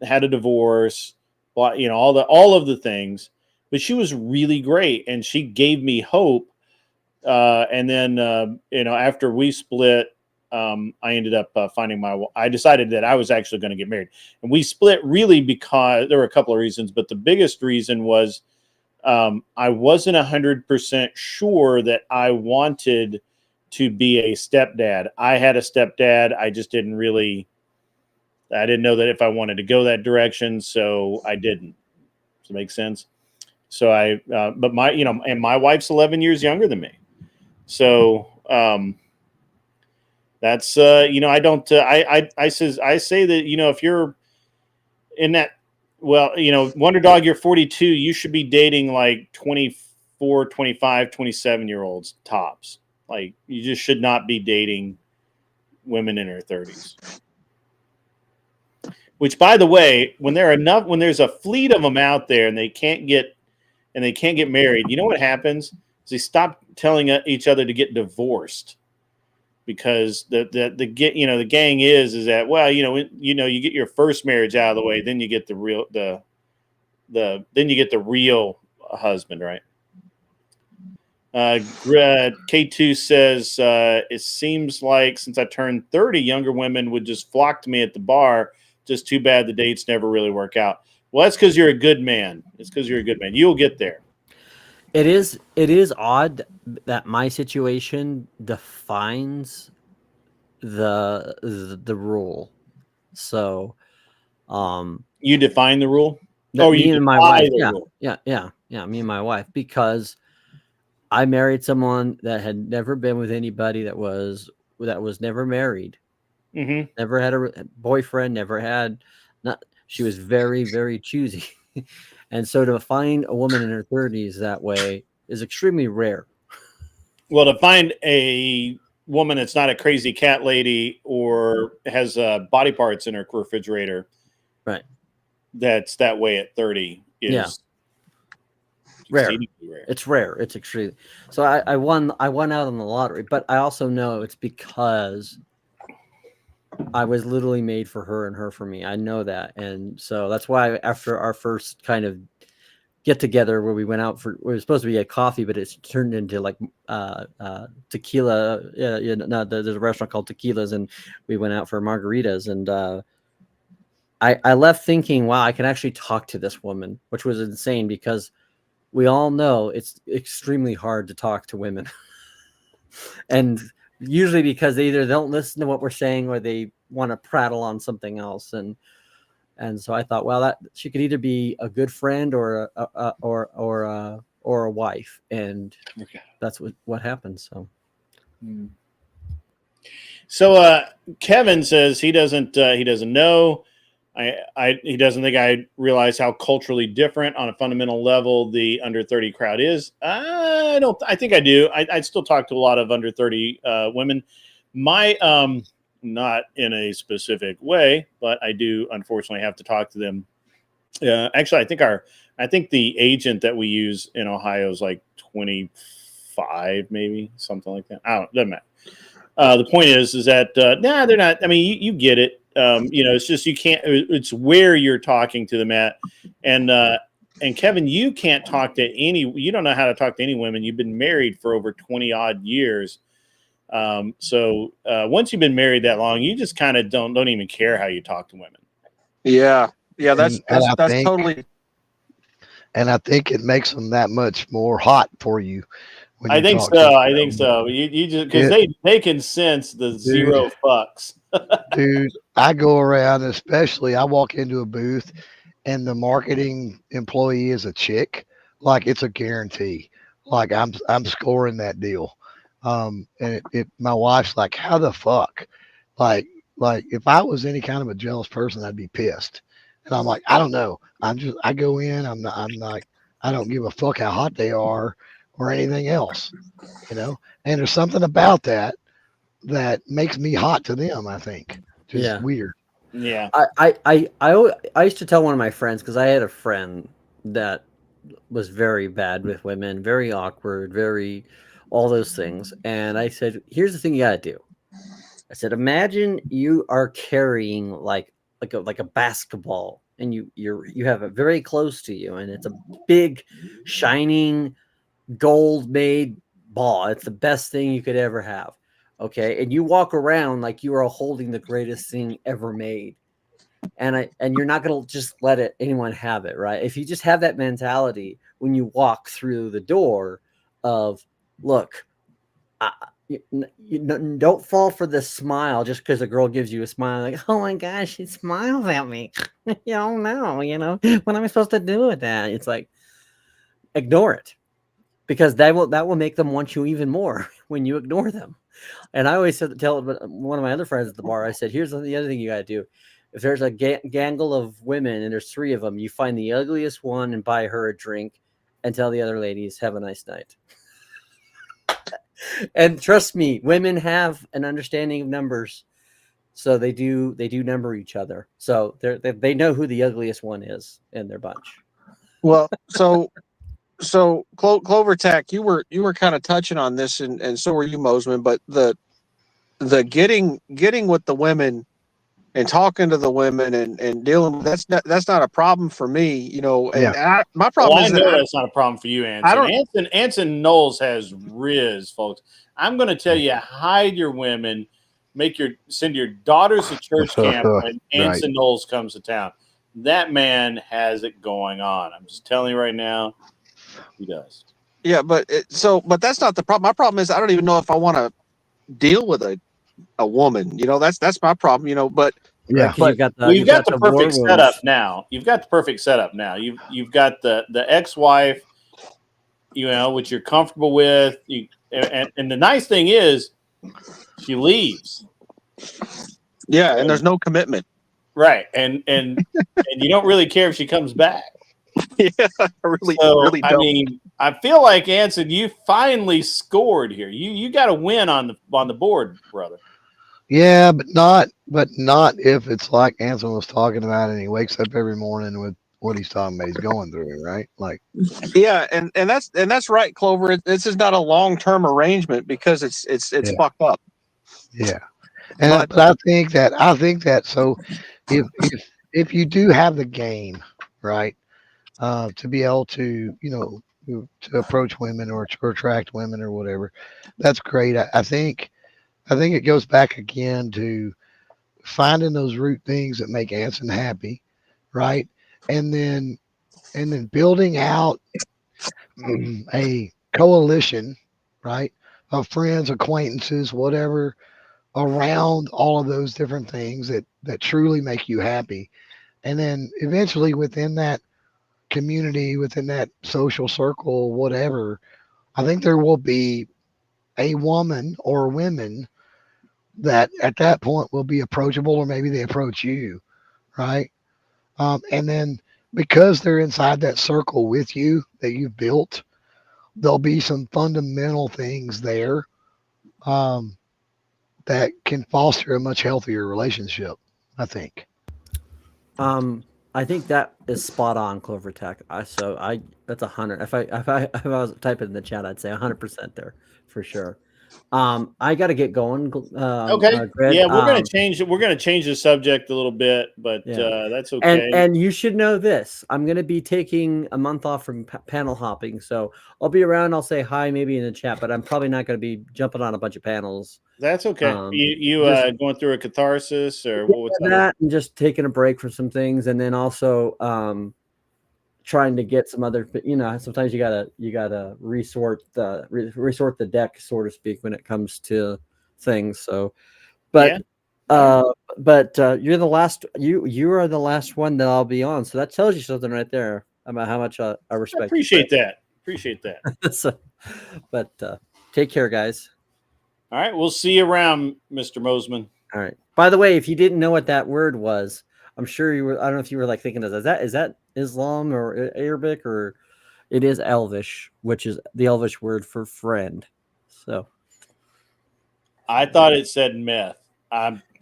had a divorce, all of the things, but she was really great, and she gave me hope. And then after we split, I ended up finding I decided that I was actually going to get married, and we split really because there were a couple of reasons, but the biggest reason was I wasn't 100% sure that I wanted to be a stepdad. I had a stepdad. I just didn't know that if I wanted to go that direction, so I didn't. Does it make sense? So but and my wife's 11 years younger than me. So that's I don't I say that if you're in that, Wonder Dog, you're 42, you should be dating like 24, 25, 27-year-olds tops. Like, you just should not be dating women in their 30s. Which, by the way, when there's a fleet of them out there and they can't get married, you know what happens? Is they stop telling each other to get divorced, because the gang is that, well, you get your first marriage out of the way, then you get the real husband, right? K2 says, it seems like since I turned 30, younger women would just flock to me at the bar. Just too bad the dates never really work out. Well, that's because you're a good man. It's because you're a good man. You'll get there. It is odd that my situation defines the rule. So, you define the rule. Me and my wife. Yeah. Me and my wife, because I married someone that had never been with anybody that was never married. Mm-hmm. Never had a boyfriend. She was very, very choosy. And so to find a woman in her 30s that way is extremely rare. Well, to find a woman that's not a crazy cat lady or has body parts in her refrigerator, right? That's that way at 30 is rare. It's rare. It's extremely. So I won out on the lottery, but I also know it's because I was literally made for her and her for me. I know that. And so that's why after our first kind of get together where we went out it was supposed to be a coffee, but it's turned into like tequila. There's a restaurant called Tequila's, and we went out for margaritas. And I left thinking, wow, I can actually talk to this woman, which was insane, because we all know it's extremely hard to talk to women. And usually because they either don't listen to what we're saying or they want to prattle on something else. And so I thought, well, that she could either be a good friend or a wife, and that's what happened. So Kevin says he doesn't know. He doesn't think I realize how culturally different on a fundamental level the under 30 crowd is. I think I do. I still talk to a lot of under 30 women. Not in a specific way, but I do unfortunately have to talk to them. Actually, I think the agent that we use in Ohio is like 25, maybe something like that. Doesn't matter. The point is that they're not. I mean, you get it. It's just you can't. It's where you're talking to them at, and Kevin, you can't talk to any. You don't know how to talk to any women. You've been married for over 20 odd years. So once you've been married that long, you just kind of don't even care how you talk to women. Yeah. That's think, totally. And I think it makes them that much more hot for you. I think so. You just because they can sense the zero fucks. Dude, I go around, especially I walk into a booth and the marketing employee is a chick, like it's a guarantee. Like I'm scoring that deal. And my wife's like, how the fuck? Like if I was any kind of a jealous person, I'd be pissed. And I'm like, I don't know. I go in, I'm like, I don't give a fuck how hot they are or anything else, you know. And there's something about that that makes me hot to them. I think just Yeah. weird. Yeah. I used to tell one of my friends, because I had a friend that was very bad with women, very awkward, very all those things. And I said, here's the thing you gotta do. I said, imagine you are carrying like a basketball, and you have it very close to you, and it's a big, shining, gold made ball. It's the best thing you could ever have. Okay. And you walk around like you are holding the greatest thing ever made. And you're not gonna just let anyone have it, right? If you just have that mentality when you walk through the door of, look, you don't fall for the smile just because a girl gives you a smile, like, oh my gosh, she smiles at me. You don't know, what am I supposed to do with that? It's like, ignore it, because that will make them want you even more when you ignore them. And I always tell one of my other friends at the bar, I said, here's the other thing you got to do. If there's a gangle of women and there's 3 of them, you find the ugliest one and buy her a drink and tell the other ladies, have a nice night. And trust me, women have an understanding of numbers. So they do number each other. So they know who the ugliest one is in their bunch. Well, so Clover Tack, you were kind of touching on this, and so were you, Mosman. But the getting with the women and talking to the women and dealing with that's not a problem for me, you know. And my problem is I know that's not a problem for you, Anson. Anson Knowles has Riz, folks. I'm going to tell you, hide your women, send your daughters to church camp when Anson Knowles comes to town. That man has it going on. I'm just telling you right now, he does. Yeah, but that's not the problem. My problem is I don't even know if I want to deal with a woman. You know, that's my problem. You know, but yeah, but you've got the perfect setup now. You've got the perfect setup now. You've got the ex-wife, you know, which you're comfortable with. And the nice thing is, she leaves. Yeah, and there's no commitment. Right, and you don't really care if she comes back. Yeah, I really don't. I mean, I feel like, Anson, you finally scored here. You got to win on the board, brother. Yeah, but not if it's like Anson was talking about, and he wakes up every morning with what he's talking about he's going through, right? Like, yeah, and that's right, Clover. This is not a long-term arrangement because it's fucked up. Yeah, and but I think that so if you do have the game, right, to be able to, you know, to approach women or to attract women or whatever, that's great. I think it goes back again to finding those root things that make Anson happy, right? And then building out a coalition, right, of friends, acquaintances, whatever, around all of those different things that truly make you happy. And then eventually within that community, within that social circle, whatever, I think there will be a woman or women that at that point will be approachable, or maybe they approach you, right? And then because they're inside that circle with you that you've built, there'll be some fundamental things there that can foster a much healthier relationship, I think. I think that is spot on, Clover Tech. That's 100. If I was typing in the chat, I'd say 100% there for sure. I got to get going. Okay. Grid. We're gonna change. We're gonna change the subject a little bit, but that's okay. And you should know this. I'm gonna be taking a month off from panel hopping, so I'll be around. I'll say hi, maybe in the chat, but I'm probably not gonna be jumping on a bunch of panels. That's okay. You going through a catharsis or what's that? And just taking a break from some things, and then also trying to get some other. You know, sometimes you gotta resort the deck, so to speak, when it comes to things. So, but you're the last. You are the last one that I'll be on. So that tells you something right there about how much I respect. Appreciate that. So, but take care, guys. All right, we'll see you around, Mr. Mosman. All right. By the way, if you didn't know what that word was, I'm sure you were. I don't know if you were like thinking, is that Islam or Arabic or It is Elvish, which is the Elvish word for friend. So I thought it said meth.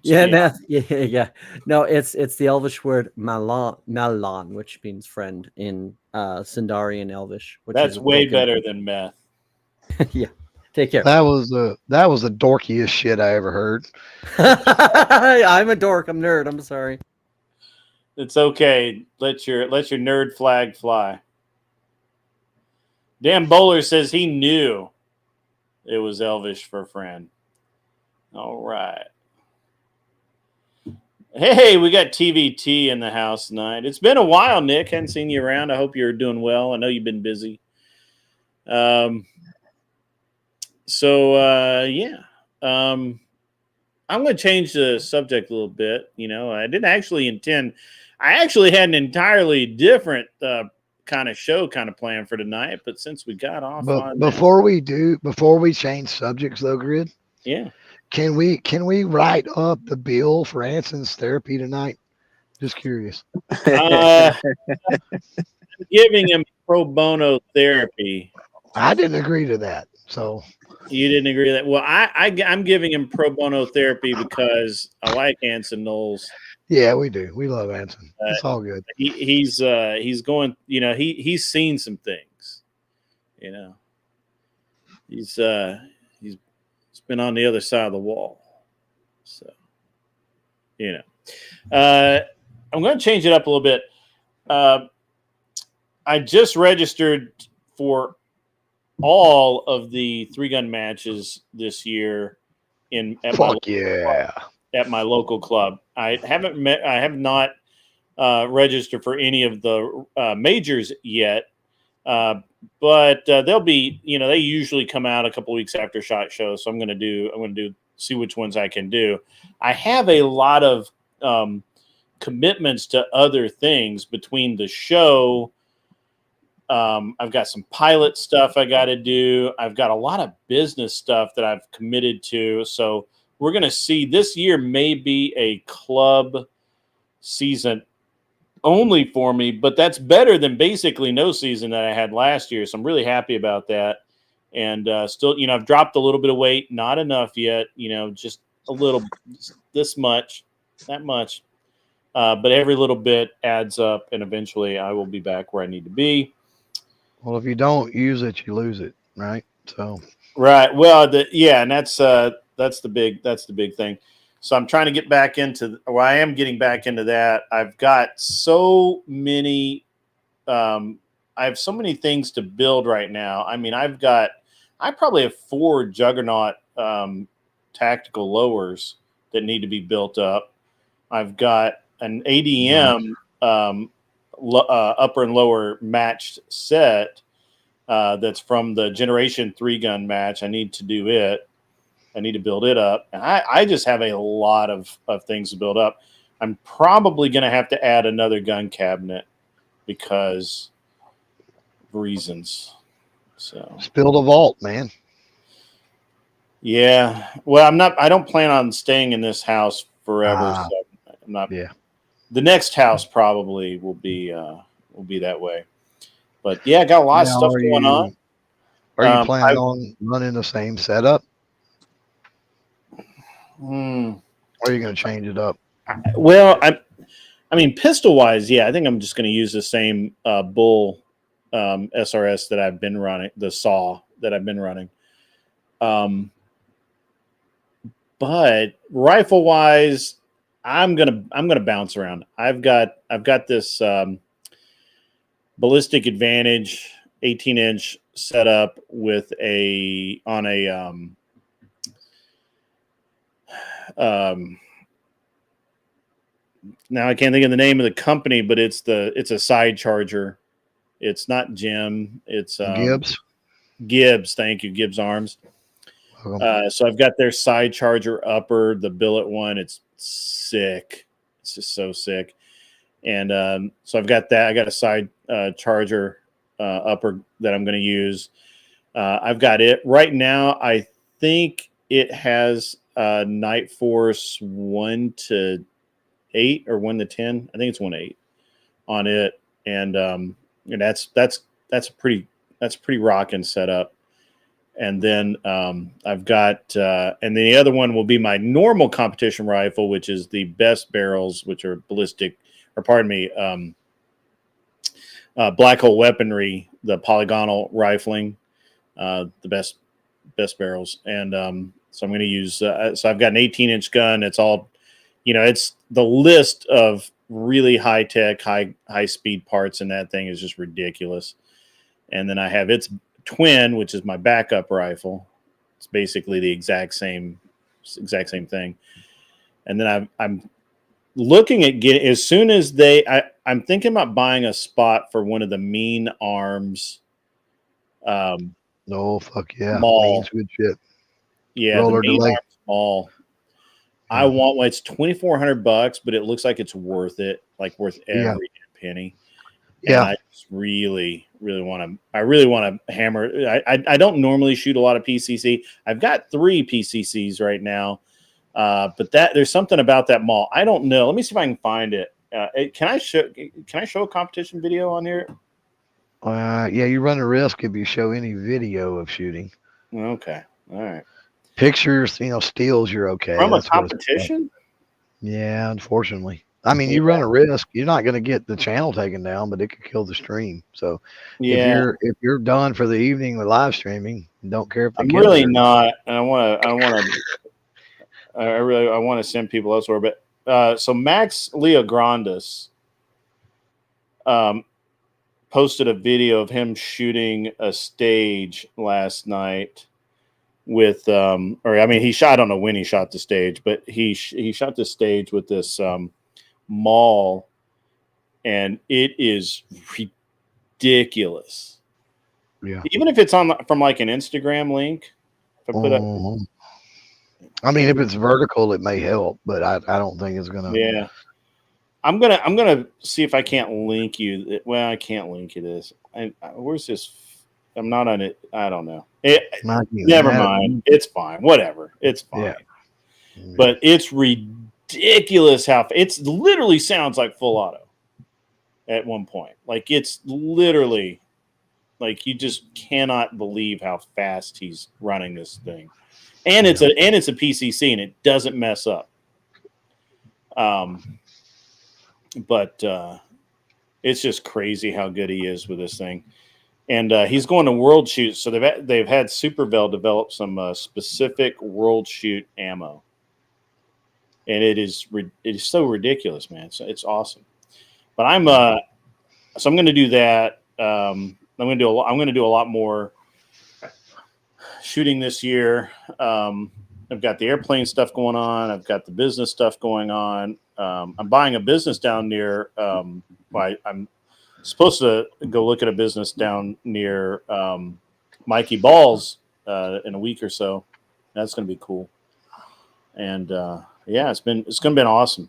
yeah, yeah. No, it's the Elvish word malon, which means friend in Sindarian Elvish. Which That's is way broken. better than meth. Yeah. Take care. That was the dorkiest shit I ever heard. I'm a dork. I'm nerd. I'm sorry. It's okay. Let your nerd flag fly. Dan Bowler says he knew it was Elvish for friend. All right. Hey, we got TVT in the house tonight. It's been a while, Nick. Hadn't seen you around. I hope you're doing well. I know you've been busy. I'm going to change the subject a little bit. You know, I didn't actually intend. I actually had an entirely different kind of show planned for tonight, but since we got off But on before we change subjects though, Grid, yeah, can we write up the bill for Anson's therapy tonight? Just curious. I'm giving him pro bono therapy. I didn't agree to that, so You didn't agree with that. Well, I'm giving him pro bono therapy because I like Anson Knowles. yeah, we do. We love Anson. It's all good. He's going. You know, he's seen some things. You know, he's been on the other side of the wall. So, you know, I'm going to change it up a little bit. I just registered for all of the 3-gun matches this year at my local club. I have not registered for any of the majors yet, but they'll be. You know, they usually come out a couple weeks after SHOT Show, so I'm going to see which ones I can do. I have a lot of commitments to other things between the show. I've got some pilot stuff I got to do. I've got a lot of business stuff that I've committed to. So we're going to see, this year may be a club season only for me, but that's better than basically no season that I had last year. So I'm really happy about that. And still, you know, I've dropped a little bit of weight, not enough yet, you know, just a little, this much, that much. But every little bit adds up, and eventually I will be back where I need to be. Well, if you don't use it, you lose it, right? So right. Well, and that's the big thing. So I'm trying to get back into, or I am getting back into that. I've got so many, I have so many things to build right now. I mean, I probably have 4 Juggernaut tactical lowers that need to be built up. I've got an ADM upper and lower matched set that's from the Generation 3-gun match. I need to do it. I need to build it up. And I just have a lot of things to build up. I'm probably going to have to add another gun cabinet because of reasons. So build a vault, man. Yeah. Well, I don't plan on staying in this house forever. So I'm not. Yeah. The next house probably will be that way. But yeah, I got a lot of stuff going on. Are you planning on running the same setup? Or are you going to change it up? Well, I mean, pistol wise, yeah, I think I'm just going to use the same Bull SRS that I've been running, the saw that I've been running. But rifle wise, I'm gonna bounce around. I've got this Ballistic Advantage 18-inch setup with now I can't think of the name of the company, but it's a side charger. It's not Jim. It's Gibbs. Gibbs, thank you, Gibbs Arms. So I've got their side charger upper, the billet one. It's sick. It's just so sick. And so I've got that. I got a side charger upper that I'm going to use. I've got it right now. I think it has Night Force 1 to 8 or 1 to 10. I think it's 1 to 8 on it, and that's that's pretty rocking setup. And then I've got, and the other one will be my normal competition rifle, which is the best barrels, which are ballistic, or pardon me, black hole weaponry, the polygonal rifling, the best barrels. And so I'm going to use, so I've got an 18-inch gun. It's all, it's the list of really high tech, high speed parts in that thing is just ridiculous. And then I have its twin, which is my backup rifle. It's basically the exact same thing. And then I'm looking at getting, as soon as I'm thinking about buying a spot for one of the Mean Arms. No, fuck yeah. Mall. Mean's good shit. Yeah, Roller the Mean delay. Arms Mall. I want one. It's $2,400, but it looks like it's worth it. Like worth every penny. Yeah. And I just really want to. I really want to hammer. I don't normally shoot a lot of PCC. I've got 3 PCCs right now, but there's something about that mall. I don't know. Let me see if I can find it. Can I show a competition video on here? Yeah, you run a risk if you show any video of shooting. Okay. All right. Pictures, steals, you're okay. From That's a competition? Yeah, unfortunately. I mean, you run a risk. You're not going to get the channel taken down, but it could kill the stream. So if you're done for the evening with live streaming, don't care if I'm really not. And I want to send people elsewhere. But so Max Leograndis posted a video of him shooting a stage last night with he shot, I don't know when he shot the stage, but he shot the stage with this mall, and it is ridiculous. Yeah. Even if it's from like an Instagram link. If I put up, I mean, if it's vertical, it may help, but I don't think it's gonna. Yeah. I'm gonna see if I can't link you. Well, I can't link you this. Where's this? I'm not on it. I don't know. Never mind. It's fine. Whatever. It's fine. Yeah. But it's ridiculous how it literally sounds like full auto at one point. Like it's literally like you just cannot believe how fast he's running this thing. And it's a PCC and it doesn't mess up. But it's just crazy how good he is with this thing. And he's going to World Shoot. So they've had Supervel develop some specific World Shoot ammo. And it is so ridiculous, man. It's awesome. But I'm going to do that. I'm going to do a lot more shooting this year. I've got the airplane stuff going on. I've got the business stuff going on. I'm buying a business down near. I'm supposed to go look at a business down near Mikey Ball's in a week or so. That's going to be cool. And it's going to be awesome.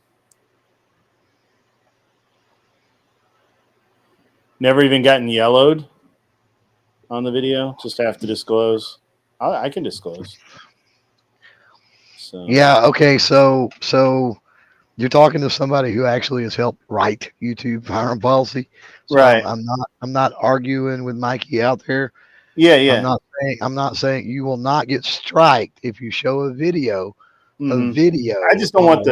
Never even gotten yellowed on the video. Just have to disclose. I can disclose. So. Yeah. Okay. So you're talking to somebody who actually has helped write YouTube firearm policy. So right. I'm not arguing with Mikey out there. Yeah. I'm not saying you will not get striked if you show a video. Mm-hmm. A video. I just don't want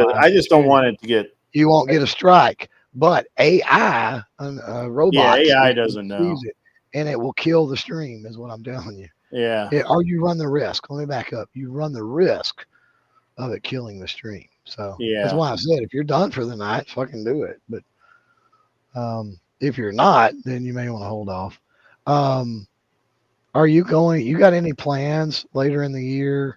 it to get. You won't get a strike, but AI, robot. Yeah, AI doesn't know. It, and it will kill the stream, is what I'm telling you. Yeah. Or you run the risk. Let me back up. You run the risk of it killing the stream. So that's why I said if you're done for the night, fucking do it. But if you're not, then you may want to hold off. Are you got any plans later in the year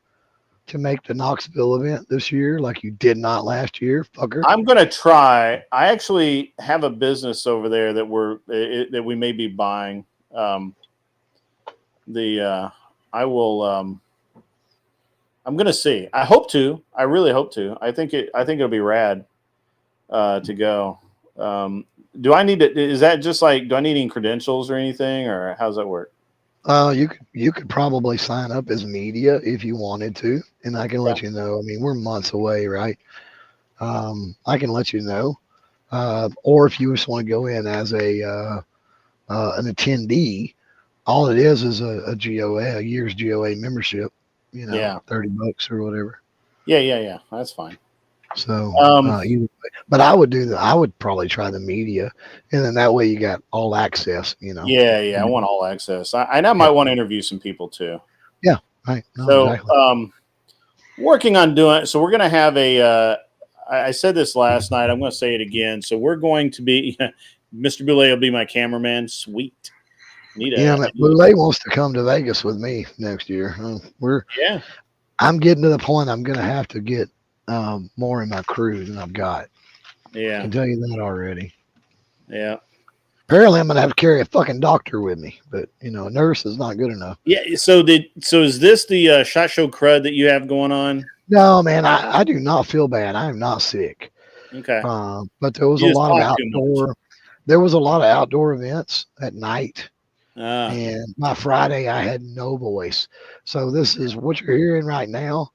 to make the Knoxville event this year like you did not last year, fucker? I'm going to try. I actually have a business over there that we may be buying. I'm going to see. I hope to. I really hope to. I think it'll be rad to go. Do I need to? Is that just like? Do I need any credentials or anything, or how's that work? You could probably sign up as media if you wanted to, and I can let you know. I mean, we're months away, right? I can let you know. Or if you just want to go in as a an attendee, all it is a GOA, a year's GOA membership. You know, Yeah. $30 or whatever. Yeah. That's fine. So, Um, but I would probably try the media, and then that way you got all access. You know. Yeah. I want all access. I might want to interview some people too. Yeah. Right. No, So, exactly. working on doing. So we're gonna have a. I said this last night. I'm going to say it again. So we're going to be. Mr. Boulay will be my cameraman. Sweet. Boulay wants to come to Vegas with me next year. Yeah. I'm getting to the point I'm going to have to get more in my crew than I've got. Yeah. I can tell you that already. Yeah. Apparently, I'm going to have to carry a fucking doctor with me, but a nurse is not good enough. Yeah. So is this the SHOT Show crud that you have going on? No, man, I do not feel bad. I am not sick. Okay. But there was a lot of outdoor. There was a lot of outdoor events at night. And my Friday, I had no voice. So this is what you're hearing right now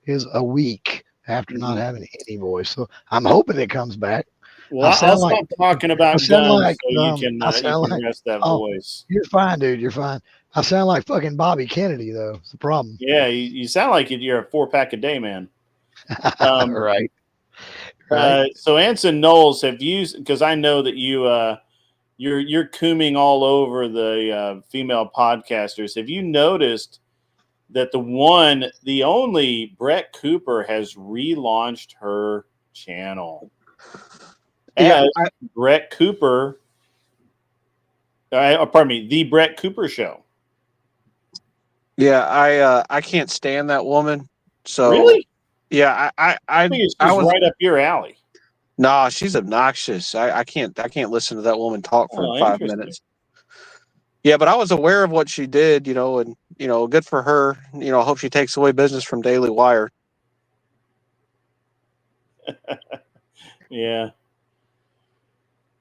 is a week after not having any voice. So I'm hoping it comes back. Well, I'll stop talking about guns so you can rest that voice. You're fine, dude. You're fine. I sound like fucking Bobby Kennedy, though. It's the problem. Yeah, you sound like you're a 4-pack a day, man. Right. So Anson Knowles, have you? Because I know that you're combing all over the female podcasters. Have you noticed that the only Brett Cooper has relaunched her channel as Brett Cooper? Pardon me, the Brett Cooper Show. Yeah, I can't stand that woman. So really, yeah, I think I was right up your alley. Nah, she's obnoxious. I can't listen to that woman talk for 5 minutes. Yeah, but I was aware of what she did, and good for her. I hope she takes away business from Daily Wire. Yeah.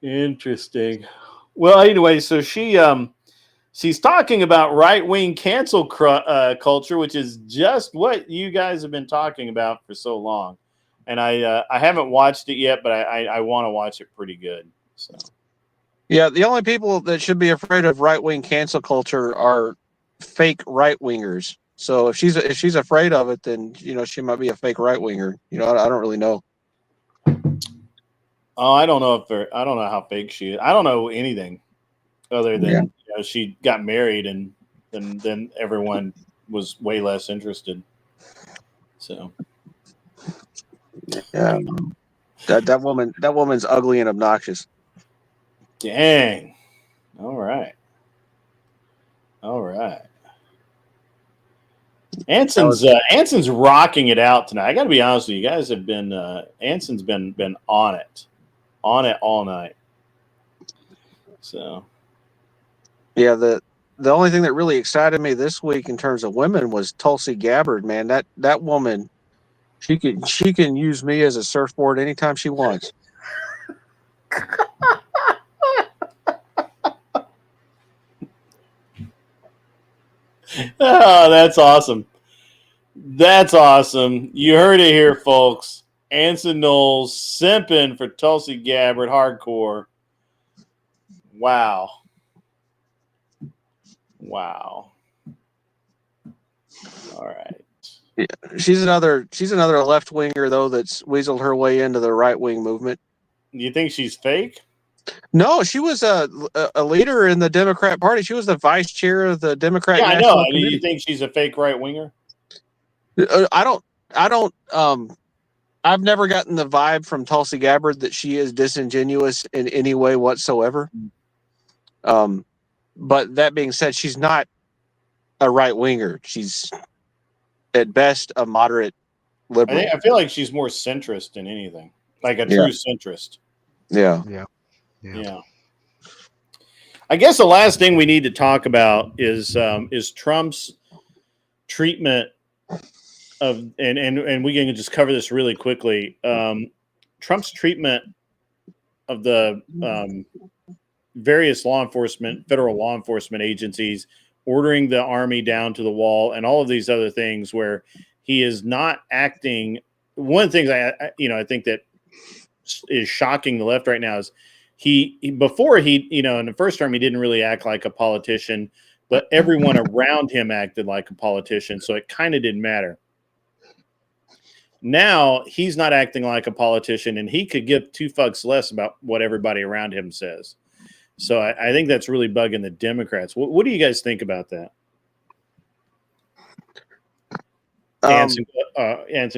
Interesting. Well, anyway, so she's talking about right-wing cancel culture, which is just what you guys have been talking about for so long. And I haven't watched it yet, but I want to watch it pretty good. So. Yeah, the only people that should be afraid of right-wing cancel culture are fake right-wingers. So if she's afraid of it, then she might be a fake right-winger. I don't really know. Oh, I don't know how fake she is. I don't know anything other than she got married and then everyone was way less interested. So. Yeah, that woman's ugly and obnoxious. Dang. All right. Anson's rocking it out tonight. I got to be honest with you, guys have been Anson's been on it all night. So. Yeah, the only thing that really excited me this week in terms of women was Tulsi Gabbard. Man, that woman. She can use me as a surfboard anytime she wants. Oh, that's awesome. That's awesome. You heard it here, folks. Anson Knowles simping for Tulsi Gabbard hardcore. Wow. All right. Yeah, she's another left winger though that's weaseled her way into the right wing movement. Do you think she's fake? No, she was a leader in the Democrat Party. She was the vice chair of the Democrat. Yeah, National I know. Committee. Do you think she's a fake right winger? I don't. I've never gotten the vibe from Tulsi Gabbard that she is disingenuous in any way whatsoever. But that being said, she's not a right winger. She's at best a moderate liberal. I feel like she's more centrist than anything, like a true centrist. Yeah. I guess the last thing we need to talk about is Trump's treatment of, and we can just cover this really quickly. Trump's treatment of the various federal law enforcement agencies, ordering the army down to the wall, and all of these other things where he is not acting. One of the things I think that is shocking the left right now is before he, in the first term, he didn't really act like a politician, but everyone around him acted like a politician. So it kind of didn't matter. Now he's not acting like a politician, and he could give two fucks less about what everybody around him says. So I think that's really bugging the Democrats. What do you guys think about that? Anson,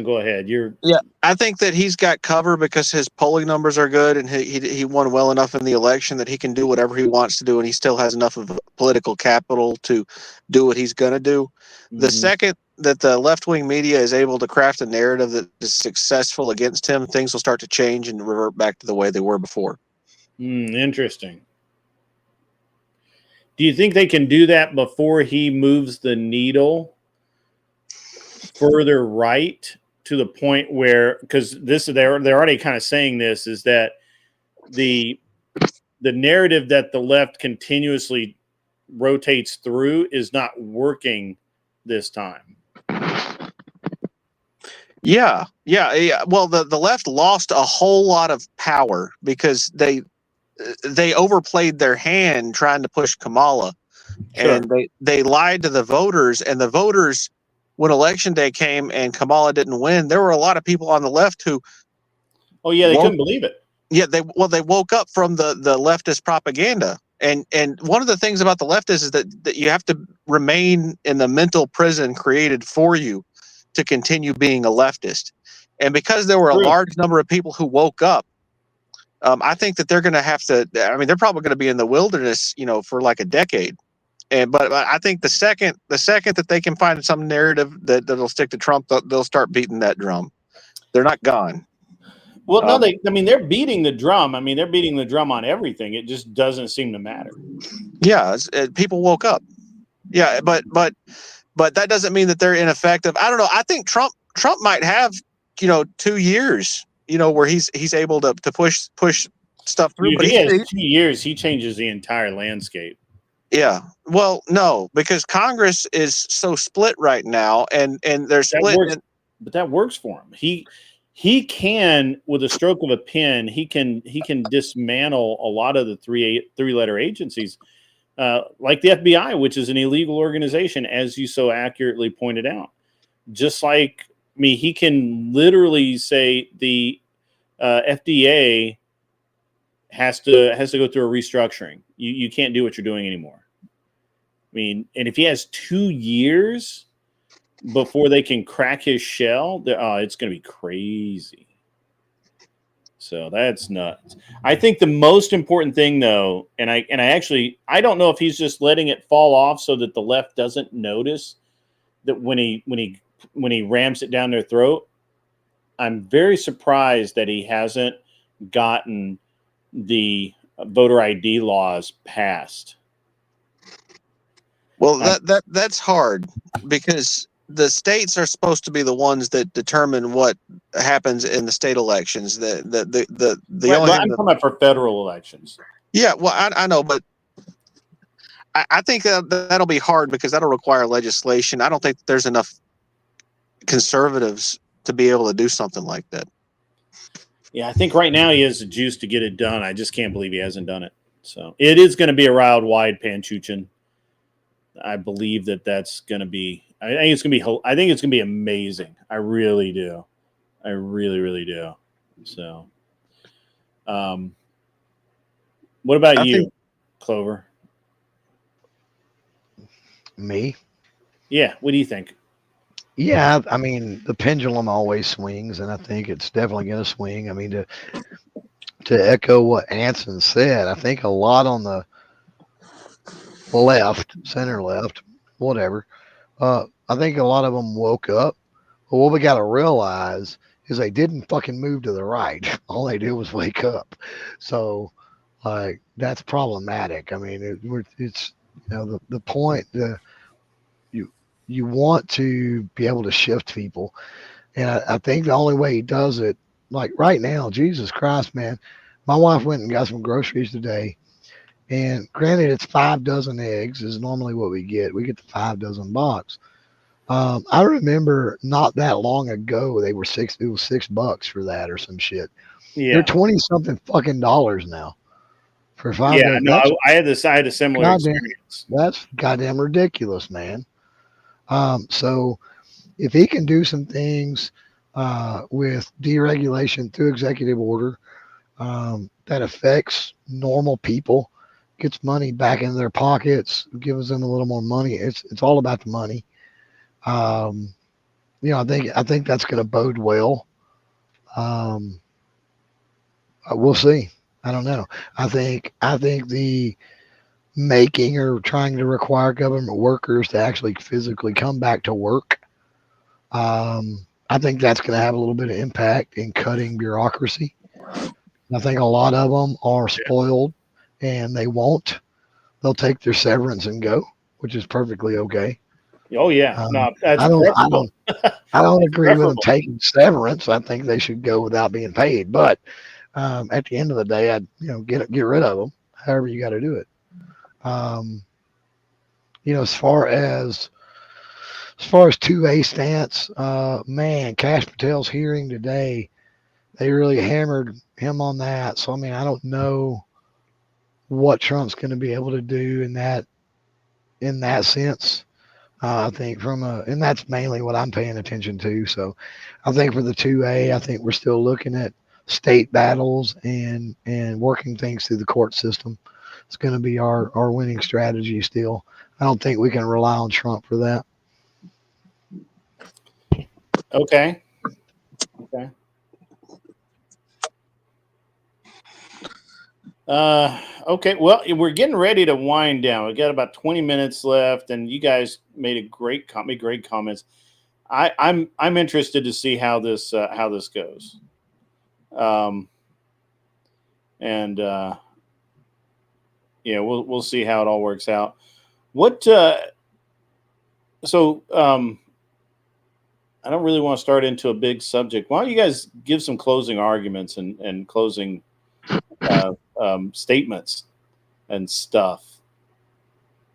go ahead. Yeah, I think that he's got cover because his polling numbers are good, and he won well enough in the election that he can do whatever he wants to do, and he still has enough of political capital to do what he's going to do. The second that the left-wing media is able to craft a narrative that is successful against him, things will start to change and revert back to the way they were before. Interesting. Do you think they can do that before he moves the needle further right to the point where, because they're already kind of saying this, is that the narrative that the left continuously rotates through is not working this time? Yeah. Well, the left lost a whole lot of power because they overplayed their hand trying to push Kamala. Sure. And they lied to the voters, and the voters, when election day came and Kamala didn't win, there were a lot of people on the left who they couldn't believe it. Yeah, they woke up from the leftist propaganda. And one of the things about the leftists is that you have to remain in the mental prison created for you to continue being a leftist. And because there were a large number of people who woke up, I think that they're going to have to. I mean, they're probably going to be in the wilderness, for like a decade. But I think the second that they can find some narrative that'll stick to Trump, they'll start beating that drum. They're not gone. Well, no, they're beating the drum. I mean, they're beating the drum on everything. It just doesn't seem to matter. Yeah, people woke up. Yeah, but that doesn't mean that they're ineffective. I don't know. I think Trump might have 2 years, where he's able to push stuff through. But he has 2 years. He changes the entire landscape. Yeah. Well, no, because Congress is so split right now, and they're split. But that works for him. He can, with a stroke of a pen, he can dismantle a lot of the three-letter agencies, like the FBI, which is an illegal organization, as you so accurately pointed out. Just like he can literally say the FDA has to go through a restructuring. You can't do what you're doing anymore. I mean, and if he has 2 years before they can crack his shell, it's going to be crazy. So that's nuts. I think the most important thing, though, and I don't know if he's just letting it fall off so that the left doesn't notice that when he rams it down their throat. I'm very surprised that he hasn't gotten the voter ID laws passed. Well, that's hard because the states are supposed to be the ones that determine what happens in the state elections. I'm talking about for federal elections. Yeah, well, I know, but I think that'll be hard because that'll require legislation. I don't think there's enough conservatives to be able to do something like that. Yeah, I think right now he has the juice to get it done. I just can't believe he hasn't done it. So it is going to be a wild, wide panchuchin. I believe that's going to be. I think it's going to be amazing. I really do. I really, really do. So, what about you, Clover? Me? Yeah. What do you think? Yeah, I mean, the pendulum always swings, and I think it's definitely going to swing. I mean, to echo what Anson said, I think a lot on the left, center left, whatever, I think a lot of them woke up. But what we got to realize is they didn't fucking move to the right. All they did was wake up. So, like, that's problematic. I mean, it's the point. You want to be able to shift people. And I think the only way he does it, like right now, Jesus Christ, man, my wife went and got some groceries today. And granted, it's 5 dozen eggs is normally what we get. We get the 5 dozen box. I remember not that long ago, it was $6 for that or some shit. Yeah. They're 20 something fucking dollars now. For $5, Yeah, no, I had a similar goddamn, experience. that's goddamn ridiculous, man. So if he can do some things with deregulation through executive order that affects normal people, gets money back in their pockets, gives them a little more money. It's all about the money. I think that's going to bode well. We'll see. I don't know. I think the making or trying to require government workers to actually physically come back to work. I think that's going to have a little bit of impact in cutting bureaucracy. I think a lot of them are spoiled and they won't. They'll take their severance and go, which is perfectly okay. Oh yeah, no, that's I preferable. don't agree with them taking severance. I think they should go without being paid. But at the end of the day, I'd get rid of them. However you got to do it. As far as 2A stance, man, Cash Patel's hearing today, they really hammered him on that. So I mean, I don't know what Trump's going to be able to do in that sense. I think and that's mainly what I'm paying attention to. So I think for the 2A, I think we're still looking at state battles and working things through the court system. It's going to be our winning strategy still. I don't think we can rely on Trump for that. Okay. Okay. Well, we're getting ready to wind down. We got about 20 minutes left, and you guys made great comments. I'm interested to see how this goes. We'll see how it all works out. I don't really want to start into a big subject. Why don't you guys give some closing arguments and closing statements and stuff?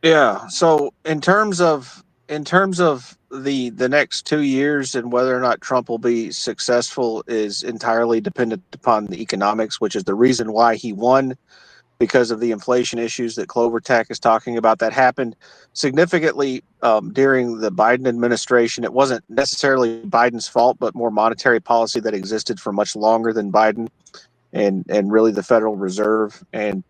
Yeah. So in terms of the next 2 years and whether or not Trump will be successful is entirely dependent upon the economics, which is the reason why he won, because of the inflation issues that Clover Tech is talking about that happened significantly during the Biden administration. It wasn't necessarily Biden's fault, but more monetary policy that existed for much longer than Biden and really the Federal Reserve. And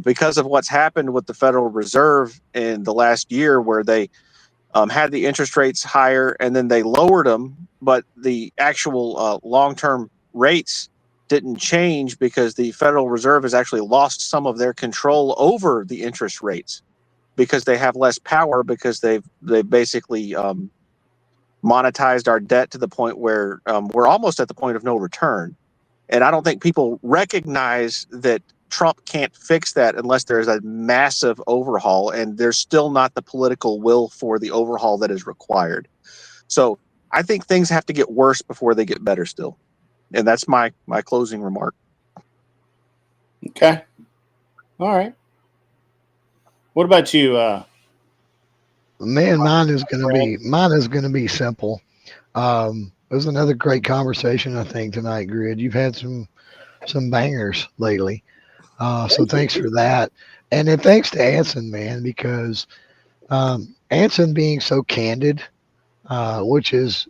because of what's happened with the Federal Reserve in the last year, where they had the interest rates higher and then they lowered them, but the actual long-term rates didn't change because the Federal Reserve has actually lost some of their control over the interest rates because they have less power, because they've basically monetized our debt to the point where we're almost at the point of no return. And I don't think people recognize that Trump can't fix that unless there's a massive overhaul, and there's still not the political will for the overhaul that is required. So I think things have to get worse before they get better still. And that's my closing remark. Okay. All right. What about you? Man, mine is going to be simple. It was another great conversation, I think, tonight, Grid. You've had some bangers lately. So thanks for that. And then thanks to Anson, man, because Anson being so candid, which is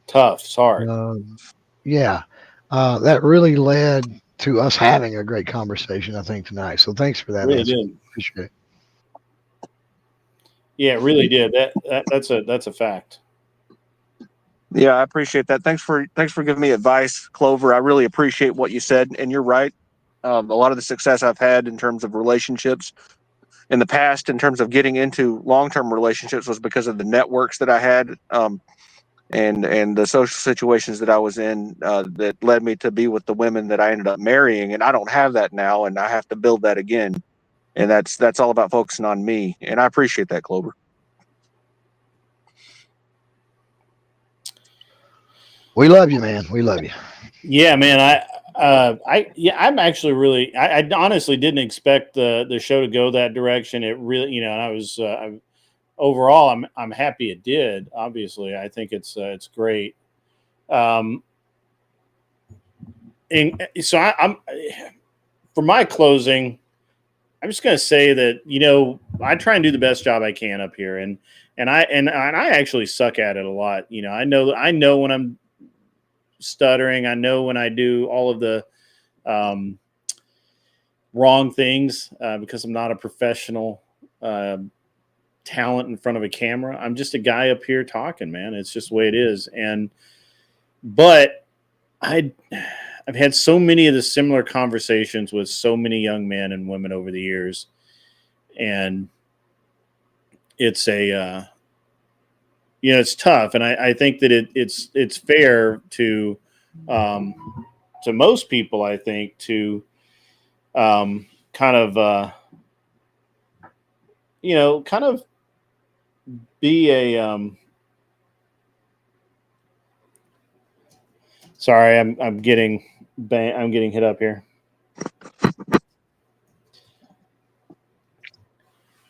tough. It's hard. That really led to us having a great conversation, I think, tonight. So thanks for that. Really did. Appreciate it. Yeah, it really did. That's a fact. Yeah, I appreciate that. Thanks for giving me advice, Clover. I really appreciate what you said, and you're right. A lot of the success I've had in terms of relationships in the past, in terms of getting into long-term relationships, was because of the networks that I had, and the social situations that I was in that led me to be with the women that I ended up marrying. And I don't have that now, and I have to build that again. And that's all about focusing on me. And I appreciate that, Clover. We love you, man. We love you. Yeah, man. I'm actually really. I honestly didn't expect the show to go that direction. It really, and I was overall. I'm happy it did. Obviously, I think it's great. And so I'm for my closing, I'm just going to say that, you know, I try and do the best job I can up here, and I actually suck at it a lot. You know, I know when I'm stuttering. I know when I do all of the wrong things because I'm not a professional talent in front of a camera. I'm just a guy up here talking, man. It's just the way it is. But I've had so many of the similar conversations with so many young men and women over the years, and it's it's tough. And I think that it's fair to most people, I think, to kind of be a sorry, I'm getting hit up here.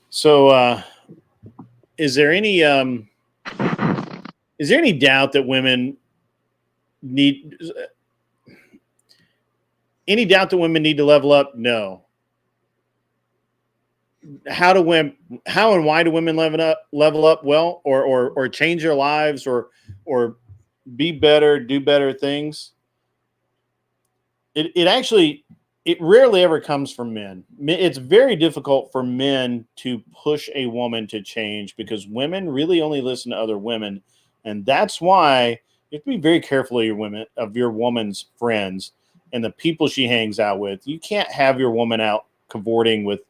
So is there any doubt that women need to level up? No. How and why do women level up? Well, or change their lives, or be better, do better things. It rarely ever comes from men. It's very difficult for men to push a woman to change because women really only listen to other women, and that's why you have to be very careful of your woman's friends and the people she hangs out with. You can't have your woman out cavorting with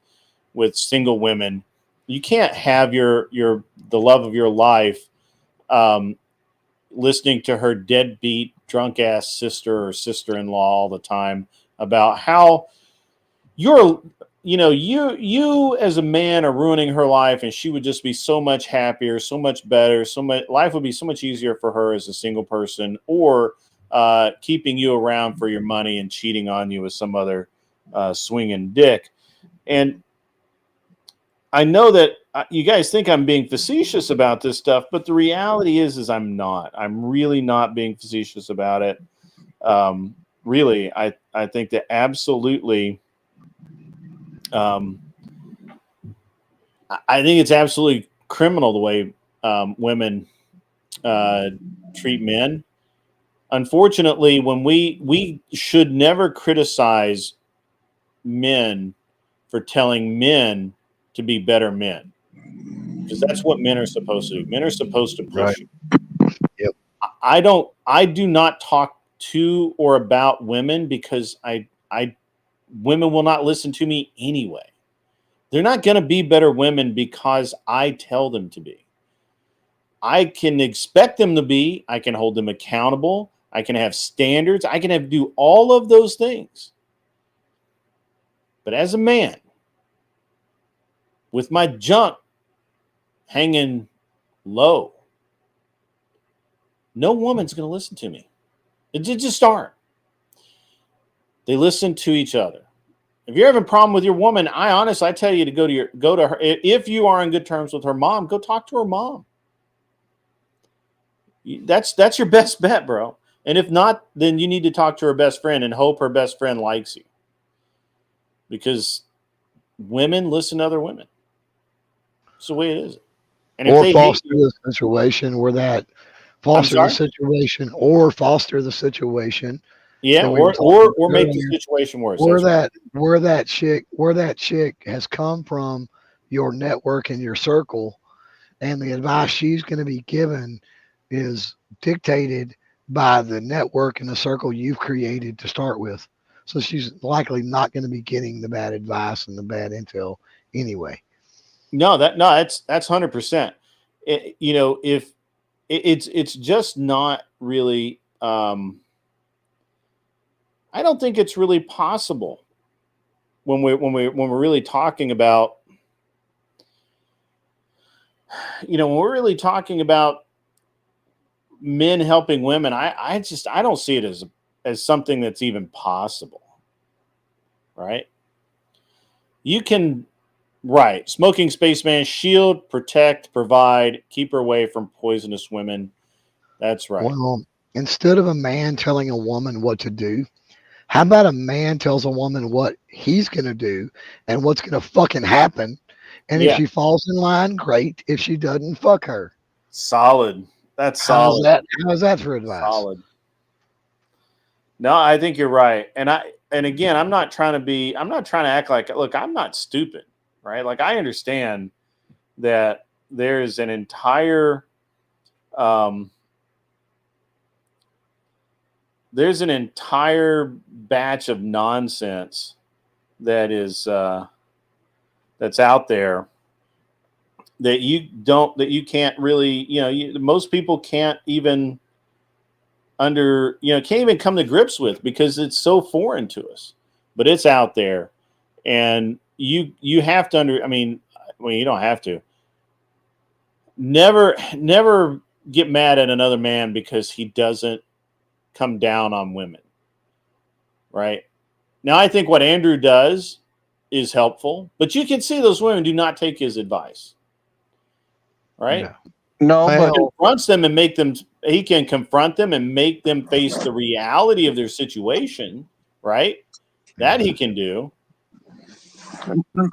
single women. You can't have the love of your life listening to her deadbeat drunk ass sister or sister-in-law all the time about how you as a man are ruining her life, and she would just be so much happier, so much better, life would be so much easier for her as a single person, or keeping you around for your money and cheating on you with some other swinging dick. And I know that you guys think I'm being facetious about this stuff, but the reality is I'm not. I'm really not being facetious about it. Really, I think that absolutely. I think it's absolutely criminal the way women treat men. Unfortunately, when we should never criticize men for telling men to be better men, because that's what men are supposed to do. Men are supposed to push you. Yep. I do not talk to or about women because women will not listen to me anyway. They're not going to be better women because I tell them to be. I can expect them to be. I can hold them accountable. I can have standards. I can do all of those things. But as a man, with my junk hanging low, no woman's going to listen to me. It just aren't. They listen to each other. If you're having a problem with your woman, I tell you to go to her. If you are on good terms with her mom, go talk to her mom. That's your best bet, bro. And if not, then you need to talk to her best friend and hope her best friend likes you. Because women listen to other women. It's the way it is. And or foster the situation where that foster the situation, or foster the situation. Yeah, or make the situation worse. Where that chick has come from, your network and your circle, and the advice she's going to be given is dictated by the network and the circle you've created to start with. So she's likely not going to be getting the bad advice and the bad intel anyway. That's 100%. If it's just not really. I don't think it's really possible when we're really talking about, when we're really talking about men helping women. I don't see it as something that's even possible. Right? You can, right? Smoking spaceman, shield, protect, provide, keep her away from poisonous women. That's right. Well, instead of a man telling a woman what to do, How about a man tells a woman what he's going to do and what's going to fucking happen? And if Yeah. she falls in line, great. If she doesn't, fuck her. Solid. That's How's solid. that? How's that for advice? Solid. No, I think you're right. And again, I'm not trying to act like, look, I'm not stupid, right? Like, I understand that there's an entire batch of nonsense that is that's out there that you can't really, most people can't even can't even come to grips with because it's so foreign to us, but it's out there. And you have to you don't have to. Never get mad at another man because he doesn't come down on women. Right? Now, I think what Andrew does is helpful, but you can see those women do not take his advice. Right? No, but He confronts them and he can confront them and make them face the reality of their situation. Right? That he can do.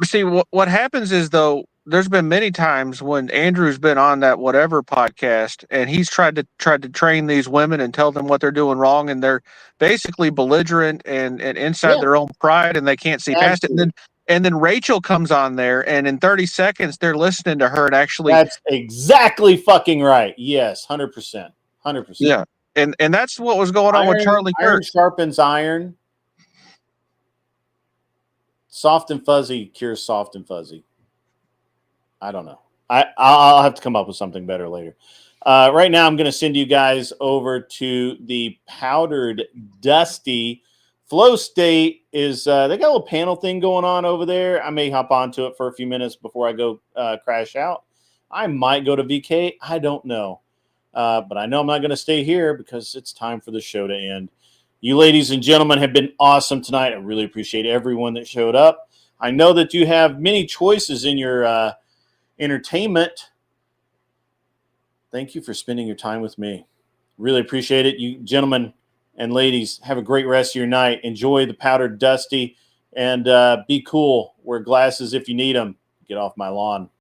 see what happens is, though, there's been many times when Andrew's been on that whatever podcast and he's tried to train these women and tell them what they're doing wrong, and they're basically belligerent and inside their own pride, and they can't see past it. And then Rachel comes on there, and in 30 seconds they're listening to her and actually. That's exactly fucking right. Yes, 100%. 100%. Yeah. And that's what was going on with Charlie Kirk. Iron sharpens iron. Soft and fuzzy cures soft and fuzzy. I don't know. I'll have to come up with something better later. Right now, I'm going to send you guys over to the Powdered Dusty. Flow State is they got a little panel thing going on over there. I may hop onto it for a few minutes before I go crash out. I might go to VK. I don't know. But I know I'm not going to stay here because it's time for the show to end. You ladies and gentlemen have been awesome tonight. I really appreciate everyone that showed up. I know that you have many choices in your entertainment. Thank you for spending your time with me. Really appreciate it. You gentlemen and ladies, have a great rest of your night. Enjoy the Powdered Dusty and be cool. Wear glasses if you need them. Get off my lawn.